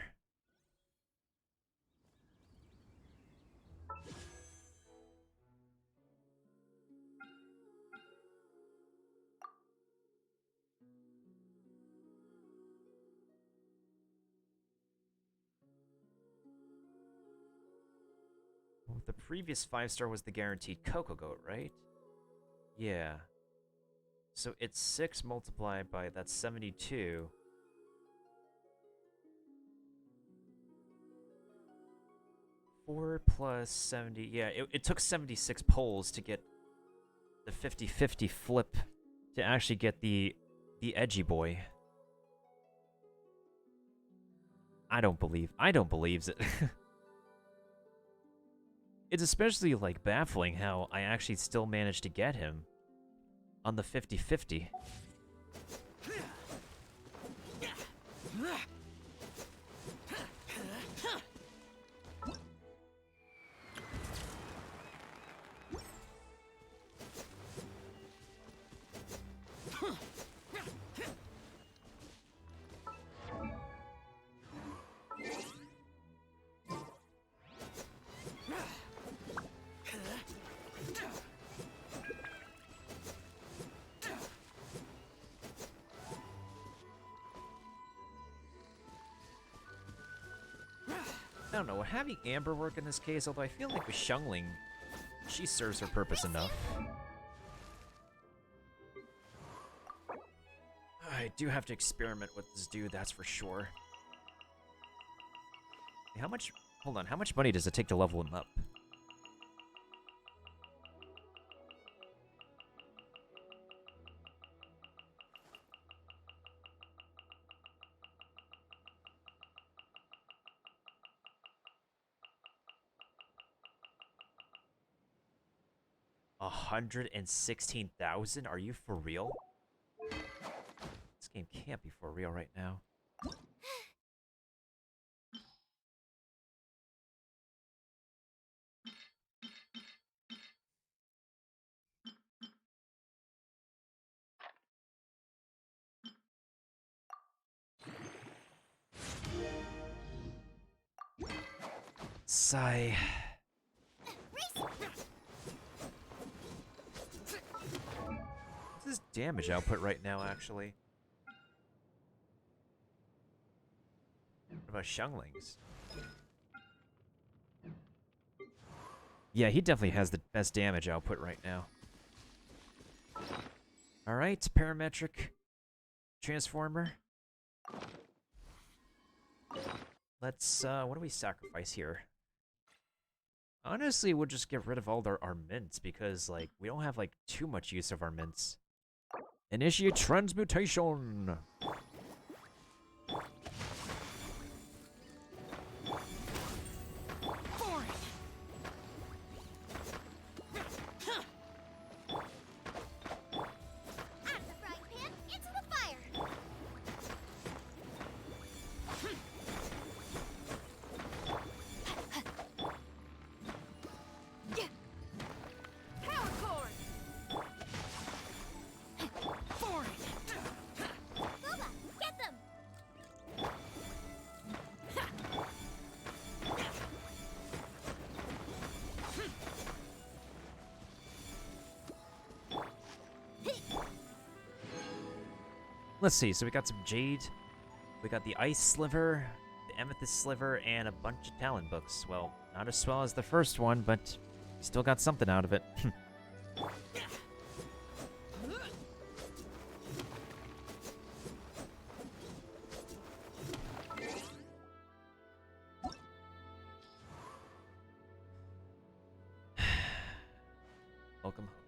Well, the previous 5-star was the guaranteed Coco Goat, right? Yeah. So it's 6 multiplied by, that's 72. 4 plus 70. Yeah, it took 76 polls to get the 50-50 flip to actually get the Edgy Boy. I don't believe it. It's especially, like, baffling how I actually still managed to get him on the 50-50. I don't know, having Amber work in this case, although I feel like with Xiangling, she serves her purpose enough. I do have to experiment with this dude, that's for sure. How much... Hold on, how much money does it take to level him up? $116,000? Are you for real? This game can't be for real right now. Sigh. What's his damage output right now, actually? What about Xiangling's? Yeah, he definitely has the best damage output right now. Alright, parametric transformer. Let's, what do we sacrifice here? Honestly, we'll just get rid of all our mints because, like, we don't have, like, too much use of our mints. Initiate transmutation! Let's see, so we got some jade, we got the ice sliver, the amethyst sliver, and a bunch of talent books. Well, not as swell as the first one, but we still got something out of it.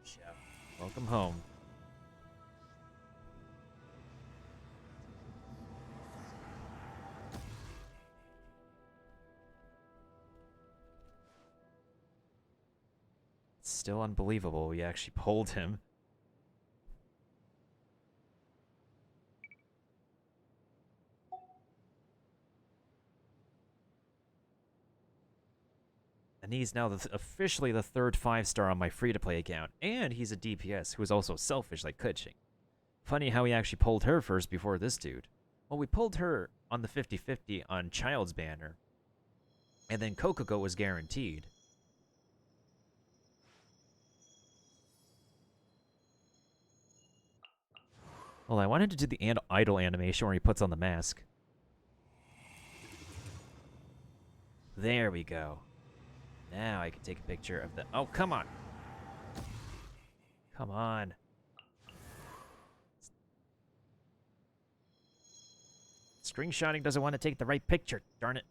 Xiao, welcome home. It's still unbelievable we actually pulled him. And he's now officially the third 5-star on my free-to-play account. And he's a DPS who is also selfish like Kuching. Funny how he actually pulled her first before this dude. Well, we pulled her on the 50-50 on Child's banner. And then Kokogo was guaranteed. Well, I wanted to do the idle animation where he puts on the mask. There we go. Now I can take a picture of the... Oh, come on! Come on. Screenshotting doesn't want to take the right picture, darn it.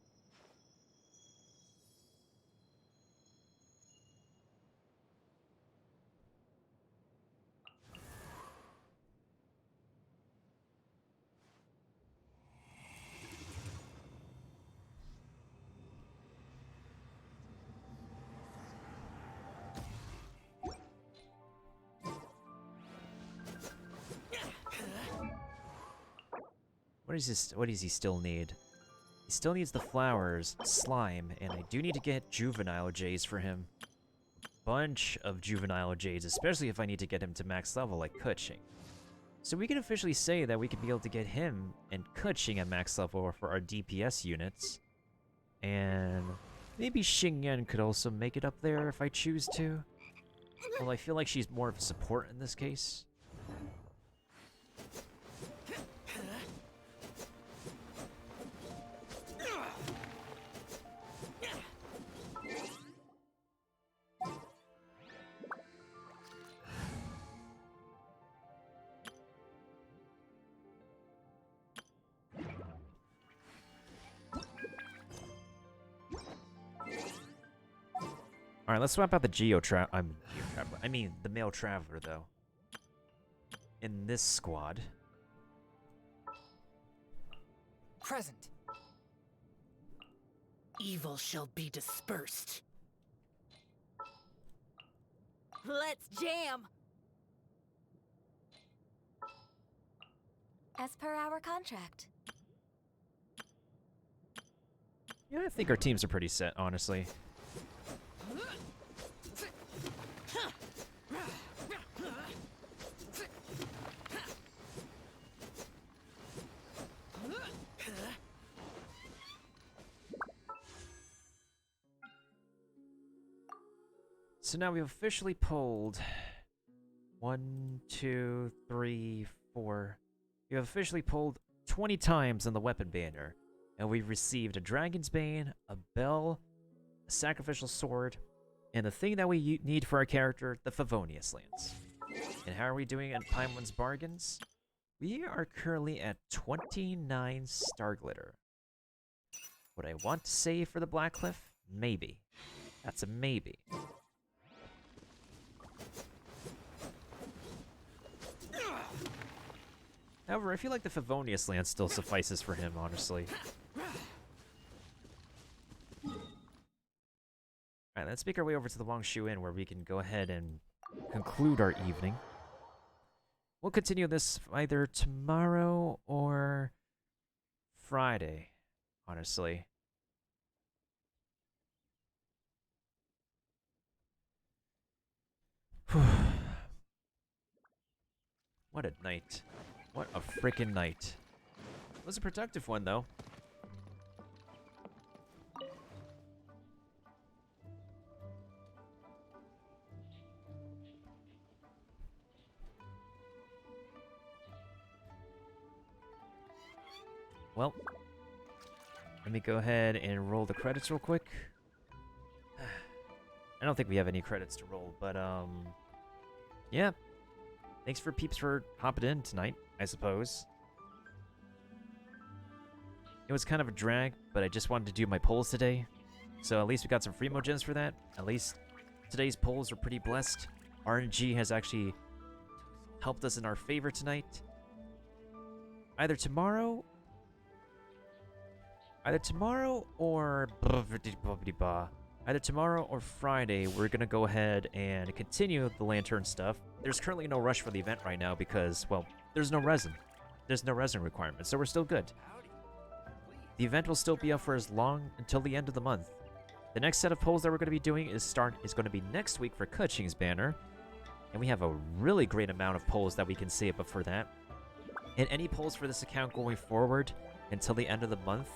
What does he still need? He still needs the flowers, slime, and I do need to get juvenile jades for him. Bunch of juvenile jades, especially if I need to get him to max level like Kuching. So we can officially say that we could be able to get him and Kuching at max level for our DPS units. And maybe Xingyan could also make it up there if I choose to. Well, I feel like she's more of a support in this case. Alright, let's swap out the I mean, the male traveler, though. In this squad. Present. Evil shall be dispersed. Let's jam! As per our contract. Yeah, I think our teams are pretty set, honestly. So now we've officially pulled 1, 2, 3, 4. We have officially pulled 20 times on the weapon banner, and we've received a Dragon's Bane, a bell, a sacrificial sword, and the thing that we need for our character, the Favonius Lance. And how are we doing at Paimon's Bargains? We are currently at 29 Star Glitter. Would I want to save for the Black Cliff? Maybe. That's a maybe. However, I feel like the Favonius Lance still suffices for him, honestly. Alright, let's make our way over to the Wangshu Inn where we can go ahead and conclude our evening. We'll continue this either tomorrow or Friday, honestly. What a night. What a frickin' night. It was a productive one, though. Well, let me go ahead and roll the credits real quick. I don't think we have any credits to roll, but, yeah. Thanks for peeps for hopping in tonight, I suppose. It was kind of a drag, but I just wanted to do my polls today. So at least we got some free gems for that. At least today's polls are pretty blessed. RNG has actually helped us in our favor tonight. Either tomorrow or Friday, we're gonna go ahead and continue the lantern stuff. There's currently no rush for the event right now because, well, there's no resin. There's no resin requirement, so we're still good. The event will still be up for as long until the end of the month. The next set of polls that we're going to be doing is going to be next week for Kuching's banner, and we have a really great amount of polls that we can save up for that. And any polls for this account going forward until the end of the month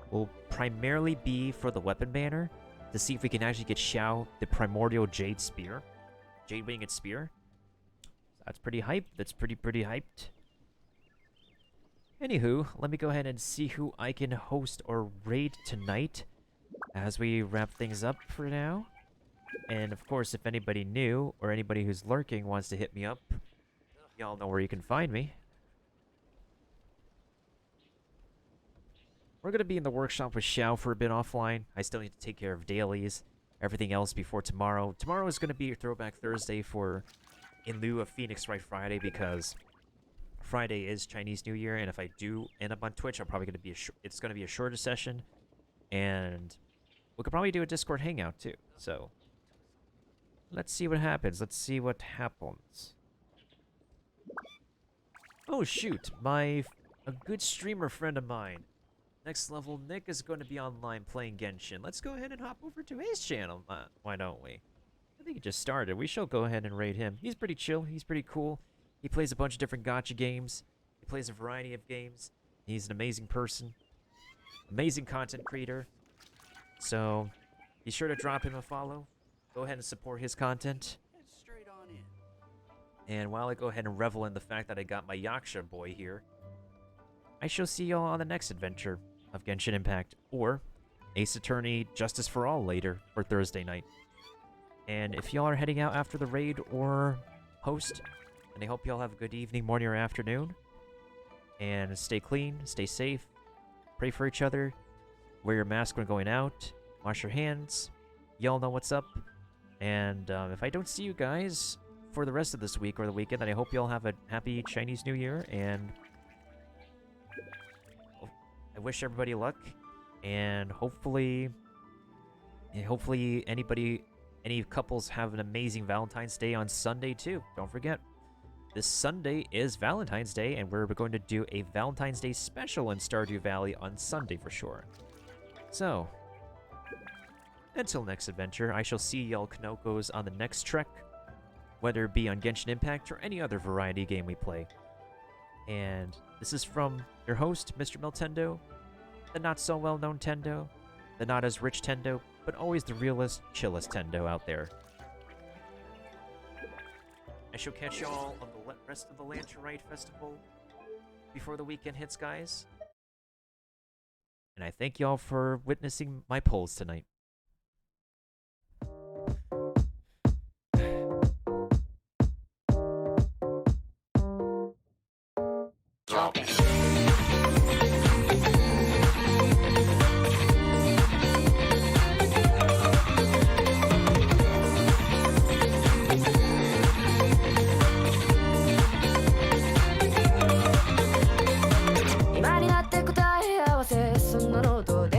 will primarily be for the weapon banner to see if we can actually get Xiao the primordial Jade Spear. Jade Winged Spear. That's pretty hyped. That's pretty hyped. Anywho, let me go ahead and see who I can host or raid tonight as we wrap things up for now. And of course, if anybody new or anybody who's lurking wants to hit me up, y'all know where you can find me. We're going to be in the workshop with Xiao for a bit offline. I still need to take care of dailies, everything else before tomorrow. Tomorrow is going to be a Throwback Thursday in lieu of Phoenix Wright Friday because Friday is Chinese New Year, and if I do end up on Twitch, I'm probably going to be it's going to be a shorter session, and we could probably do a Discord hangout too. So let's see what happens. Let's see what happens. Oh shoot, a good streamer friend of mine, Next Level Nick, is going to be online playing Genshin. Let's go ahead and hop over to his channel. Why don't we? I think he just started. We shall go ahead and raid him. He's pretty chill. He's pretty cool. He plays a bunch of different gacha games. He plays a variety of games. He's an amazing person. Amazing content creator. So, be sure to drop him a follow. Go ahead and support his content. And while I go ahead and revel in the fact that I got my Yaksha boy here, I shall see y'all on the next adventure of Genshin Impact, or Ace Attorney Justice for All later, or Thursday night. And if y'all are heading out after the raid or host, and I hope y'all have a good evening, morning, or afternoon. And stay clean, stay safe, pray for each other, wear your mask when going out, wash your hands. Y'all know what's up. And if I don't see you guys for the rest of this week or the weekend, then I hope y'all have a happy Chinese New Year. And I wish everybody luck. And hopefully any couples have an amazing Valentine's Day on Sunday too. Don't forget, this Sunday is Valentine's Day, and we're going to do a Valentine's Day special in Stardew Valley on Sunday for sure. So, until next adventure, I shall see y'all Kanokos on the next trek, whether it be on Genshin Impact or any other variety game we play. And this is from your host, Mr. Miltendo, the not so well known Tendo, the not as rich Tendo, but always the realest, chillest Tendo out there. I shall catch y'all on the rest of the Lanternite Festival before the weekend hits, guys. And I thank y'all for witnessing my polls tonight. Imani natte kotae awase, そんなのどうで